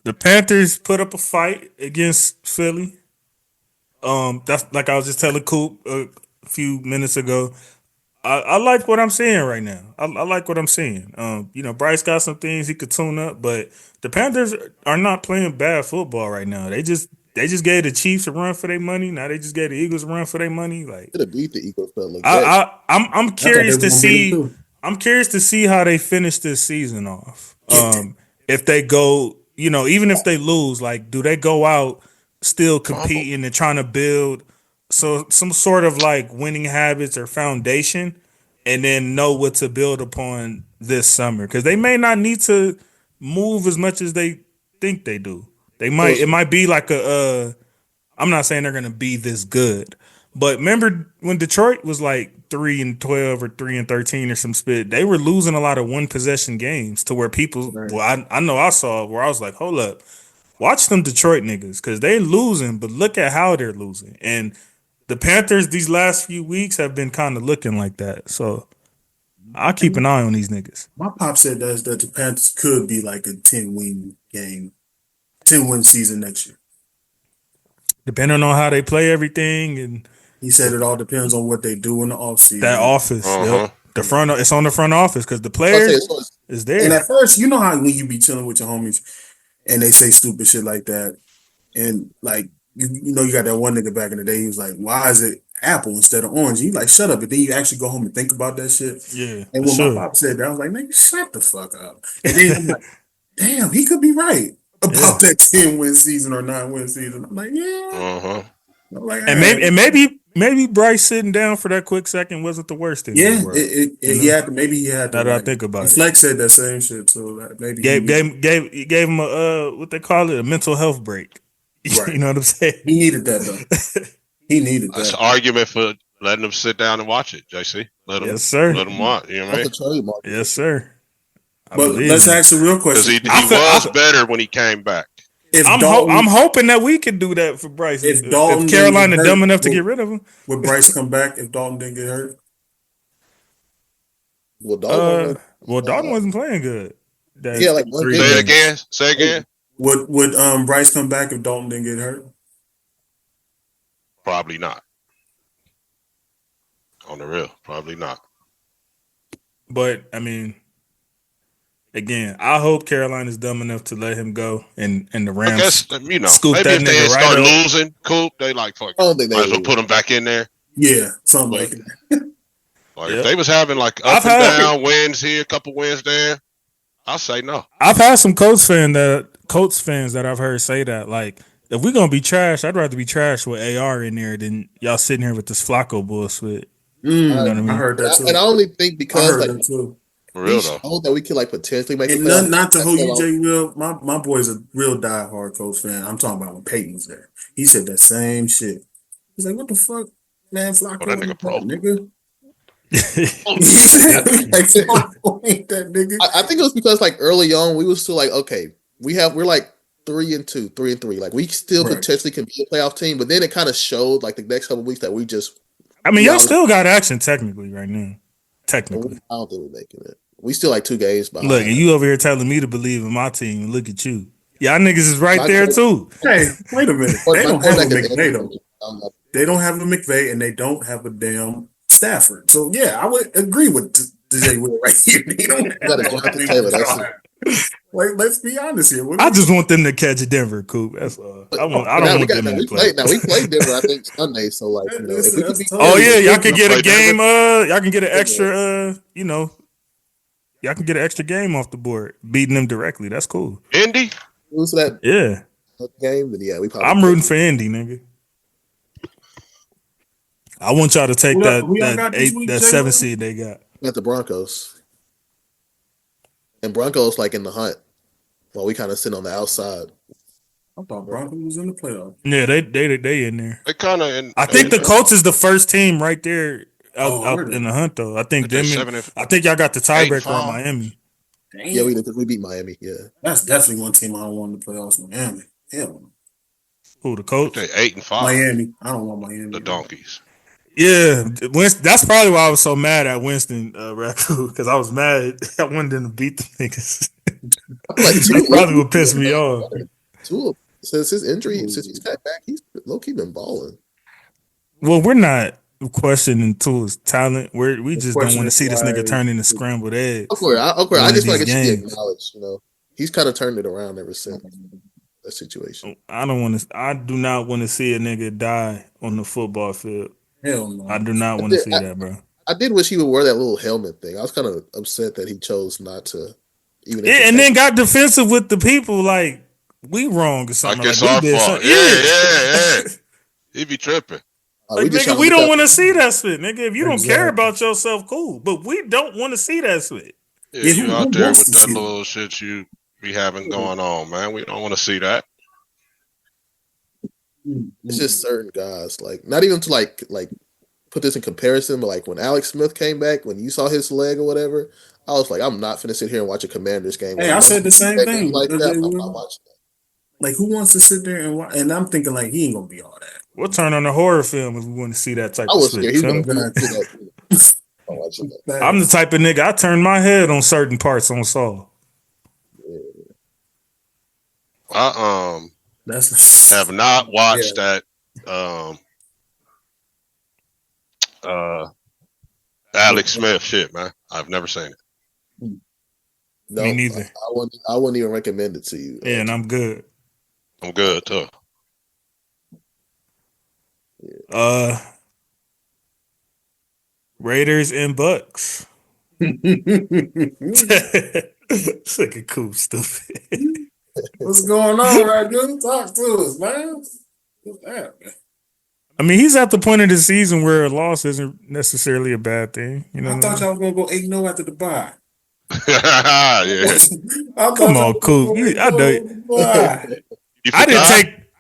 The Panthers put up a fight against Philly. That's like I was just telling Coop a few minutes ago. I like what I'm seeing right now. I like what I'm seeing. Bryce got some things he could tune up, but the Panthers are not playing bad football right now. They just gave the Chiefs a run for their money. Now they just gave the Eagles a run for their money. Like could have beat the Eagles, but like I'm curious to see. I'm curious to see how they finish this season off. If they go, even if they lose, like, do they go out still competing and trying to build some sort of like winning habits or foundation, and then know what to build upon this summer? Because they may not need to move as much as they think they do. They might. It might be like I'm not saying they're gonna be this good, but remember when Detroit was like 3-12 or 3-13 or some spit, they were losing a lot of one possession games to where people. Right. Well, I know I saw where I was like, hold up, watch them Detroit niggas because they losing, but look at how they're losing. And the Panthers these last few weeks have been kind of looking like that. So I'll keep an eye on these niggas. My pop said that the Panthers could be like a 10-win game, 10-win season next year, depending on how they play everything. And he said it all depends on what they do in the offseason. That office, the front, it's on the front office because the player is there. And at first, you know how when you be chilling with your homies and they say stupid shit like that, and like you got that one nigga back in the day. He was like, "Why is it apple instead of orange?" And you like, "Shut up!" But then you actually go home and think about that shit. Yeah. And when my pop said that, I was like, "Nigga, shut the fuck up." And then I'm like, "Damn, he could be right about that 10-win season or 9-win season." I'm like, "Yeah." I'm like, and maybe Bryce sitting down for that quick second wasn't the worst thing. Yeah, he had to. Now that I think about it, Flex said that same shit. So maybe gave him a what they call it, a mental health break. Right. You know what I'm saying? He needed that though. He needed that. That's an argument for letting them sit down and watch it, JC. Let them, yes, sir. Let them watch. You know what I mean? Yes, sir. But let's ask the real question. Because he was better when he came back. I'm hoping that we can do that for Bryce. If Carolina dumb enough to get rid of him, would Bryce come back if Dalton didn't get hurt? Well, Dalton wasn't playing good. Say it again. Would Bryce come back if Dalton didn't get hurt? Probably not. On the real, probably not. But I mean, again, I hope Carolina's dumb enough to let him go, and the Rams. I guess, scoop maybe that if they start losing, cool. They like fuck. I don't think they might as well put him back in there. Yeah, something like that. Like if they was having like up and down wins here, a couple wins there, I'll say no. I've had some Colts fans that I've heard say that, like, if we're gonna be trash, I'd rather be trash with AR in there than y'all sitting here with this Flacco bullshit. You know what I mean? I heard that too. And I only think because like too. For real though. Hope that we could like potentially make. And not to hold you, J. Will. My boy's a real diehard Colts fan. I'm talking about when Peyton was there. He said that same shit. He's like, "What the fuck, man? Flacco, that nigga pro, nigga." I think it was because like early on we was still like, okay, we're like 3-2, 3-3. Like we still potentially can be a playoff team, but then it kind of showed like the next couple of weeks that we just. I mean, y'all still got action technically right now. Technically, I don't think we're making it. We still like 2 games behind. Look, and you over here telling me to believe in my team. Look at you. Y'all niggas is right there too. Hey, wait a minute. They don't have a McVay though. They don't have a McVay and they don't have a damn Stafford. So yeah, I would agree with DJ Will right here. They don't have Jonathan Taylor. That's it. Like, let's be honest here. I just want them to catch Denver, Coop. That's all. I don't want them to play. Now we played Denver, I think Sunday. So like, you know, if we could y'all can get a game. Y'all can get an extra. You know, y'all can get an extra game off the board, beating them directly. That's cool. Indy. Lose that game, then yeah, we probably. I'm rooting for Indy, nigga. I want y'all to take that 7 seed they got. Got the Broncos, and Broncos like in the hunt, while we kind of sit on the outside. I thought Broncos was in the playoffs. Yeah, they in there. They kind of. I think the Colts is the first team right there out in the hunt though. I think y'all got the tiebreaker on Miami. Damn. Yeah, we beat Miami. Yeah, that's definitely one team I don't want in the playoffs. Miami. Hell. Who, the Colts? They're 8-5. Miami. I don't want Miami. The Donkeys. Yeah, that's probably why I was so mad at Winston Raku, because I was mad I wanted them to beat the niggas. That probably would piss me off. Since his injury, since he's got back, he's low-key been balling. Well, we're not questioning Tua's talent. We just don't want to see this nigga turn into scrambled eggs. Okay, I just want to get you acknowledged. You know, he's kind of turned it around ever since that situation. I do not want to see a nigga die on the football field. Hell no. I do not want to see that, bro. I did wish he would wear that little helmet thing. I was kind of upset that he chose not to. And then got defensive with the people like we wrong or something. Like it's our fault. Yeah. He be tripping. Like, nigga, we don't want to see that shit, nigga. If you don't care about yourself, cool. But we don't want to see that shit. Yeah, you out there with that little shit you be having going on, man. We don't want to see that. It's just certain guys, like not even to like put this in comparison, but like when Alex Smith came back, when you saw his leg or whatever, I was like, I'm not finna sit here and watch a Commanders game. Hey, I said the same thing. Like that, I'm not watching that. Like, who wants to sit there and watch? And I'm thinking like he ain't gonna be all that. We'll turn on a horror film if we want to see that type of shit. I'm the type of nigga I turn my head on certain parts on Saw. Have not watched that Alex Smith shit, man. I've never seen it. No, me neither. I wouldn't even recommend it to you. Yeah, and I'm good. I'm good too. Raiders and Bucks. It's like a cool stupid. What's going on, right, dude? Talk to us, man. What's that, man? I mean, he's at the point of the season where a loss isn't necessarily a bad thing. You know, I thought y'all was gonna go 8-0 after the bye. Yeah. Come on, cool. I know.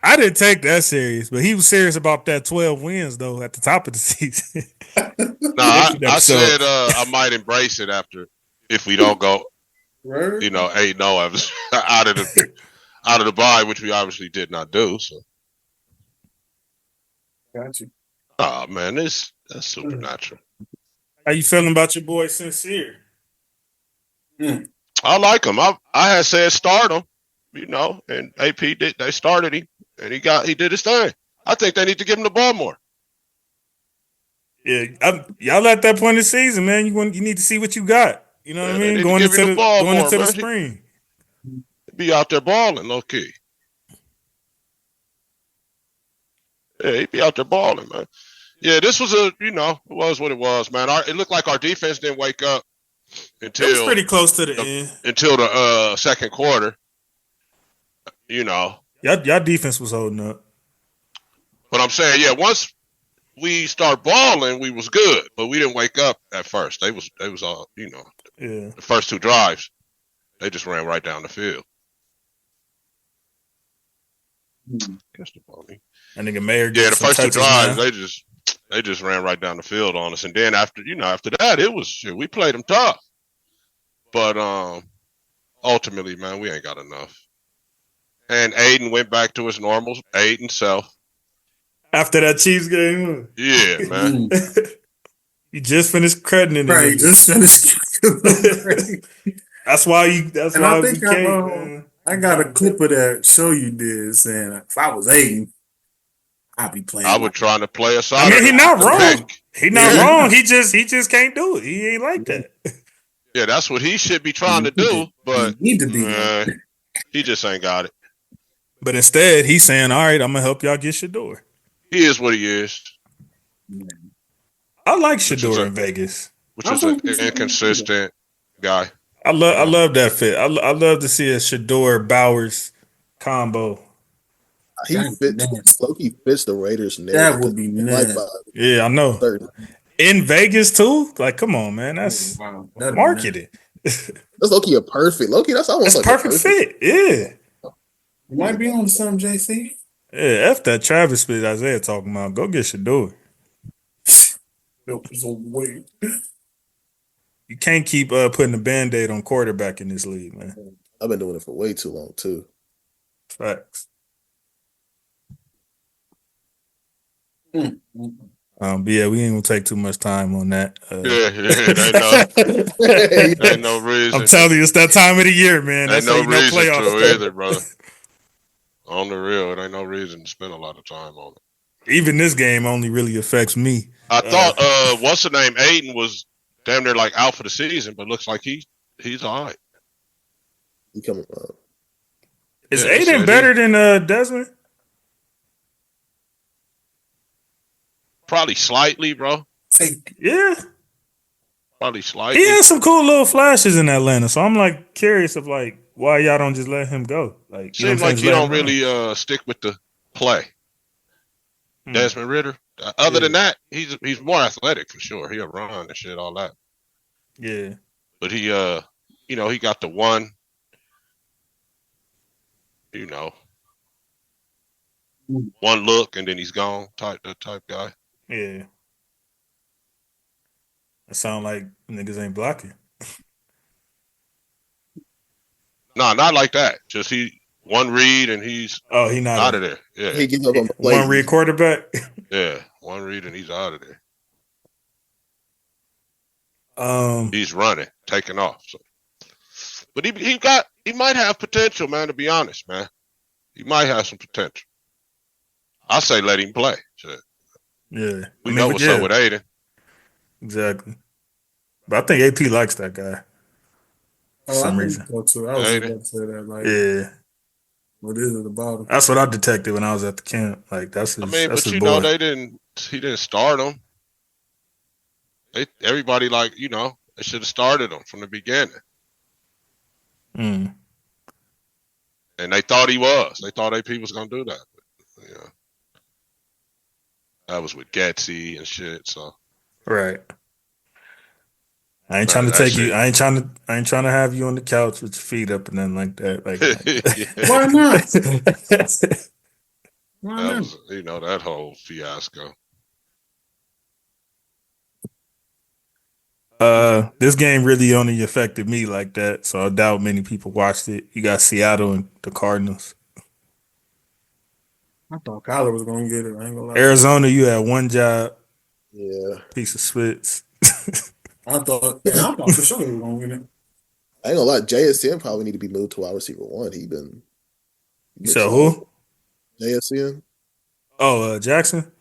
I didn't take that serious, but he was serious about that 12 wins though at the top of the season. No, I said I might embrace it if we don't go, 8-0 out of the bye, which we obviously did not do. So, got you. Oh man, that's supernatural. How you feeling about your boy Sincere? I like him. I had said start him, and AP did. They started him, and he did his thing. I think they need to give him the ball more. Yeah, y'all at that point of the season, man. You need to see what you got. You know what I mean? Going into the spring. Be out there balling, low key. Yeah, he'd be out there balling, man. Yeah, this was it was what it was, man. It looked like our defense didn't wake up until it was pretty close to the end. Until the second quarter. Y'all defense was holding up. But I'm saying, yeah, once we start balling, we was good, but we didn't wake up at first. They was all, the first two drives, they just ran right down the field. Catch the ball. I think Mayor the first two drives, they just ran right down the field on us, and then after that, it was we played them tough, but ultimately, man, we ain't got enough. And Aiden went back to his normal Aiden self. After that Chiefs game, Yeah, man. you just finished crediting the Right, nigga. just finished. That's why you. That's And why I we think can't, man. I got a clip of that show you did saying if I was Aiden, I'd be I playing was like trying to play a I side mean, of he not the wrong. pick. He not Yeah. wrong. He just can't do it. He ain't like that. Yeah, that's what he should be trying to do, but you need to be like he just ain't got it. But instead, he's saying, "All right, I'm gonna help y'all get Shador." He is what he is, I like which is Shador in Vegas. an inconsistent guy. I love that fit. I love to see a Shador Bowers combo. He fits. Loki fits the Raiders that narrative. would be Like nice. Yeah, I know. 30. In Vegas too. Like, come on, man. That's Wow. marketed. That's Loki a perfect Loki. That's almost That's like perfect a perfect fit. Yeah. You might be on some JC. Yeah, F that Travis split Isaiah talking about. Go get Shador. Wait. You can't keep putting a band-aid on quarterback in this league, man. I've been doing it for way too long too. Facts. Mm. But yeah, we ain't gonna take too much time on that. Ain't no reason. I'm telling you, it's that time of the year, man. Ain't That's how no you know reason playoffs. to either, brother. On the real, it ain't no reason to spend a lot of time on it. Even this game only really affects me. I thought what's the name? Aiden was damn near like out for the season, but looks like he's all right. He coming. Is Yeah, Aiden better than Desmond? Probably slightly, bro. Yeah. Probably slightly. He had some cool little flashes in Atlanta, so I'm like curious of like why y'all don't just let him go. Like, you know Seems what I'm like saying? you don't really stick with the play. Desmond Ritter. Other than that, he's more athletic for sure. He'll run and shit, all that. Yeah. But he he got the one, one look and then he's gone type guy. Yeah. It sound like niggas ain't blocking. No, not like that. Just he one read and he's he not out of there. Yeah. He gives up on the play. One read quarterback. Yeah, one read and he's out of there. He's running, taking off. So. But he might have potential, man, to be honest, man. He might have some potential. I say let him play. Shit. Yeah. We know what's up with Aiden. Exactly. But I think AP likes that guy. For some reason. So too. I was just about to say that. Like, yeah. What is it about him? That's what I detected when I was at the camp. Like that's his. That's but his know boy. he didn't start him. Everybody they should have started him from the beginning. Mm. And they thought he was. They thought AP was gonna do that. But, that was with Gatsby and shit. So right. I ain't trying to take you. I ain't trying to have you on the couch with your feet up and nothing like that. Like Why not? That was, that whole fiasco. This game really only affected me like that, so I doubt many people watched it. You got Seattle and the Cardinals. I thought Kyler was gonna get it. I ain't gonna lie. Arizona, you had one job. Yeah. Piece of spits. I thought for sure he was gonna win it. I ain't gonna lie, JSN probably need to be moved to wide receiver one. He been. So who? JSN. Oh, Jackson.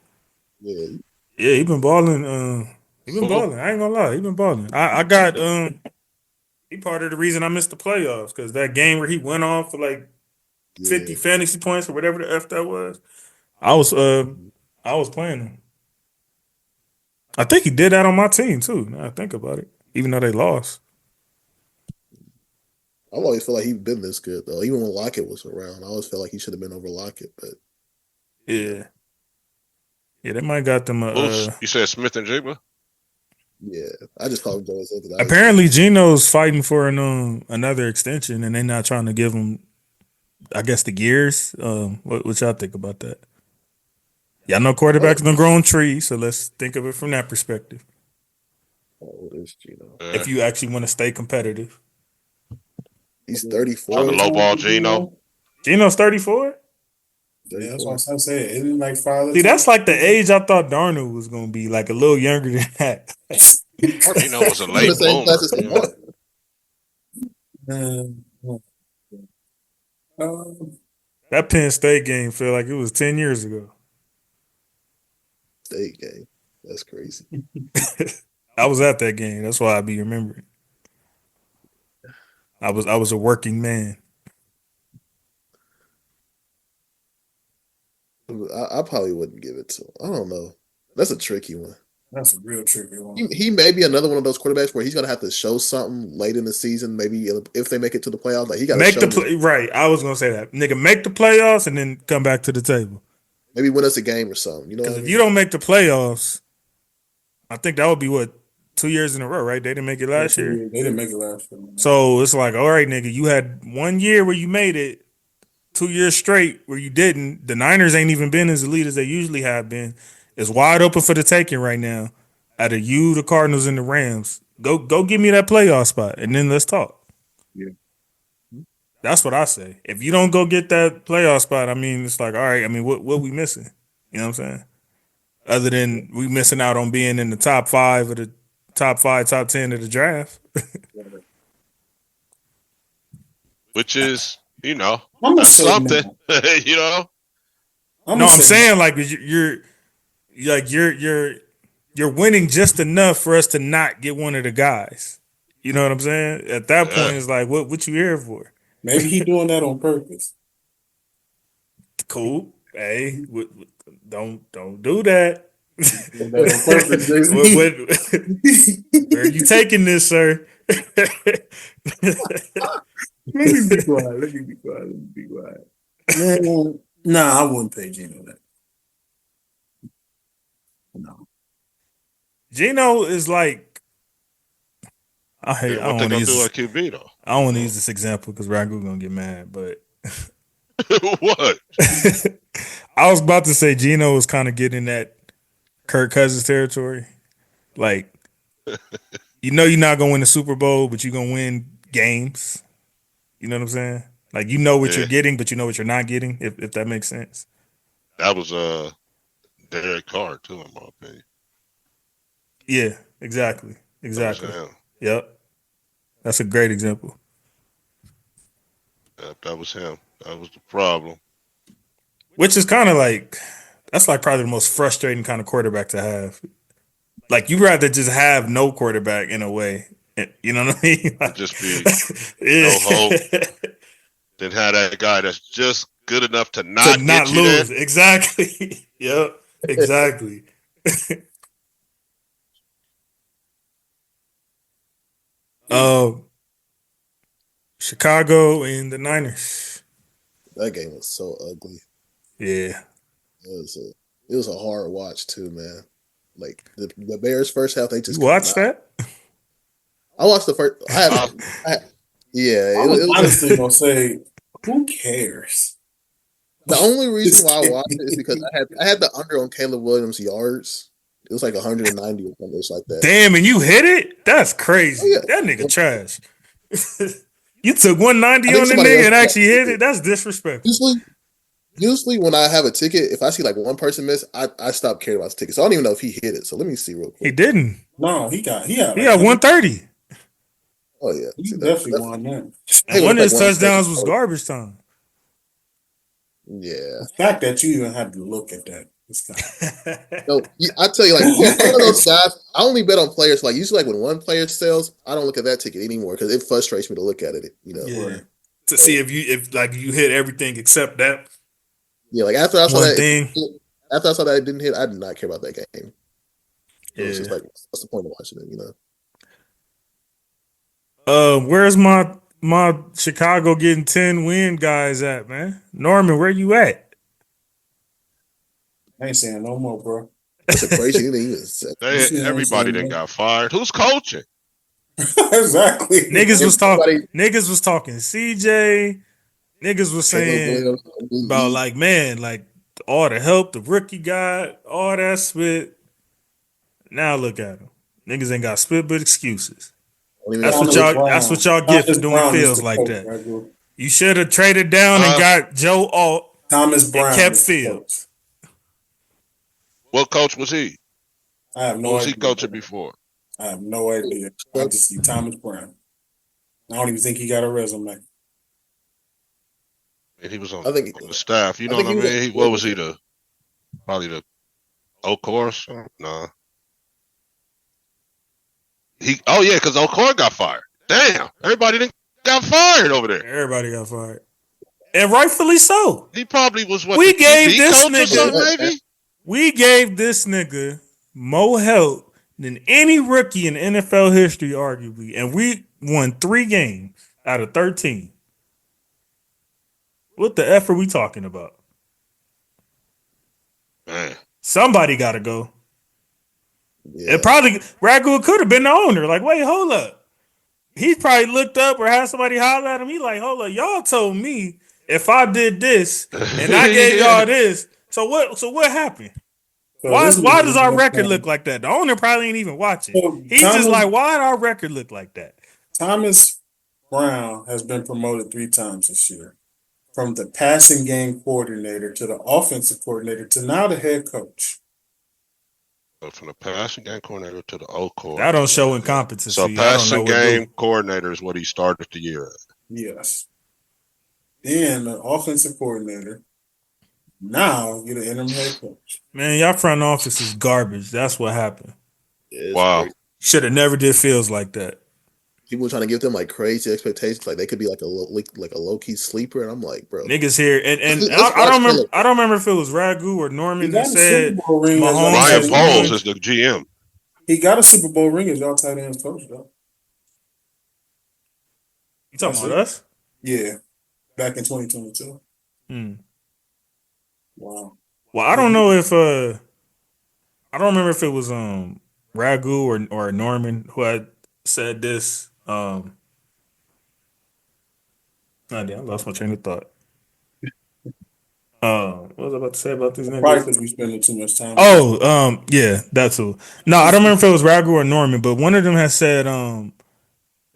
Yeah. Yeah, he been balling. He been balling. I ain't gonna lie, he been balling. I got he part of the reason I missed the playoffs because that game where he went off for like 50 fantasy points or whatever the F that was. I was playing him. I think he did that on my team too. Now I think about it, even though they lost. I always feel like he's been this good though. Even when Lockett was around, I always felt like he should have been over Lockett. But yeah, they might got them. You said Smith and Jigba? Yeah, I just call him JSN. Apparently, Geno's fighting for another extension, and they're not trying to give him, I guess, the gears. What y'all think about that? Y'all know quarterbacks don't grow on trees, so let's think of it from that perspective. What is Geno? If you actually want to stay competitive. He's 34. Trying to lowball Geno. Gino's 34? Yeah, that's what I'm saying. Isn't it like father? See, that's like the age I thought Darnold was gonna be, like a little younger than that. Gino was a He's in the late same class bloomer. as Lamar. That Penn State game felt like it was 10 years ago. State game. That's crazy. I was at that game. That's why I be remembering. I was a working man. I probably wouldn't give it to him. I don't know. That's a tricky one. That's a real tricky one. He may be another one of those quarterbacks where he's going to have to show something late in the season. Maybe if they make it to the playoffs, like he got to Make show the play right. I was gonna say that. Nigga, make the playoffs and then come back to the table. maybe win us a game or something. You know, Because if you don't make the playoffs, I think that would be what 2 years in a row, right? They didn't make it last year. They didn't make it last year. So it's like, all right, nigga, you had 1 year where you made it, 2 years straight where you didn't. The Niners ain't even been as elite as they usually have been. It's wide open for the taking right now. Out of you, the Cardinals, and the Rams, go give me that playoff spot, and then let's talk. Yeah. That's what I say. If you don't go get that playoff spot, I mean, it's like, all right, I mean, what we missing? You know what I'm saying? Other than we missing out on being in the top 5 of the top 5, top 10 of the draft. Which is, you know, I'm that's gonna say something. You know, No, I'm saying like you're winning just enough for us to not get one of the guys. You know what I'm saying? At that point, it's like, what you here for? maybe he doing that on purpose. Cool. Hey, don't do that. Doing that on purpose, Where are you taking this, sir? Let me be quiet. Man, nah, I wouldn't pay Gino that. No. Gino is like, I what don't they want to gonna do use at QB though? I don't want to use this example because Ragu gonna get mad, but What? I was about to say Gino was kind of getting that Kirk Cousins territory. Like, you know you're not gonna win the Super Bowl, but you're gonna win games. You know what I'm saying? Like, you know what you're getting, but you know what you're not getting, if that makes sense. That was Derek Carr too, in my opinion. Yeah, exactly. That was him. Yep. That's a great example. That was him. That was the problem. Which is kind of like, that's like probably the most frustrating kind of quarterback to have. Like, you'd rather just have no quarterback in a way. You know what I mean? Like, Just be no hope. Then have that guy that's just good enough to not lose. there. Exactly. Yep. Exactly. Chicago and the Niners. that game was so ugly. Yeah. It was a hard watch too, man. Like the Bears first half, they just You watched that? I watched the first. Yeah, I was honestly gonna say, who cares? The only reason why I watched it is because I had the under on Caleb Williams yards. It was like 190 or something like that. Damn, and you hit it? That's crazy. Oh, yeah. That nigga trash. You took 190 on the nigga and actually hit it? That's disrespectful. Usually when I have a ticket, if I see like one person miss, I stop caring about the ticket. So I don't even know if he hit it. So let me see real quick. He didn't. No, he got 130. Oh yeah, he definitely won that. And one of his touchdowns was garbage time. Yeah. The fact that you even had to look at that. No, I tell you, like one of those guys. I only bet on players. Like usually, like when one player sells, I don't look at that ticket anymore because it frustrates me to look at it. You know, to see if you hit everything except that. Yeah, like after I saw one that, thing. After I saw that it didn't hit, I did not care about that game. It was Yeah. just like, what's the point of watching it? You know. Where's my Chicago getting 10 win guys at, man? Norman, where you at? I ain't saying no more, bro. That's a crazy thing. Everybody that got fired. Who's coaching? Exactly. Niggas was talking CJ. Niggas was saying about like, man, like all the help the rookie got, all that spit. Now look at him. Niggas ain't got spit but excuses. That's what y'all get for doing fields like that. You should have traded down and got Joe Alt Thomas Brown and kept Fields. What coach was he? I have no idea. What was he coaching before? I have no idea. I just see Thomas Brown. I don't even think he got a resume. And he was on the staff. You know what I mean? What was he? Probably the Okor or something? Nah. Because Okor got fired. Damn. Everybody got fired over there. Everybody got fired. And rightfully so. He probably was what we gave this coach nigga, or something, maybe? We gave this nigga more help than any rookie in NFL history, arguably. And we won 3 games out of 13. What the F are we talking about? Man. Somebody got to go. Yeah. It probably, Ragu could have been the owner. Like, wait, hold up. He probably looked up or had somebody holler at him. He like, hold up, y'all told me if I did this and I gave y'all this. So what happened? So why does our record look like that? The owner probably ain't even watching. So He's just like, why did our record look like that? Thomas Brown has been promoted 3 times this year. From the passing game coordinator to the offensive coordinator to now the head coach. So from the passing game coordinator to the O-Core. That don't show incompetency. So passing game coordinator is what he started the year at. Yes. Then the offensive coordinator. Now you're the interim head coach. Man, y'all front office is garbage. That's what happened. Wow. Should have never did Fields like that. People trying to give them like crazy expectations, like they could be like a low key sleeper, and I'm like, bro, niggas here, and I don't remember if it was Ragu or Norman that said Ryan Poles is the GM. He got a Super Bowl ring as y'all tight ends coach, though. You talking about us? Yeah, back in 2022. Wow. Well, I don't know if I don't remember if it was Ragu or Norman who had said this. I lost my train of thought. What was I about to say about these niggas? Probably because we spending too much time. Yeah, that's who. No, I don't remember if it was Ragu or Norman, but one of them has said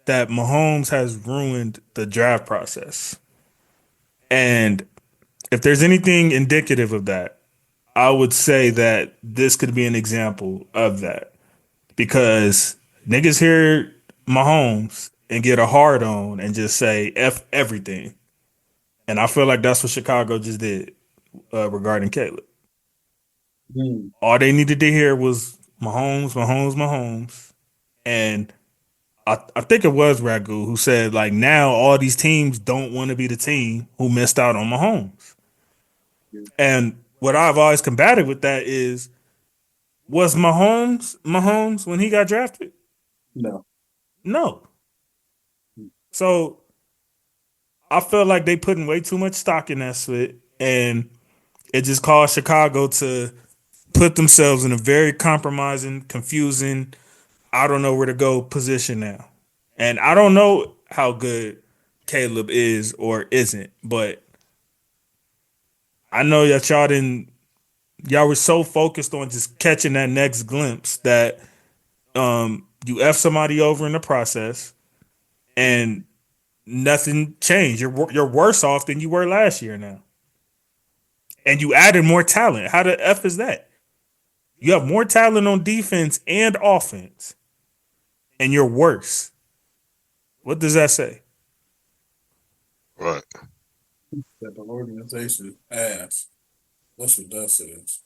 that Mahomes has ruined the draft process. And if there's anything indicative of that, I would say that this could be an example of that. Because niggas hear Mahomes and get a hard on and just say F everything. And I feel like that's what Chicago just did regarding Caleb. All they needed to hear was Mahomes. And I think it was Ragu who said, like, now all these teams don't want to be the team who missed out on Mahomes. And what I've always combated with that is, was Mahomes when he got drafted? No. So I feel like they putting way too much stock in that split, and it just caused Chicago to put themselves in a very compromising, confusing, I don't know where to go position now. And I don't know how good Caleb is or isn't, but I know that y'all were so focused on just catching that next glimpse that you F somebody over in the process and nothing changed. You're worse off than you were last year now. And you added more talent. How the F is that? You have more talent on defense and offense, and you're worse. What does that say? Right. That the organization is ass. That's what that says.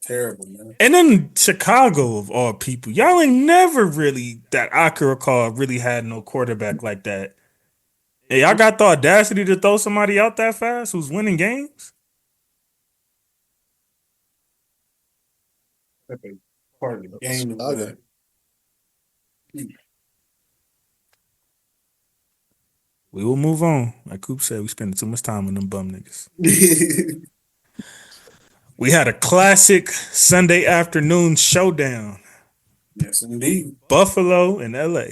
Terrible, man. And then Chicago, of all people, y'all ain't never really, that I can recall, really had no quarterback like that. Hey, y'all got the audacity to throw somebody out that fast who's winning games? That's a part of the game. That. We will move on. Like Coop said, we spending too much time on them bum niggas. We had a classic Sunday afternoon showdown. Yes, indeed. Buffalo and LA.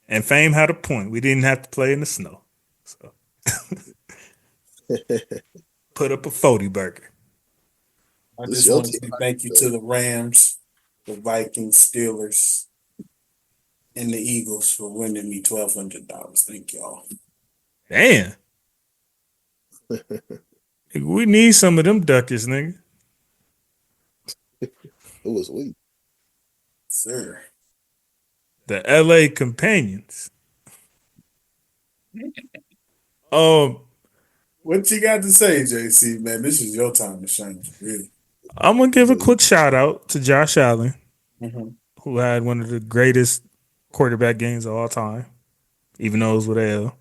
And Fame had a point. We didn't have to play in the snow. So put up a 40 burger. I just want to say thank you to the Rams, the Vikings, Steelers, and the Eagles for winning me $1,200. Thank y'all. Damn. We need some of them duckers, nigga. It was weak. Sir. The LA Companions. What you got to say, JC, man? This is your time to shine, really. I'm gonna give a quick shout out to Josh Allen, Mm-hmm. who had one of the greatest quarterback games of all time, even though it was with L.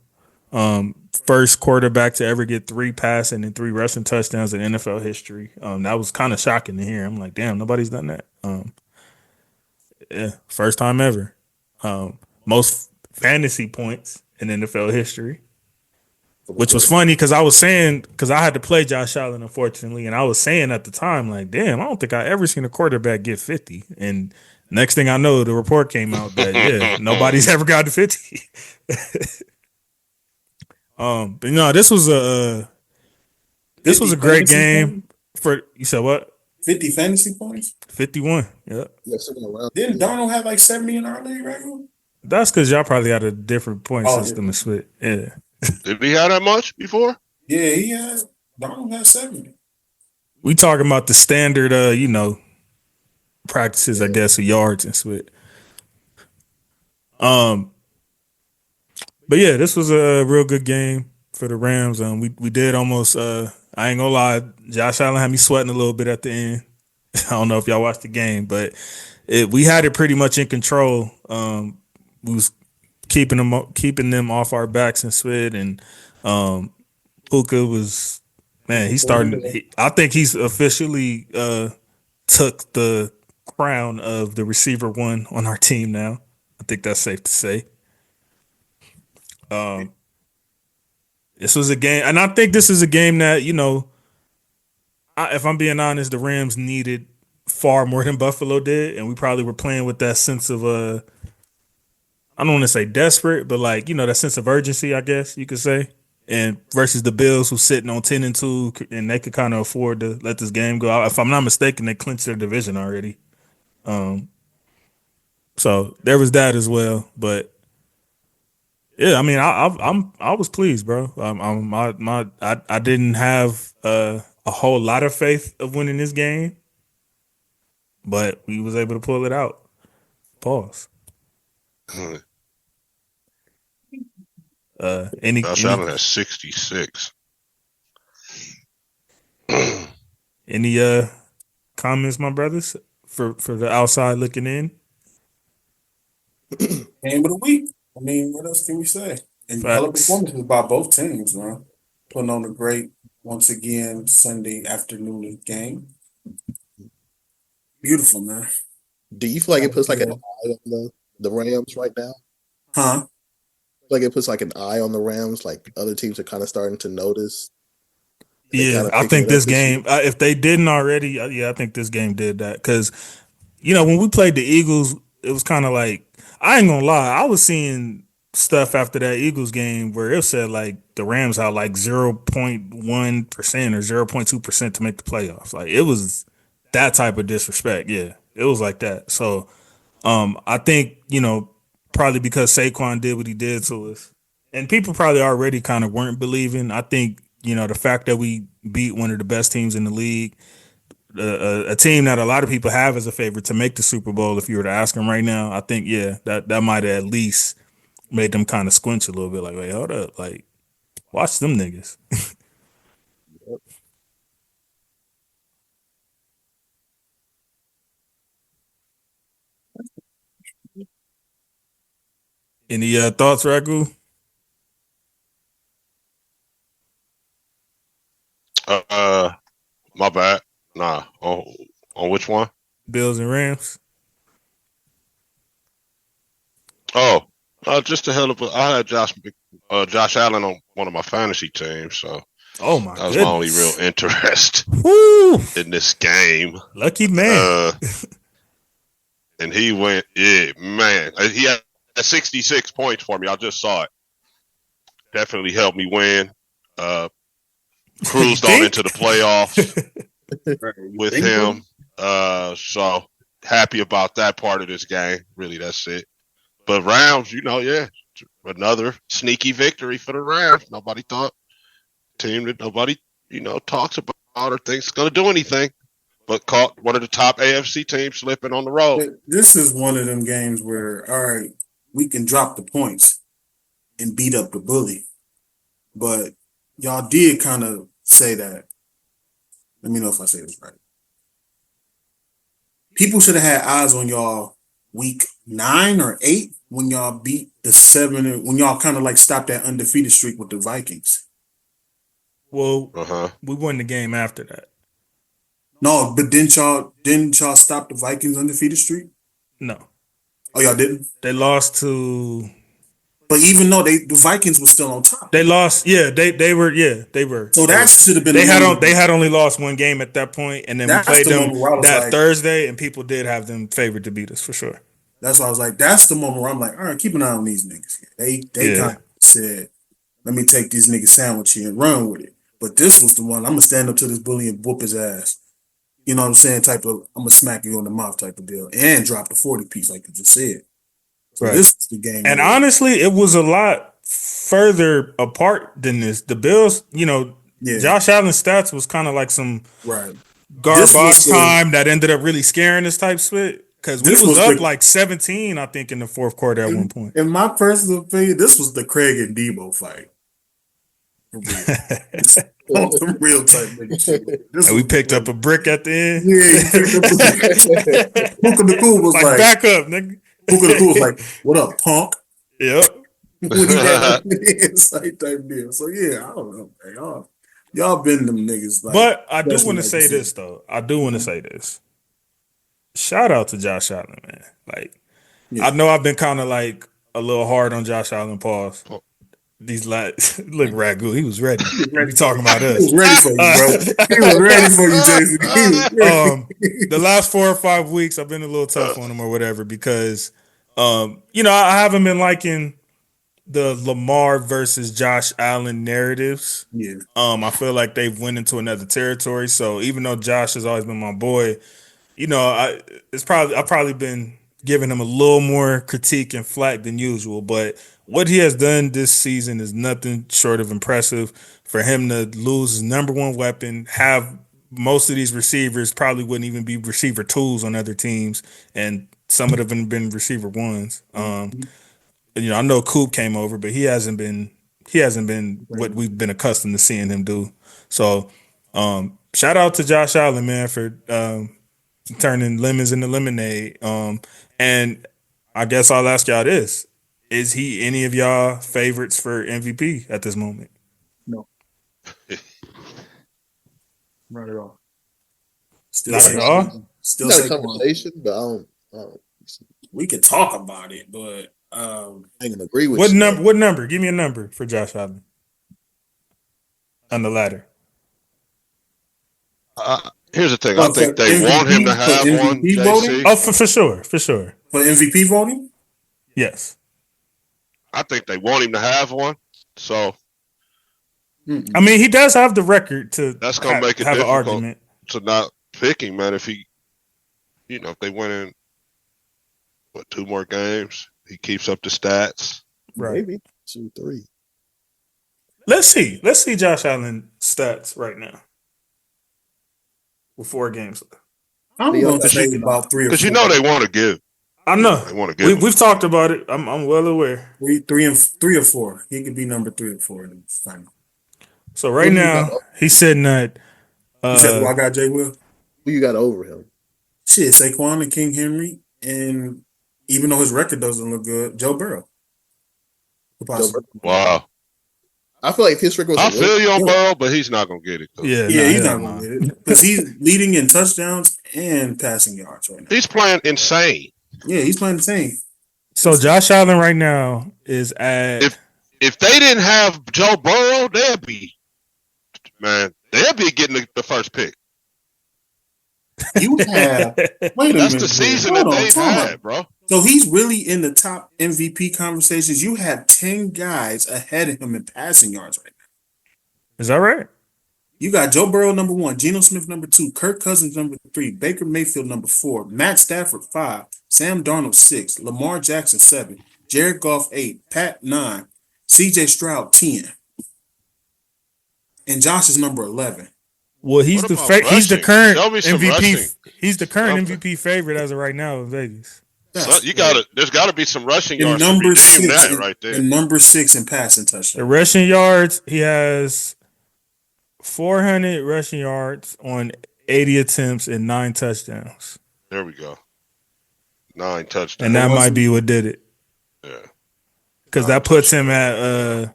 First quarterback to ever get 3 passing and 3 rushing touchdowns in NFL history. That was kind of shocking to hear. I'm like, damn, nobody's done that. Yeah, first time ever. Most fantasy points in NFL history. Which was funny because I had to play Josh Allen, unfortunately, and I was saying at the time, like, damn, I don't think I ever seen a quarterback get 50. And next thing I know, the report came out that nobody's ever got to 50. But no, this was a great game for you said what? 50 fantasy points? 51. Yeah. Didn't Darnold have like 70 in our league, right? That's because y'all probably had a different point system and split. Yeah. Did he have that much before? Yeah, he had. Darnold had 70. We talking about the standard, practices, I guess, of yards and split. But yeah, this was a real good game for the Rams. We did almost. I ain't gonna lie, Josh Allen had me sweating a little bit at the end. I don't know if y'all watched the game, but we had it pretty much in control. We was keeping them off our backs and spit, and Puka was he started. I think he's officially took the crown of the receiver one on our team now. I think that's safe to say. This was a game, and I think this is a game that if I'm being honest, the Rams needed far more than Buffalo did, and we probably were playing with that sense of I don't want to say desperate, but that sense of urgency, I guess you could say. And versus the Bills, who's sitting on 10-2, and they could kind of afford to let this game go out. If I'm not mistaken, they clinched their division already. So there was that as well. But yeah, I mean, I was pleased, bro. I didn't have a whole lot of faith of winning this game, but we was able to pull it out. Pause. Josh Allen has 66. Any comments, my brothers, for the outside looking in? Game of the week. I mean, what else can we say? And color performances by both teams, man. Putting on a great, once again, Sunday afternoon game. Beautiful, man. Do you feel like it puts like an eye on the Rams right now? Huh? Like it puts like an eye on the Rams, like other teams are kind of starting to notice. Yeah, I think this game, if they didn't already, I think this game did that. Because, when we played the Eagles, it was kind of like, I ain't gonna lie, I was seeing stuff after that Eagles game where it said like the Rams had like 0.1% or 0.2% to make the playoffs. Like it was that type of disrespect. Yeah, it was like that. So I think, probably because Saquon did what he did to us, and people probably already kind of weren't believing. I think, the fact that we beat one of the best teams in the league, a team that a lot of people have as a favorite to make the Super Bowl, if you were to ask them right now, I think, that might have at least made them kind of squinch a little bit. Like, wait, hold up. Like, watch them niggas. Any thoughts, Ragu? My bad. Nah. On which one? Bills and Rams. Oh, just a hell of a. I had Josh Allen on one of my fantasy teams, so that was my only real interest in this game. Lucky man. And he went, man. He had 66 points for me. I just saw it. Definitely helped me win. Cruised on into the playoffs with him. So happy about that part of this game. Really, that's it. But Rams, another sneaky victory for the Rams. Nobody thought team that nobody talks about or thinks is going to do anything, but caught one of the top AFC teams slipping on the road. This is one of them games where, all right, we can drop the points and beat up the bully. But y'all did kind of say that. Let me know if I say this right. People should have had eyes on y'all week 9 or 8 when y'all beat the 7, when y'all kind of like stopped that undefeated streak with the Vikings. Well, we won the game after that. No, but didn't y'all stop the Vikings undefeated streak? No. Oh, y'all didn't? They lost to. But even though the Vikings were still on top, they lost. Yeah, they were. So that should have been. They had only lost one game at that point, and then we played them that Thursday, and people did have them favored to beat us for sure. That's why I was like, that's the moment where I'm like, all right, keep an eye on these niggas. They kind of said, let me take these niggas sandwich here and run with it. But this was the one, I'm gonna stand up to this bully and whoop his ass. You know what I'm saying? Type of, I'm gonna smack you on the mouth type of deal, and drop the 40 piece like you just said. So this is the game. And honestly, it was a lot further apart than this. The Bills, Josh Allen's stats was kind of like some garbage time that ended up really scaring us type split. Because we was up like 17, I think, in the fourth quarter at one point. In my personal opinion, this was the Craig and Debo fight. The real type nigga. And we picked up a brick at the end. Yeah, Puka the Cool was like, back up, nigga. Puka the Cool was like, what up, punk? Yep. When he had the insight type deal. So yeah, I don't know, man. Y'all been them niggas. Like, but I do want to say this though. I do want to say this. Shout out to Josh Allen, man. Like, I know I've been kind of like a little hard on Josh Allen. Pause. These look, Ragu, he was ready. He was talking about us. He was ready for you, bro. He was ready for you, Jason. The last 4 or 5 weeks, I've been a little tough on him or whatever because, I haven't been liking the Lamar versus Josh Allen narratives. Yeah. I feel like they've went into another territory. So even though Josh has always been my boy, I've probably been giving him a little more critique and flack than usual, but what he has done this season is nothing short of impressive. For him to lose his number one weapon, have most of these receivers probably wouldn't even be receiver twos on other teams, and some of them have been receiver ones. I know Coop came over, but he hasn't been what we've been accustomed to seeing him do. So, shout out to Josh Allen, man, for turning lemons into lemonade. And I guess I'll ask y'all this. Is he any of y'all favorites for MVP at this moment? No. Not at all. Not at all? Still a conversation, but I don't. We could talk about it, but I ain't gonna agree with you. What number? Give me a number for Josh Allen on the ladder. Here's the thing. I think they MVP, want him to have one. JC. Oh, for sure. For MVP voting? Yes. I think they want him to have one. So, I mean, he does have the record to. That's gonna make it have difficult an argument to not pick him, man. If he, if they win in 2 more games, he keeps up the stats. Right. Maybe 2, 3. Let's see Josh Allen stats right now. With 4 games left. I'm going to say about 3 or 4. Because they want to give. I know. They want to give. We've talked about it. I'm well aware. 3 or 4. He could be number 3 or 4 in the final. So right now he's sitting at. You said who I got, Jay Will? Who you got over him? Shit, Saquon and King Henry, and even though his record doesn't look good, Joe Burrow. Wow. I feel like if his record was I feel you on Burrow, but he's not gonna get it. Yeah, he's not gonna get it because he's leading in touchdowns and passing yards right now. He's playing insane. Yeah, he's playing insane. So Josh Allen right now is at. If they didn't have Joe Burrow, they'd be getting the first pick. You have wait a minute. That's the season that they've had, bro. So he's really in the top MVP conversations. You have 10 guys ahead of him in passing yards right now. Is that right? You got Joe Burrow number 1, Geno Smith number 2, Kirk Cousins number 3, Baker Mayfield number 4, Matt Stafford 5, Sam Darnold 6, Lamar Jackson 7, Jared Goff 8, Pat 9, CJ Stroud 10, and Josh is number 11. Well, he's What the about he's the rushing? current Show me some rushing. MVP. He's the current Something. MVP favorite as of right now in Vegas. So there's got to be some rushing And yards to number redeem 6 that right there. and number 6 in passing The touchdown. rushing yards, he has 400 rushing yards on 80 attempts and 9 touchdowns. There we go. 9 touchdowns. And that might be what did it. Yeah. Because that puts him at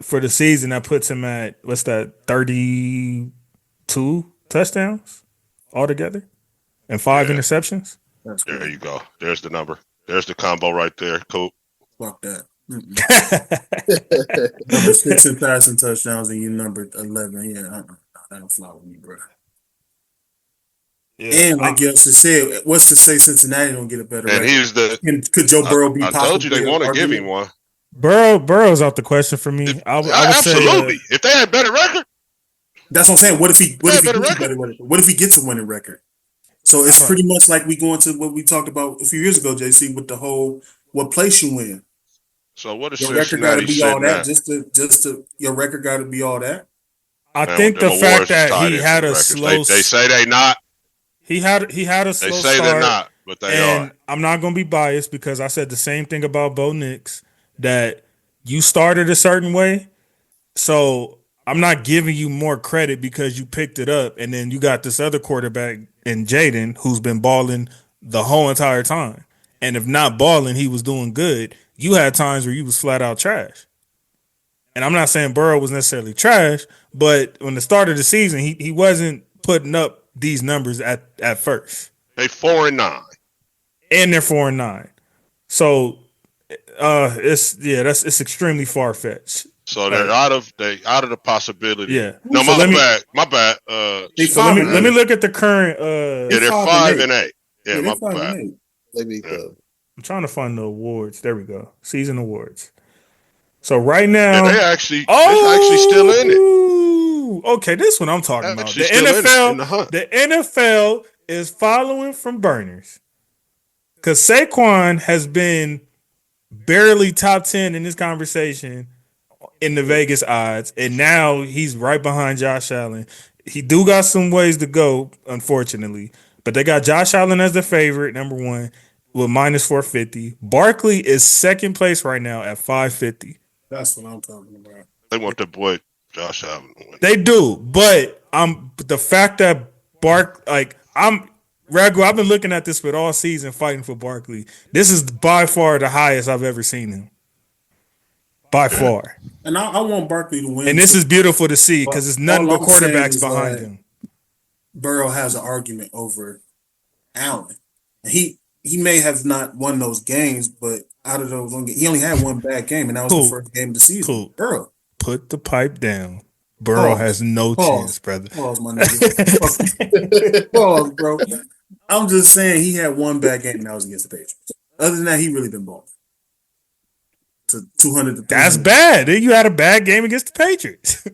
for the season that puts him at what's that 32 touchdowns altogether and 5 interceptions. That's There great. you go. There's the number. There's the combo right there. Cool. Fuck that. Number 6 in passing touchdowns and you number 11. Yeah, that don't fly with me, bro. Yeah. And like you just said, what's to say Cincinnati don't get a better And record? he's the. And could Joe Burrow be I told you they possibly want to give argument? him one. Burrow's out the question for me. I would Absolutely. say If they had better record, That's what I'm saying. What if he gets better a record? better record? What if he gets a winning record? So it's pretty much like we go into what we talked about a few years ago, JC, with the whole what place you win. so what is Your record got to Cincinnati be all sitting that. at? Just to your record got to be all that. I Man, think them the fact awards is that tied he into had the a records. slow They say they not. he had a They slow say start. they're not, but they And are. I'm not going to be biased because I said the same thing about Bo Nix, that you started a certain way. So I'm not giving you more credit because you picked it up. And then you got this other quarterback in Jaden who's been balling the whole entire time. And if not balling, he was doing good. You had times where you was flat out trash. And I'm not saying Burrow was necessarily trash, but when the start of the season, he wasn't putting up these numbers at first. They 4-9. And they're 4-9. So it's extremely far fetched. So they're out of the possibility. Yeah. No, So my bad. So let me look at the current. Yeah, they're 5-8. Yeah, my they're 5 bad. and 8. Let me go. I'm trying to find the awards. There we go. Season awards. So right now, Yeah, they're actually still in it. Okay, this one I'm talking about. The Actually still in the hunt. The NFL is following from burners because Saquon has been barely top 10 in this conversation in the Vegas odds, and now he's right behind Josh Allen. He do got some ways to go, unfortunately, but they got Josh Allen as the favorite, number one, with minus 450. Barkley is second place right now at 550. That's what I'm talking about. They want the boy Josh Allen to win. They do, but the fact that Ragu, I've been looking at this with all season fighting for Barkley. This is by far the highest I've ever seen him. By far. And I want Barkley to win. And this is beautiful to see because it's nothing but quarterbacks behind him. Burrow has an argument over Allen. He may have not won those games, but out of those, he only had one bad game, and that was the first game of the season. Cool. Burrow. Put the pipe down. Burrow has no chance, brother. Pause, my nigga. Pause, bro. I'm just saying he had one bad game, and that was against the Patriots. Other than that, he really been balling. To 200. That's bad. You had a bad game against the Patriots.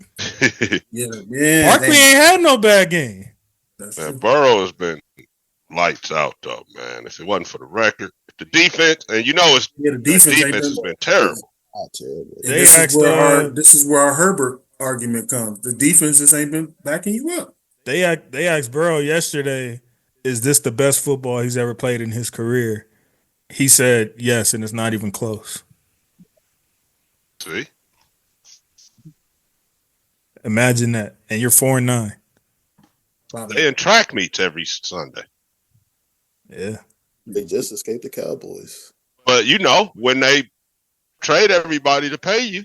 yeah. Barkley ain't had no bad game. Man, Burrow has been lights out though, man. If it wasn't for the record, the defense, and the defense has been terrible. This is where our Herbert argument comes. The defense just ain't been backing you up. They asked Burrow yesterday, is this the best football he's ever played in his career? He said yes, and it's not even close. See? Imagine that. And you're 4-9. They in track meets every Sunday. Yeah. They just escaped the Cowboys. But when they trade everybody to pay you.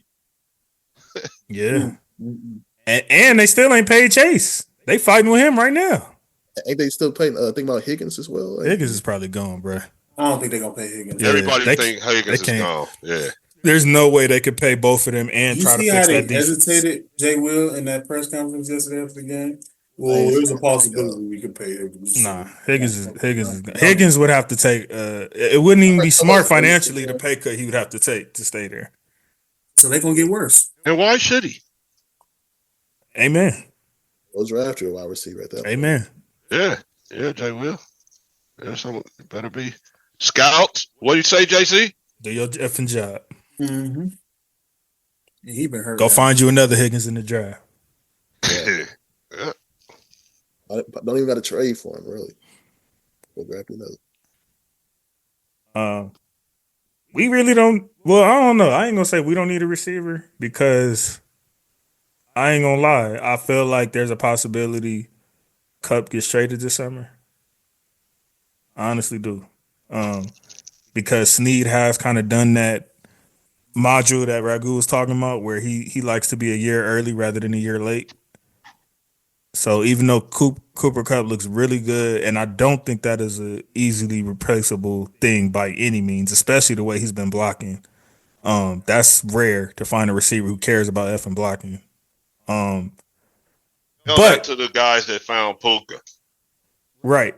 Yeah. And they still ain't paid Chase. They fighting with him right now. Ain't they still paying? Think about Higgins as well. Higgins is probably gone, bro. I don't think they're gonna pay Higgins. Yeah, Everybody think Higgins is gone. Yeah. There's no way they could pay both of them and try to fix that defense. Hesitated, Jay Will, in that press conference yesterday after the game. Well, there's a possibility we could pay Higgins. Nah, Higgins would have to take. It wouldn't even be smart financially the pay cut he would have to take to stay there. So they're gonna get worse. And why should he? Amen. Those are after a wide receiver at that point. Amen. Yeah, Jay Will. Yeah, someone better be scouts. What do you say, JC? Do your effing job. Mm-hmm. He been hurt. Go find you another Higgins in the draft. Yeah. I don't even got to trade for him, really. We'll grab another. We really don't. Well, I don't know. I ain't gonna say we don't need a receiver because I ain't gonna lie. I feel like there's a possibility Cup gets traded this summer. I honestly do. Because Snead has kind of done that module that Ragu was talking about, where he likes to be a year early rather than a year late. So even though Cooper Cup looks really good, and I don't think that is a easily replaceable thing by any means, especially the way he's been blocking. That's rare to find a receiver who cares about effing blocking. Tell that But to the guys that found Puka. right.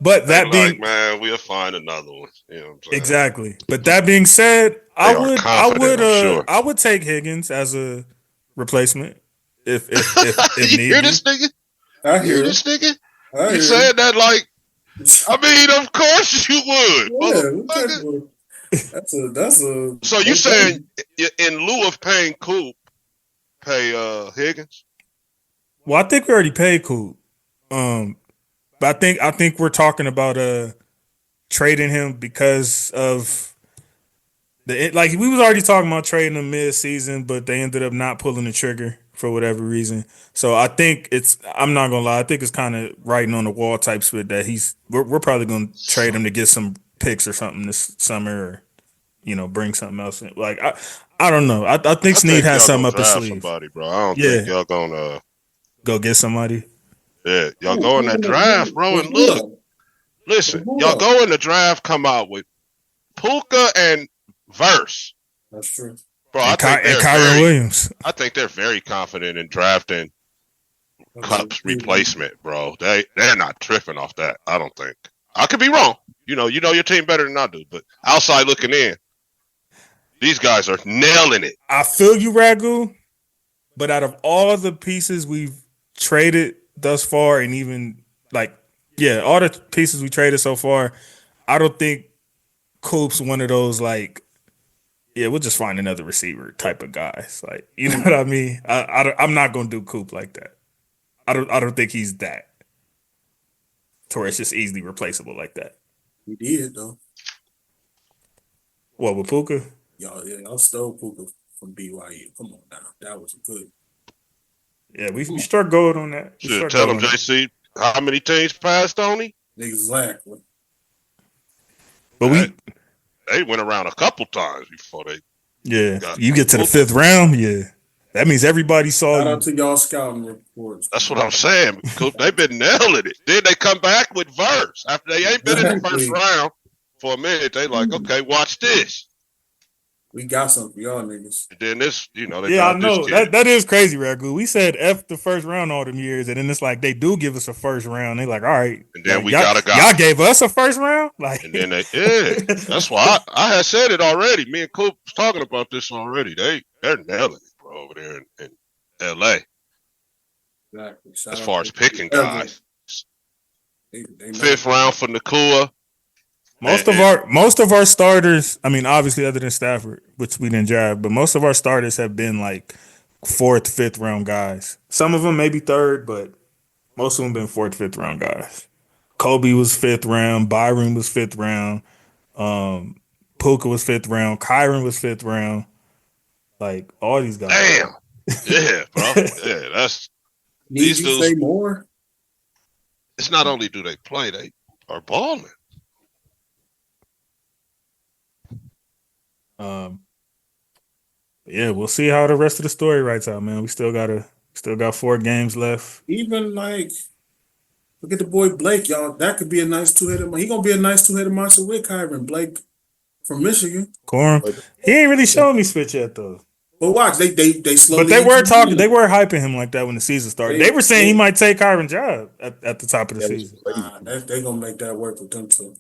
But They that being man, we'll find another one. You know what I'm saying? exactly. But that being said, They are confident, I'm sure. I would take Higgins as a replacement if You need hear be. this nigga? I You hear hear this nigga? I You hear said that like, I mean, of course you would, Yeah, motherfucker. that's a. So you saying in lieu of paying Coop, pay Higgins? Well, I think we already paid Coop. But I think we're talking about trading him because of like we was already talking about trading him mid-season, but they ended up not pulling the trigger for whatever reason. So I think I'm not gonna lie, I think it's kind of writing on the wall type spit that we're probably gonna trade him to get some picks or something this summer, or bring something else in. Like I don't know. I think I Snead think has y'all something gonna up his draft sleeve. somebody, bro. I don't Yeah, think y'all gonna. go get somebody. Yeah, y'all go in that draft, bro, and look. Listen, y'all go in the draft, come out with Puka and Verse. That's true. Bro, And Kyron Williams. I think they're very confident in drafting Cup's replacement, bro. They're not tripping off that. I don't think. I could be wrong. You know your team better than I do, but outside looking in, these guys are nailing it. I feel you, Ragu, but out of all the pieces we've traded thus far, and even all the pieces we traded so far, I don't think Coop's one of those we'll just find another receiver type of guys. Like, you know what I mean? I'm not gonna do Coop like that. I don't think he's that. To where it's just easily replaceable like that. We did though. What with Puka? Y'all stole Puka from BYU. Come on now, that was good. Yeah, we struck gold on that. Should tell him, JC, how many teams passed on him? Exactly. But they went around a couple times before they. Yeah, you get to the fifth round. Yeah, that means everybody saw Shout you. out to y'all scouting reports. That's what I'm saying. They've been nailing it. Then they come back with Verse after they ain't been in the first round for a minute. They like, okay, watch this. We got something for y'all niggas. And then this, they I know that is crazy, Ragu. We said F the first round all them years, and then it's like they do give us a first round. They like, all right, and then we got a guy. Y'all gave us a first round, like, and then that's why I had said it already. Me and Coop was talking about this already. They're nailing it, bro, over there in LA. Exactly. As far as picking guys, fifth round for Nakua. Most of our starters, I mean, obviously other than Stafford, which we didn't draft, but most of our starters have been like fourth, fifth round guys. Some of them maybe third, but most of them been fourth, fifth round guys. Kobe was fifth round, Byron was fifth round, Puka was fifth round, Kyron was fifth round. Like all these guys. Damn. Yeah, bro. Yeah, that's these dudes. Say more? It's not only do they play, they are balling. Yeah, we'll see how the rest of the story writes out, man. We still got 4 games left. Even look at the boy Blake, y'all. That could be a nice two-headed. He gonna be a nice two-headed monster with Kyron Blake from Michigan. Corum. He ain't really showing me switch yet though. But watch, they slowly. But they were talking. They were hyping him like that when the season started. They were saying he might take Kyron's job at the top of the season. They gonna make that work with them too.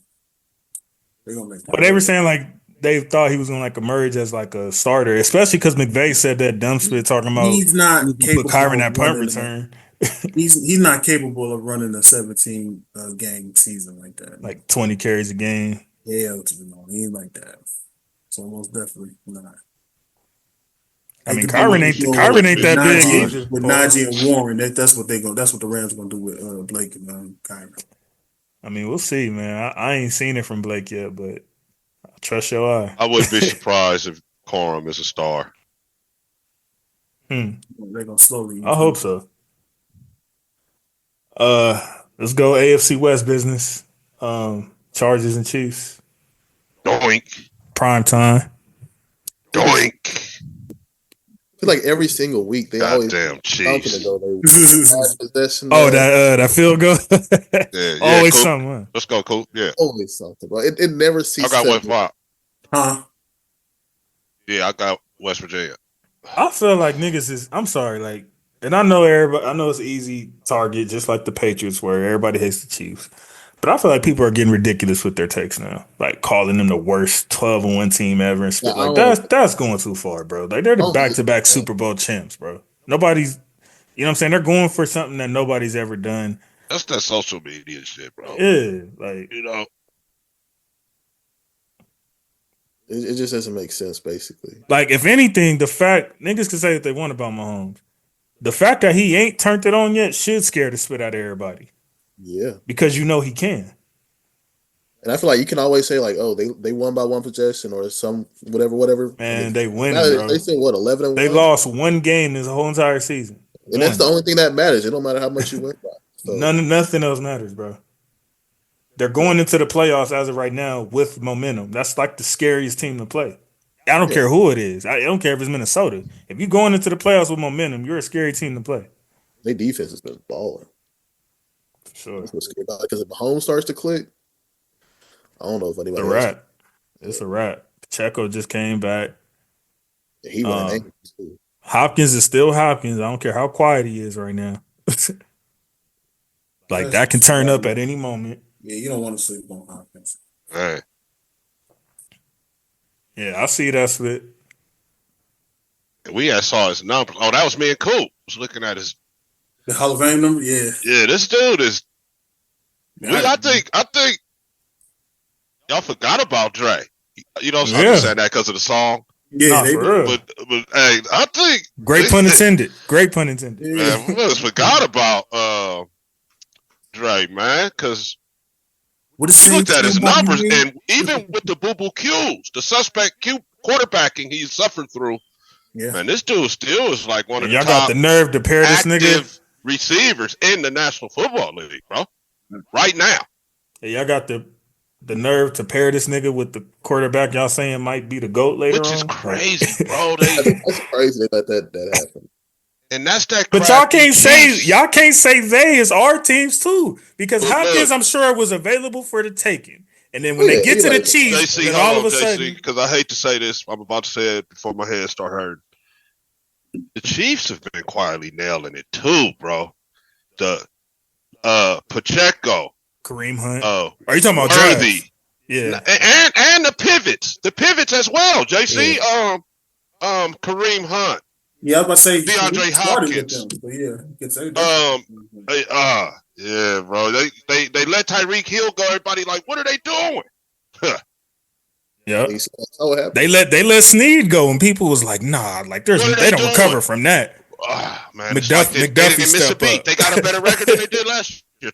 They gonna make. But they were saying like they thought he was gonna emerge as like a starter, especially because McVay said that dumb spit talking about he's not capable. Put Kyron at punt return. He's not capable of running a 17 game season like that. Like 20 carries a game. Hell to the no, he ain't like that. So most definitely not. I mean, Kyron ain't that big either. With Najee and Warren, that's what That's what the Rams are gonna do with Blake and Kyron. I mean, we'll see, man. I ain't seen it from Blake yet, but I trust your eye. I wouldn't be surprised if Corum is a star. They're gonna slowly. I hope so. Let's go AFC West business. Chargers and Chiefs. Doink. Prime time. Doink. I feel like every single week they always Chiefs. That field goal. Yeah, always cool. something. Huh? Let's go, cool. Yeah, always something, bro. It never ceases. I got 1-5. Huh? Yeah, I got West Virginia. I feel like niggas is. I'm sorry, like, and I know everybody. I know it's easy target, just like the Patriots, where everybody hates the Chiefs. But I feel like people are getting ridiculous with their takes now, like calling them the worst 12-1 team ever, and spit like that's going too far, bro. Like they're the back-to-back Super Bowl champs, bro. Nobody's, you know what I'm saying? They're going for something that nobody's ever done. That's that social media shit, bro. Yeah, like it just doesn't make sense, basically. Like if anything, the fact niggas can say what they want about Mahomes, the fact that he ain't turned it on yet should scare the spit out of everybody. Yeah, because you know he can. And I feel like you can always say like, oh, they won by one possession or some whatever. Man, they win. They said what 11-1. They lost one game this whole entire season, and that's the only thing that matters. It don't matter how much you win by. So. Nothing else matters, bro. They're going into the playoffs as of right now with momentum. That's like the scariest team to play. I don't care who it is. I don't care if it's Minnesota. If you're going into the playoffs with momentum, you're a scary team to play. Their defense has been balling. Sure. That's what's scary about it. Because if Mahomes starts to click, I don't know if anybody. It's a wrap. It's a wrap. Pacheco just came back. Yeah, he went too. Hopkins is still Hopkins. I don't care how quiet he is right now. Like that can turn up at any moment. Yeah, you don't want to sleep on Hopkins. Hey. Yeah, I see that split. We had saw his numbers. Oh, that was me and Coop. Was looking at his the Hall of Fame number. Yeah, yeah. This dude is. I think y'all forgot about Dre. You know, so I'm just saying that because of the song. Yeah, but hey, I think great pun intended. Great pun intended. Man, we just forgot about Dre, man, because we looked at his numbers, and even with the boo-boo Qs, the suspect Q quarterbacking he suffered through, man, this dude still is like one of the top got the nerve to pair this nigga receivers in the National Football League, bro. Right now. Yeah, y'all got the nerve to pair this nigga with the quarterback y'all saying might be the GOAT later on. Which is crazy, bro. That's crazy they let that happen. And that's that. But y'all can't say they is our teams too, because Hopkins, I'm sure, was available for the taking. And then when they get to the Chiefs, then all of a sudden, because I hate to say this, I'm about to say it before my head start hurting. The Chiefs have been quietly nailing it too, bro. The Pacheco, Kareem Hunt. Are you talking about Worthy? Yeah, and the pivots as well. JC, Kareem Hunt. Yeah, I was about to say DeAndre Hopkins. Yeah, bro. They let Tyreek Hill go. Everybody like, what are they doing? Yeah, they let Snead go, and people was like, nah, like they don't recover from that. Man, McDuffie missed a beat. They got a better record than they did last year.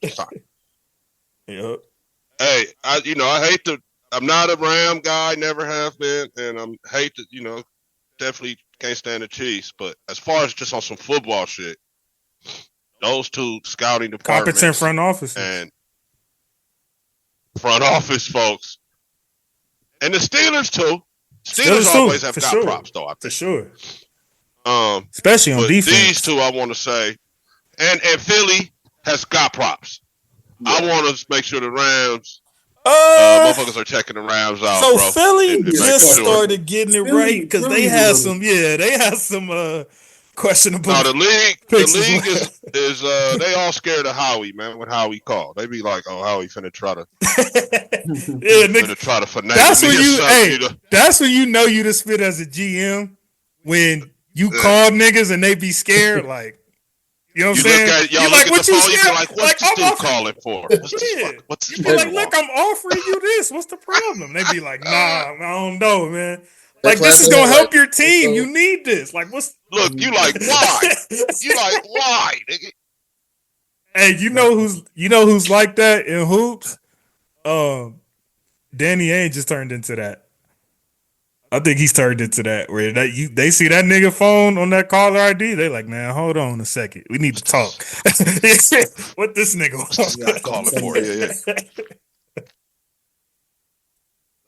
Yep. Hey, I hate to. I'm not a Ram guy, never have been, and hate to, definitely can't stand the Chiefs. But as far as just on some football shit, those two scouting departments, competent front office and front office folks, and the Steelers too. Steelers always have got props, though. I think for sure. Especially on defense. These two, I want to say, and Philly has got props. Yeah. I want to make sure the Rams, motherfuckers are checking the Rams out. So bro, Philly just started getting it right because they had some questionable. No, the league is they all scared of Howie, man. What Howie called, they be like, "Oh, Howie finna try to, finna try to finesse." That's when you know you to spit as a GM when you call niggas and they be scared like. You know what I'm You look saying? at y'all You look like at what the you phone. You be scared? like, "What's Like this I'm dude off. calling for? What's this? Yeah. What's this You be like, fucking look, want?" I'm offering you this. What's the problem? They be like, nah, I don't know, man. That Like this is class gonna ahead, help your right? team. So, You need this. Like what's Look, you like why? You like why? Nigga? Hey, you know who's like that in hoops? Danny Ainge just turned into that. I think he's turned into that where they see that nigga phone on that caller ID. They like, man, hold on a second. We need to What's talk. this? What this nigga What's this want? guy calling for? Yeah, yeah,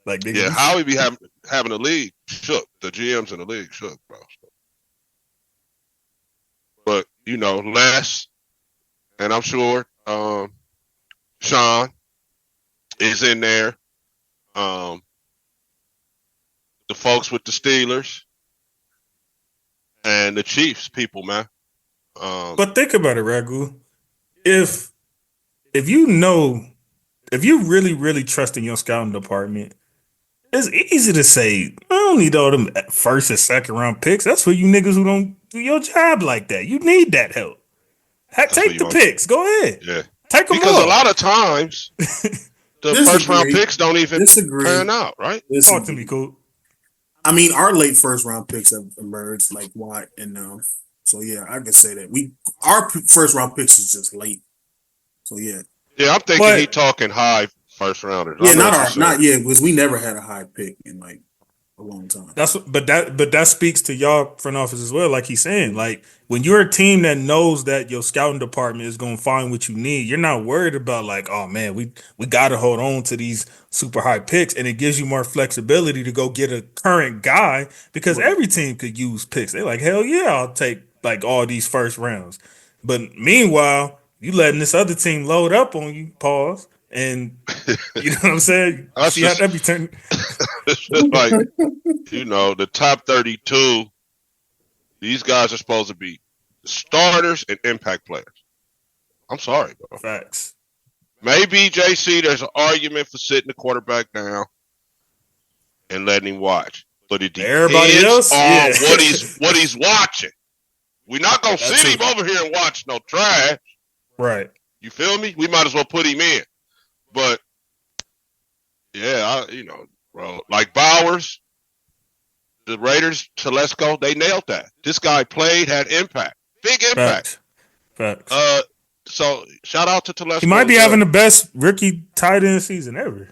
Like nigga, yeah. Howie be having the league shook. The GMs in the league shook, bro. But Les, and I'm sure Sean is in there. The folks with the Steelers and the Chiefs people, man. but think about it, Ragu. If if you know if you really, really trust in your scouting department, it's easy to say, I don't need all them first and second round picks. That's for you niggas who don't do your job like that. You need that help. That's what Take you the want. picks. Go ahead. Yeah. Take them Because a all. lot of times the first round picks don't even turn out, right? Talk to me, cool. I mean, our late first round picks have emerged, like Watt and so yeah, I can say that our first round picks is just late. So yeah, Yeah, I'm thinking he talking high first rounders. I yeah, know what you're saying. not yet because we never had a high pick in like a long time. But that speaks to y'all front office as well. Like he's saying, like when you're a team that knows that your scouting department is going to find what you need, you're not worried about like, oh man, we got to hold on to these super high picks, and it gives you more flexibility to go get a current guy because every team could use picks. They're like, hell yeah, I'll take like all these first rounds. But meanwhile, you letting this other team load up on you, pause, and you know what I'm saying? That's See how just, that be turning? it's just like, the top 32, these guys are supposed to be starters and impact players. I'm sorry, bro. Facts. Maybe, JC, there's an argument for sitting the quarterback down and letting him watch. But it Everybody depends else, on yeah. what he's watching. We're not going to sit him over here and watch no trash. Right. You feel me? We might as well put him in. But, yeah, bro, like Bowers, the Raiders, Telesco, they nailed that. This guy played, had impact. Big impact. Facts. So, shout out to Telesco. He might be having the best rookie tight end season ever.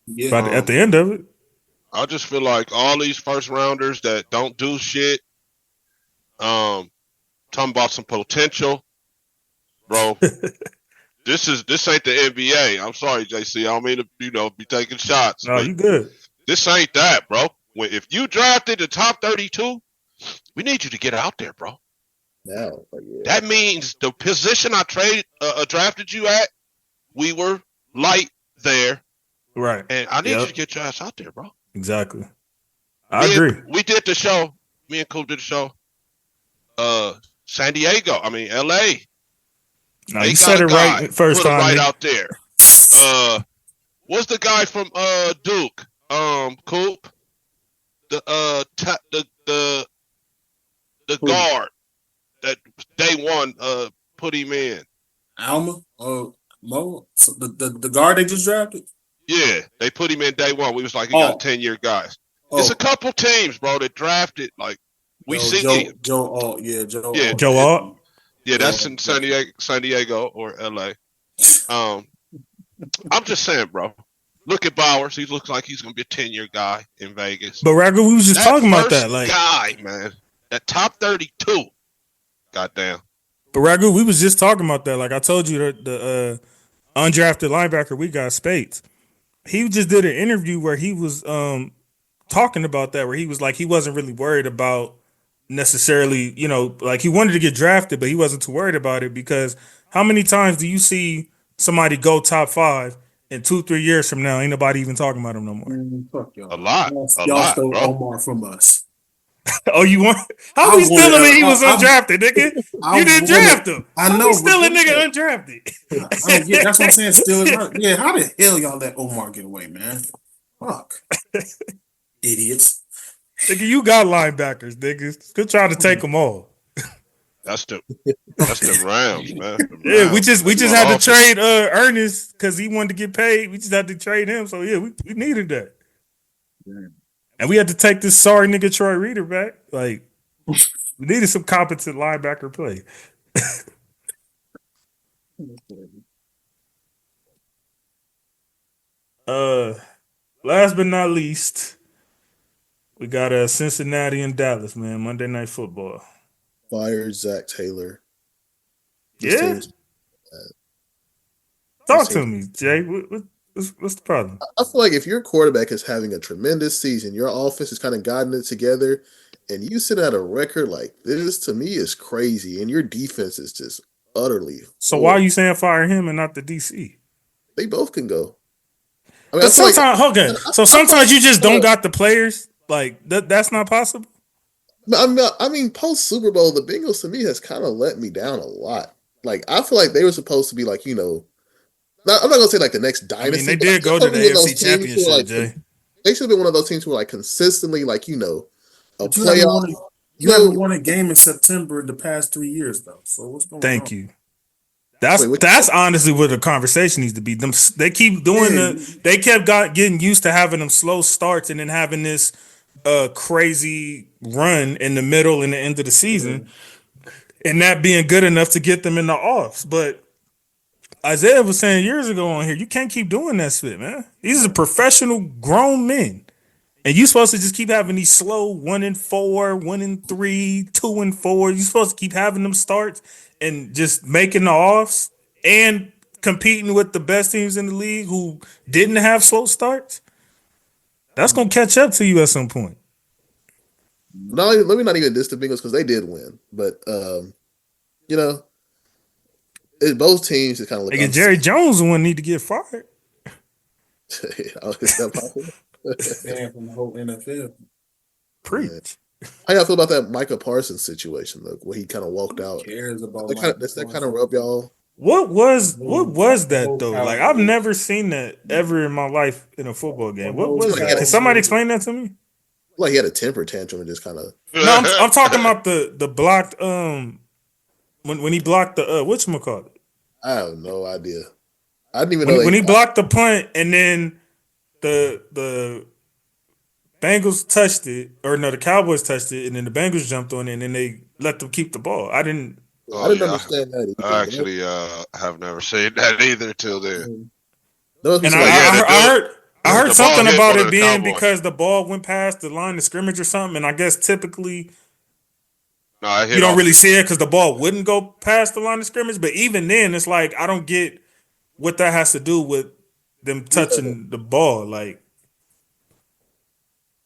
Yeah. At the end of it. I just feel like all these first rounders that don't do shit, talking about some potential, bro. This ain't the NBA. I'm sorry, JC. I don't mean to, be taking shots. No, you good. This ain't that, bro. If you drafted the top 32, we need you to get out there, bro. No, yeah. That means the position I drafted you at, we were light there. Right. And I need you to get your ass out there, bro. Exactly. I agree. We did the show. Me and Coop did the show. San Diego. I mean, LA. No, you said it right first time. Right out there. What's the guy from Duke? Coop. The guard that day one put him in. Alma? Mo? So the guard they just drafted? Yeah, they put him in day one. We was like, he got 10-year guys. It's a couple teams, bro, that drafted like we see Joe Alt. Yeah, that's in San Diego or LA. I'm just saying, bro. Look at Bowers. He looks like he's gonna be a 10-year guy in Vegas. But Ragu, we was just talking about that. Like guy, man. That top 32. Goddamn. But Ragu, we was just talking about that. Like I told you, the undrafted linebacker we got, Spates. He just did an interview where he was talking about that, where he was like he wasn't really worried about necessarily, like he wanted to get drafted, but he wasn't too worried about it because how many times do you see somebody go top 5 and 2-3 years from now ain't nobody even talking about him no more? Fuck y'all. A lot. Y'all stole Omar from us. Oh, you want? How we stealing it? He was undrafted, nigga. You didn't draft him. I know. We still a nigga undrafted. Yeah, that's what I'm saying. Still, yeah. How the hell y'all let Omar get away, man? Fuck, idiots. Nigga, you got linebackers, nigga. Good try to take them all. That's the Rams, man. Them Yeah, Rams. we just That's had my to offense. trade Ernest because he wanted to get paid. We just had to trade him. So yeah, we needed that. And we had to take this sorry nigga Troy Reader back. Like, we needed some competent linebacker play. Last but not least, we got Cincinnati and Dallas, man. Monday Night Football. Fire Zach Taylor. This Yeah? team's Talk to me, Jay. What's the problem? I feel like if your quarterback is having a tremendous season, your offense is kind of gotten it together, and you sit at a record like this, to me, is crazy. And your defense is just utterly. So why are you saying fire him and not the DC? They both can go. I mean, But sometimes, so sometimes you just don't got the players. Like that's not possible. I mean, post Super Bowl, the Bengals to me has kind of let me down a lot. Like, I feel like they were supposed to be like, I'm not gonna say like the next dynasty. I mean, they did go to the AFC Championship, like, Jay. They should have been one of those teams who were like consistently like, a but playoff. You haven't won a game in September the past 3 years though. So what's going on? Thank you. That's honestly what the conversation needs to be. They keep doing they kept getting used to having them slow starts and then having this crazy run in the middle and the end of the season, and that being good enough to get them in the offs. But Isaiah was saying years ago on here, you can't keep doing that shit, man. These are professional grown men. And you supposed to just keep having these slow 1-4, 1-3, 2-4. You supposed to keep having them starts and just making the offs and competing with the best teams in the league who didn't have slow starts. That's gonna catch up to you at some point. No, let me not even diss the Bengals because they did win, but both teams is kind of like Jerry Jones one need to get fired. Is that possible? Banned from the whole NFL. Preach. How y'all feel about that Micah Parsons situation, though, where he kind of walked out? Who cares about does that kind of rub y'all? What was that though? Like, I've never seen that ever in my life in a football game. What was that? Can somebody explain that to me? Like, he had a temper tantrum and just kind of. No, I'm talking about the blocked when he blocked the whatchamacallit. I have no idea. I didn't even know when he blocked the punt and then the Bengals touched it, or no, the Cowboys touched it, and then the Bengals jumped on it, and then they let them keep the ball. I didn't understand that either. I actually have never seen that either till then. And I heard something about it being because the ball went past the line of scrimmage or something, and I guess typically you don't really see it because the ball wouldn't go past the line of scrimmage. But even then, it's like I don't get what that has to do with them touching the ball. Like,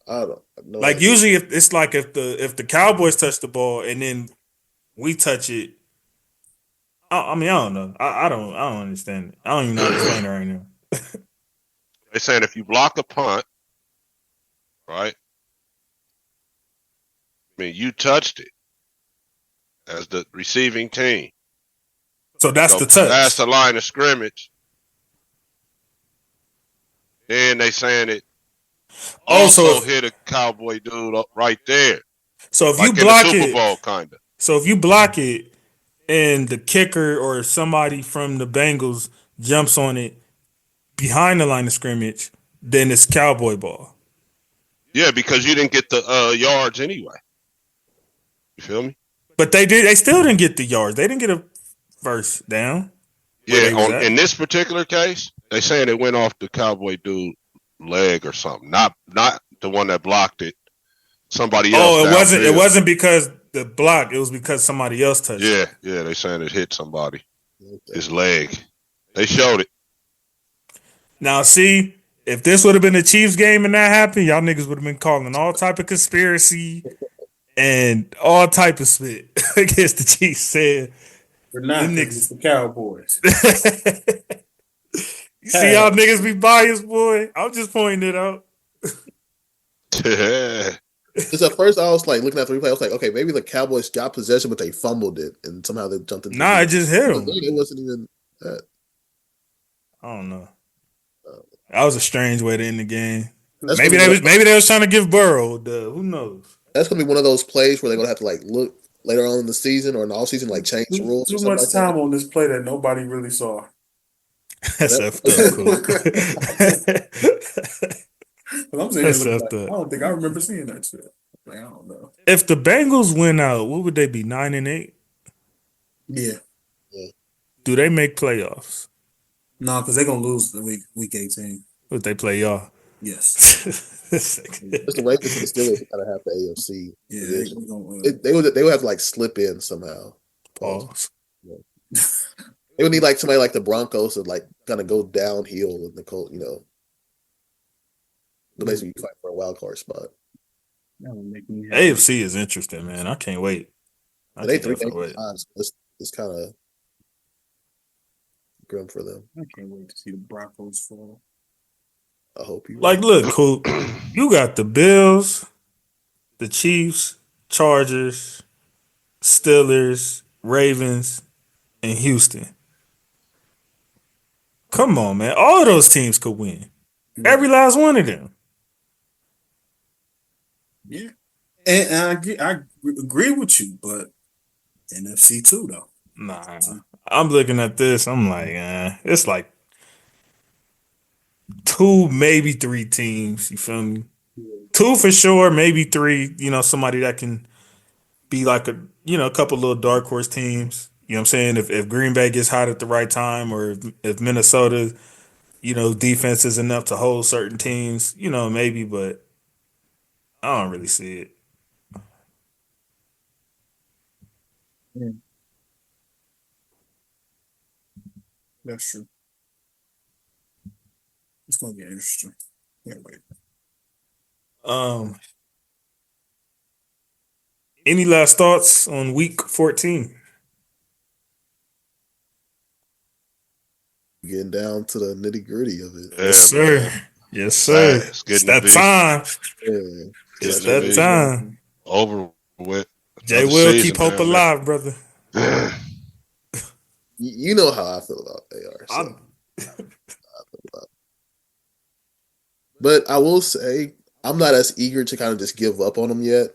I don't know. Like, usually if the Cowboys touch the ball and then we touch it, I mean, I don't know. I don't understand it. I don't even know how to explain it right now. They're saying if you block a punt, right? I mean, you touched it as the receiving team. So that's the touch. Past the line of scrimmage. Then they saying it also hit a Cowboy dude up right there. So if like you block in the it, Super Bowl, kinda. So if you block it and the kicker or somebody from the Bengals jumps on it behind the line of scrimmage, then it's Cowboy ball. Yeah, because you didn't get the yards anyway. You feel me? But they still didn't get the yards. They didn't get a first down. Yeah, in this particular case, they saying it went off the Cowboy dude leg or something. Not the one that blocked it. Somebody else. Oh, it wasn't because the block. It was because somebody else touched it. Yeah, they saying it hit somebody. His leg. They showed it. Now, see, if this would have been a Chiefs game and that happened, y'all niggas would have been calling all type of conspiracy and all type of spit against the Chiefs. Saying we're not niggas, the Cowboys. You see how niggas be biased, boy? I'm just pointing it out. Because at first I was like looking at the replay, I was like, okay, maybe the Cowboys got possession, but they fumbled it, and somehow they jumped into. Nah, it just hit them. It wasn't even that. I don't know. That was a strange way to end the game. Maybe they was trying to give Burrow the. Who knows? That's gonna be one of those plays where they're gonna have to like look later on in the season or in the off season, like change rules or Too something much like time that. on this play that nobody really saw. That's effed up, cool. I'm saying, That's look, like, effed I up. don't think I remember seeing that shit. Like, I don't know. If the Bengals win out, what would they be? 9-8? Yeah, Do they make playoffs? no, because they're gonna lose the week 18. Would they play y'all? Yes. It's the Ravens and the Steelers kind of have the AFC Yeah, division. gonna, They would have to like slip in somehow. Pause. They would need like somebody like the Broncos to like kind of go downhill with Nicole, to basically fight for a wild card spot. that would make me happy. AFC is interesting, man. I can't wait. And they 3 games behind, so it's kind of grim for them. I can't wait to see the Broncos fall. I hope you Like, look, cool. You got the Bills, the Chiefs, Chargers, Steelers, Ravens, and Houston. Come on, man. All of those teams could win. Every last one of them. Yeah, and I agree with you, but NFC too, though. Nah. I'm looking at this. I'm like, it's like 2, maybe 3 teams. You feel me? 2 for sure, maybe 3. Somebody that can be like a couple little dark horse teams. You know what I'm saying? If Green Bay gets hot at the right time, or if Minnesota, defense is enough to hold certain teams, maybe, but I don't really see it. Yeah. That's true. It's gonna be interesting. Can't wait. Any last thoughts on week 14? getting down to the nitty gritty of it. Yes, sir. Man. Yes, sir. It's that time. Yeah. It's that time. Over with. Jay will keep hope alive, brother. You know how I feel about AR. So. But I will say, I'm not as eager to kind of just give up on him yet.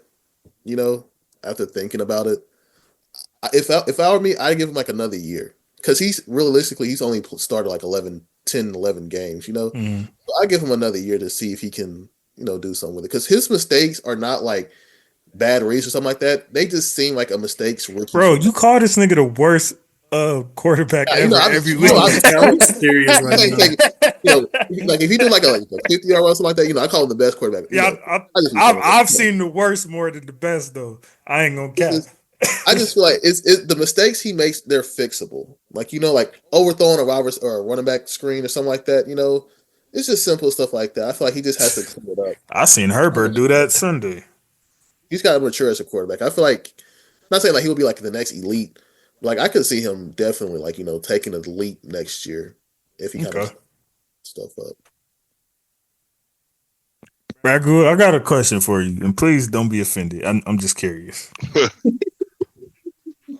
After thinking about it, if I were me, I'd give him like another year, because he's only started like 10, 11 games. Mm-hmm. So I give him another year to see if he can do something with it, because his mistakes are not like bad reads or something like that. They just seem like a mistakes rookie. Bro, you call this nigga the worst quarterback ever every week. I'm serious right now. Like if he did like a 50-yard run, something like that, I call him the best quarterback. Yeah, I've seen the worst more than the best, though. I ain't gonna cap. I just feel like it's the mistakes he makes, they're fixable. Like like overthrowing a running back screen or something like that. It's just simple stuff like that. I feel like he just has to clean it up. I seen Herbert do that Sunday. He's got to mature as a quarterback. I feel like, I'm not saying like he'll be like the next elite. Like I could see him definitely like taking an elite next year if he kind of stuff up. Ragu, I got a question for you, and please don't be offended. I'm just curious.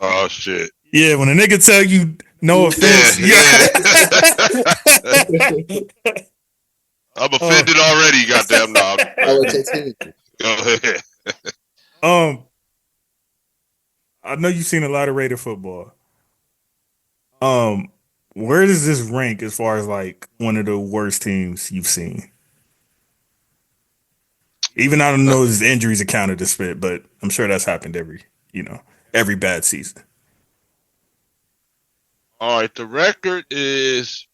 Oh shit! Yeah, when a nigga tell you no offense, I'm offended already. Goddamn dog. Go ahead. I know you've seen a lot of Raider football. Where does this rank as far as like one of the worst teams you've seen? Even I don't know if injuries accounted to spit, but I'm sure that's happened every bad season. All right, the record is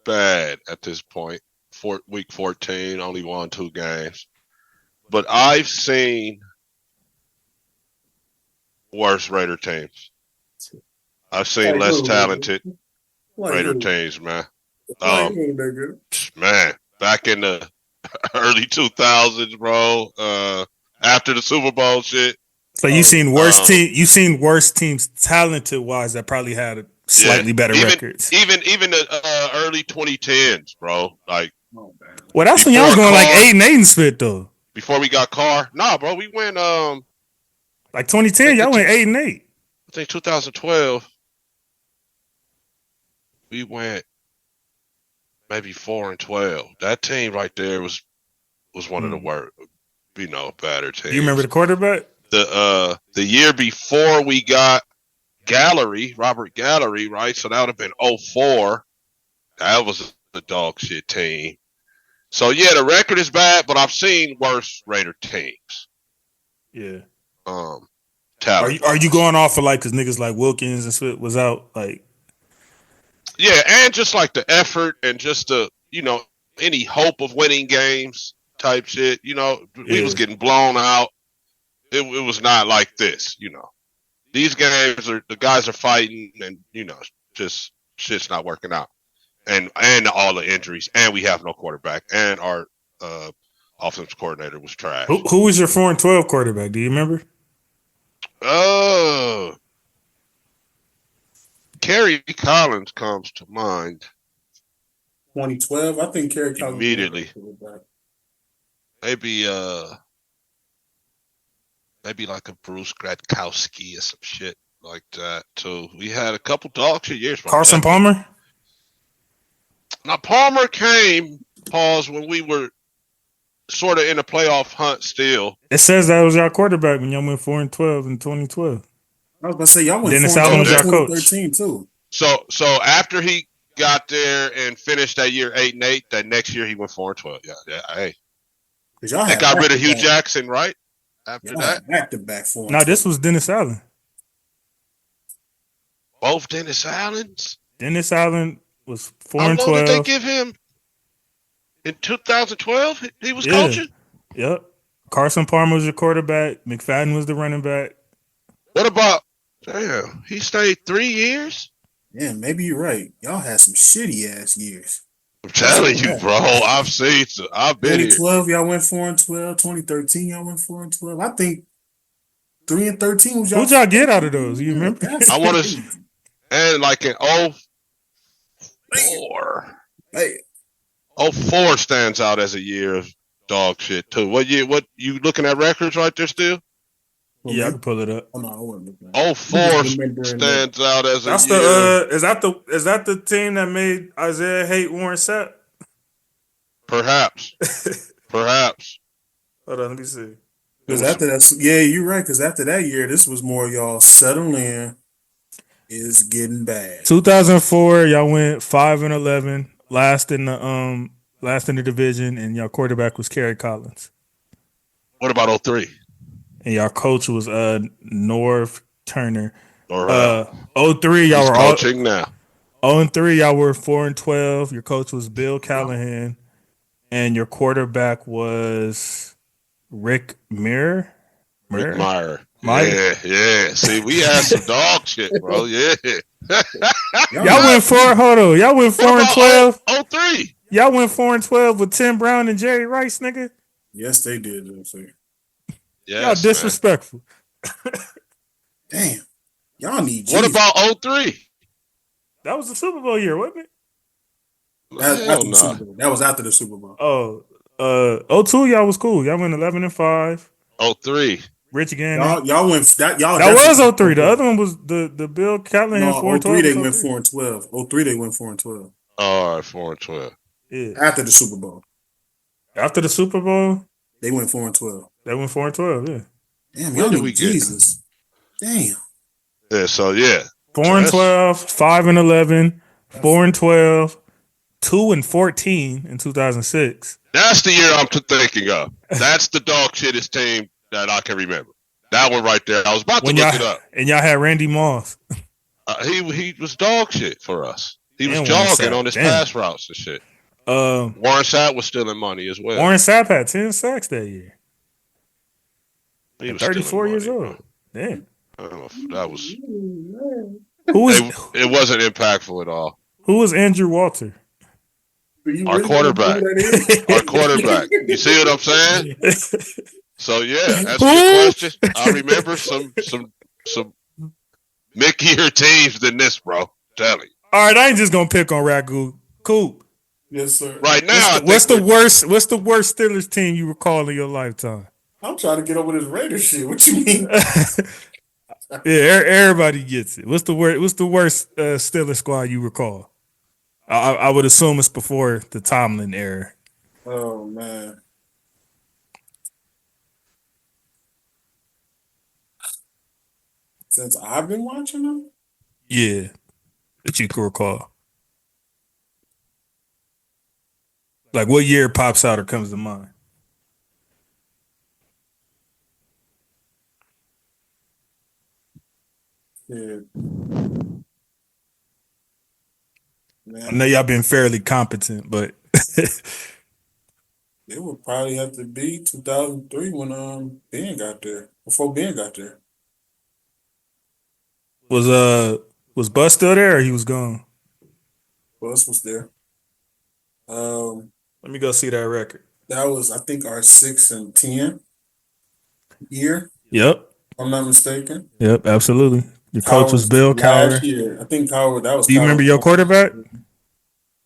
bad at this point. Week 14, only won 2 games. But I've seen worse Raider teams. I've seen less talented Raider teams, man. Man, back in the early 2000s, bro. After the Super Bowl shit. So you've seen worse teams talented wise that probably had slightly better records. Even the early 2010s, bro. Like, well, that's when y'all was going like 8-8 and spit though. Before we got Carr, nah, bro, we went like 2010, y'all went 8-8. I think 2012, we went maybe 4-12. That team right there was one of the worst, better teams. You remember the quarterback? the year before we got Robert Gallery, right? So that would have been 04. That was a dog shit team. So yeah, the record is bad, but I've seen worse Raider teams. Yeah. Talent. Are you going off of like because niggas like Wilkins and Swift was out like? Yeah, and just like the effort and just the any hope of winning games type shit. We was getting blown out. It was not like this. These games the guys are fighting and just shit's not working out. And all the injuries, and we have no quarterback, and our offensive coordinator was trash. Who was your 4-12 quarterback? Do you remember? Kerry Collins comes to mind. 2012, I think Kerry Collins immediately. Maybe like a Bruce Gradkowski or some shit like that. So we had a couple dog shit years. Carson Palmer. Now Palmer came, when we were sort of in a playoff hunt still. It says that was your quarterback when y'all went 4-12 in 2012. I was about to say y'all went Dennis Allen was our coach. 2013 too. So after he got there and finished that year 8-8, that next year he went 4-12. Yeah. Hey, they got rid of Hugh Jackson, right? After that, back to back 4. No, this was Dennis Allen. Both Dennis Allens. Dennis Allen was 4-12. How long did they give him? In 2012, he was coaching. Yep. Carson Palmer was your quarterback. McFadden was the running back. What about? Damn, he stayed 3 years. Yeah, maybe you're right. Y'all had some shitty ass years. I'm telling you, bro. I've seen. I've been 2012, y'all went 4-12. 2013, y'all went 4-12. I think 3-13 was y'all. Who'd y'all get out of those? You remember? I want to, and like in 04. Hey. 04 stands out as a year of dog shit too. What you looking at records right there still? Yeah, I can pull it up. Oh, no, I wasn't looking. 04 stands out as a year. Is that the team that made Isaiah hate Warren Sapp? Perhaps. Hold on, let me see. Because after that, yeah, you're right. Because after that year, this was more y'all settle in. Is getting bad. 2004, y'all went 5-11, last in the division, and y'all quarterback was Kerry Collins. What about 03? And y'all coach was Norv Turner. 03, y'all were coaching now. 0-3, y'all were 4-12. Your coach was Bill Callahan, and your quarterback was Rick Meyer. Rick Meyer. Yeah. See, we had some dog shit, bro. Yeah. Y'all went 4-12. 03. Y'all went 4-12 with Tim Brown and Jerry Rice, nigga. Yes, they did. Yes, y'all disrespectful. Damn. Y'all need Jesus. What about 03? That was the Super Bowl year, wasn't it? That was after the Super Bowl. 02, y'all was cool. Y'all went 11-5. 03. Rich again. Y'all went that was 03. The other one was the Bill Callahan 4-12. 03 they went 4-12. 03 they went 4-12. All right, 4-12. Yeah. After the Super Bowl. After the Super Bowl, they went 4-12. They went 4-12. Yeah. Damn, y'all need Jesus. Damn. Yeah. So yeah. 4-12, 5-11, 4-12, 2-14 in 2006. That's the year I'm thinking of. That's the dog shittest team that I can remember. That one right there. I was about to look it up. And y'all had Randy Moss. He was dog shit for us. He was jogging on his pass routes and shit. Warren Sapp was stealing money as well. Warren Sapp had 10 sacks that year. He was 34 years old. Damn. That was. It wasn't impactful at all. Who was Andrew Walter? Our quarterback. Our quarterback. You see what I'm saying? So yeah, that's your question. I remember some mickier teams than this, bro. Tell you. All right, I ain't just gonna pick on Ragu. Cool. Yes, sir. Right now, what's the worst Steelers team you recall in your lifetime? I'm trying to get over this Raiders shit. What you mean? Yeah, everybody gets it. What's the worst Steelers squad you recall? I would assume it's before the Tomlin era. Oh man. Since I've been watching them? Yeah, that you can recall. Like what year pops out or comes to mind? Yeah. I know Man, y'all been fairly competent, but it would probably have to be 2003 when Ben got there. Before Ben got there. was was Bus still there or he was gone? Bus was there. Let me go see that record. That was I think our 6 and 10 year, Yep. if I'm not mistaken. Yep, absolutely. Your coach was Coward's Bill last Cowher. year. I think Coward that was Do you remember Coward. your quarterback?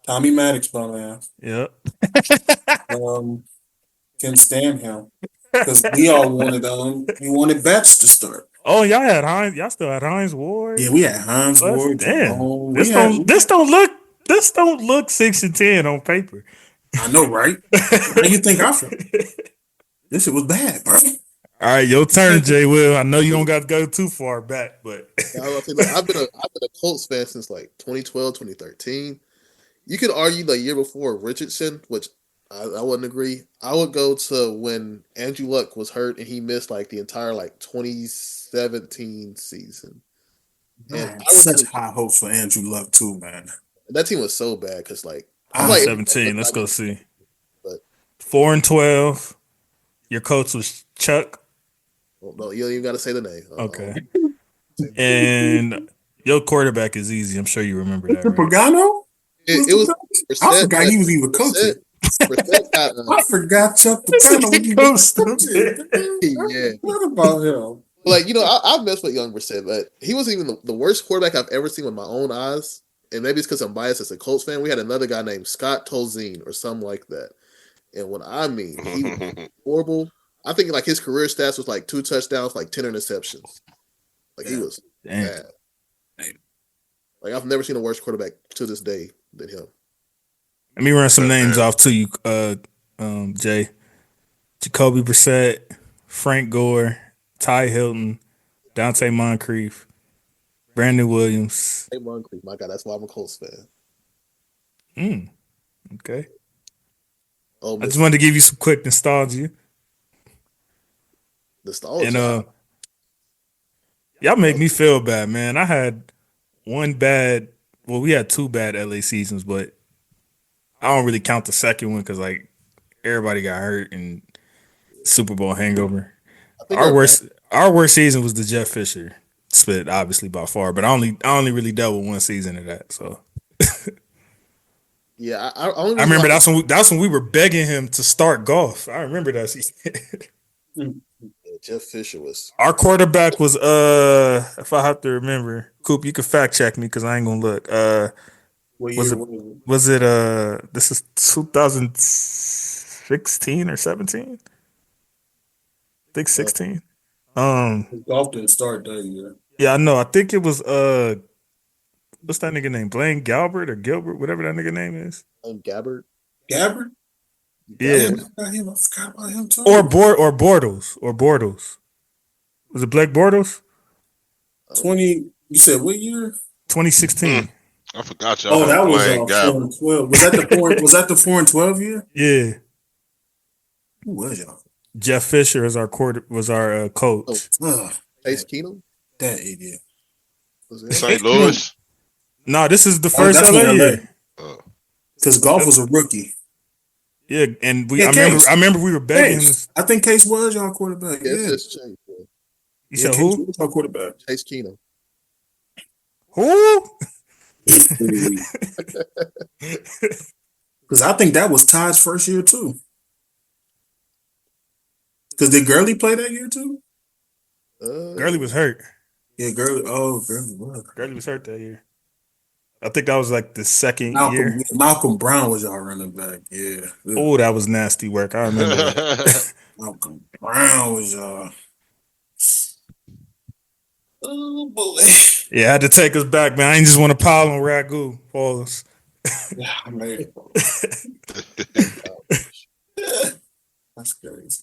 Tommy Maddox, my man. Yep. Can stand him. Because we all wanted Betts to start. Oh, y'all had Hines. Y'all still had Hines Ward. Yeah, we had Hines Plus, Ward, damn. Jerome. This don't look 6-10 on paper. I know, right? How you think I felt? This shit was bad, bro. All right, your turn, Jay Will. I know you don't got to go too far back, but I've been a Colts fan since like 2012, 2013. You could argue the year before Richardson, which I wouldn't agree. I would go to when Andrew Luck was hurt and he missed like the entire like 2017 season. And Man, I was such high hopes for Andrew Luck too, man. that team was so bad because like I like 17. Let's go see. But 4-12. Your coach was Chuck. no, you don't even got to say the name. Okay. And your quarterback is easy. I'm sure you remember that. Right? Pagano? It was. I forgot he was even coaching. I forgot Chuck Pagano was even coaching. Yeah. What about him? Like, I've messed with young Brissett, but he wasn't even the worst quarterback I've ever seen with my own eyes. And maybe it's because I'm biased as a Colts fan. We had another guy named Scott Tolzien or something like that. And when I mean he was horrible, I think like his career stats was like 2 touchdowns, like 10 interceptions. Like he was bad. Like I've never seen a worse quarterback to this day than him. Let me run some names off to you, Jay. Jacoby Brissett, Frank Gore, Ty Hilton, Dante Moncrief, Brandon Williams. Hey, Moncrief, my God, that's why I'm a Colts fan. Okay. Oh, I just wanted to give you some quick nostalgia. And y'all make me feel bad, man. I had we had 2 bad LA seasons, but I don't really count the second one because like everybody got hurt and Super Bowl hangover. Our worst season was the Jeff Fisher split, obviously by far, but I only really dealt with one season of that. So yeah, I remember that's when we were begging him to start golf. I remember that season. Jeff Fisher was our quarterback was if I have to remember, Coop, you can fact check me because I ain't gonna look. Was it this is 2016 or 17? I think 16. Golf didn't start that year. Yeah, I know. I think it was what's that nigga name? Blaine Galbert or Gilbert, whatever that nigga name is. Gabbert. Gabbert? Yeah. I forgot about him too. Or Bortles. Was it Blake Bortles? You said what year? 2016. I forgot y'all. Oh, that was 4-12. Was that the 4-12 year? Yeah. Who was y'all? Jeff Fisher was our coach. Chase Keenum? That idiot. St. Louis? No, this is the first LA year. Because Golf was a rookie. Yeah, and I remember we were begging him. I think Case was y'all quarterback. Yeah. You said who? Case was our quarterback. Chase Keenum. Who? Because I think that was Todd's first year too. Because did Gurley play that year too? Gurley was hurt. Yeah, Gurley was. Gurley was hurt that year. I think that was like the second year. Malcolm Brown was y'all running back. Yeah. Oh, that was nasty work. I remember that. Malcolm Brown was y'all. Oh boy. Yeah, I had to take us back, man. I ain't just want to pile on Ragu. Pause. Yeah, I made it. That's crazy.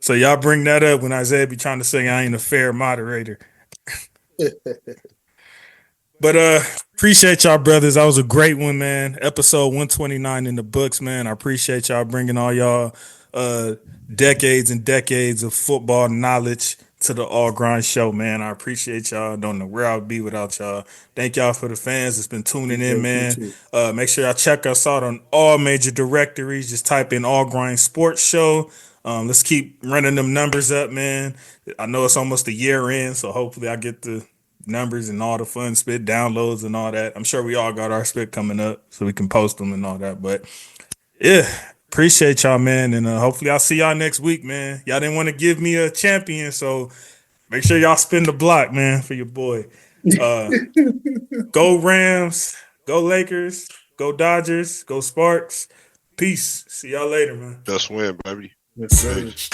So y'all bring that up when Isaiah be trying to say I ain't a fair moderator. But appreciate y'all, brothers. That was a great one, man. Episode 129 in the books, man. I appreciate y'all bringing all y'all decades and decades of football knowledge to the All Grind Show, man. I appreciate y'all. Don't know where I'd be without y'all. Thank y'all for the fans that's been tuning in, man. Make sure y'all check us out on all major directories. Just type in All Grind Sports Show. Let's keep running them numbers up, man. I know it's almost a year in, so hopefully I get the numbers and all the fun spit downloads and all that. I'm sure we all got our spit coming up so we can post them and all that. But yeah, appreciate y'all, man. And hopefully I'll see y'all next week, man. Y'all didn't want to give me a champion, so make sure y'all spin the block, man, for your boy. Go Rams, go Lakers, go Dodgers, go Sparks. Peace. See y'all later, man. Just win, baby. Yes, sir. Peace.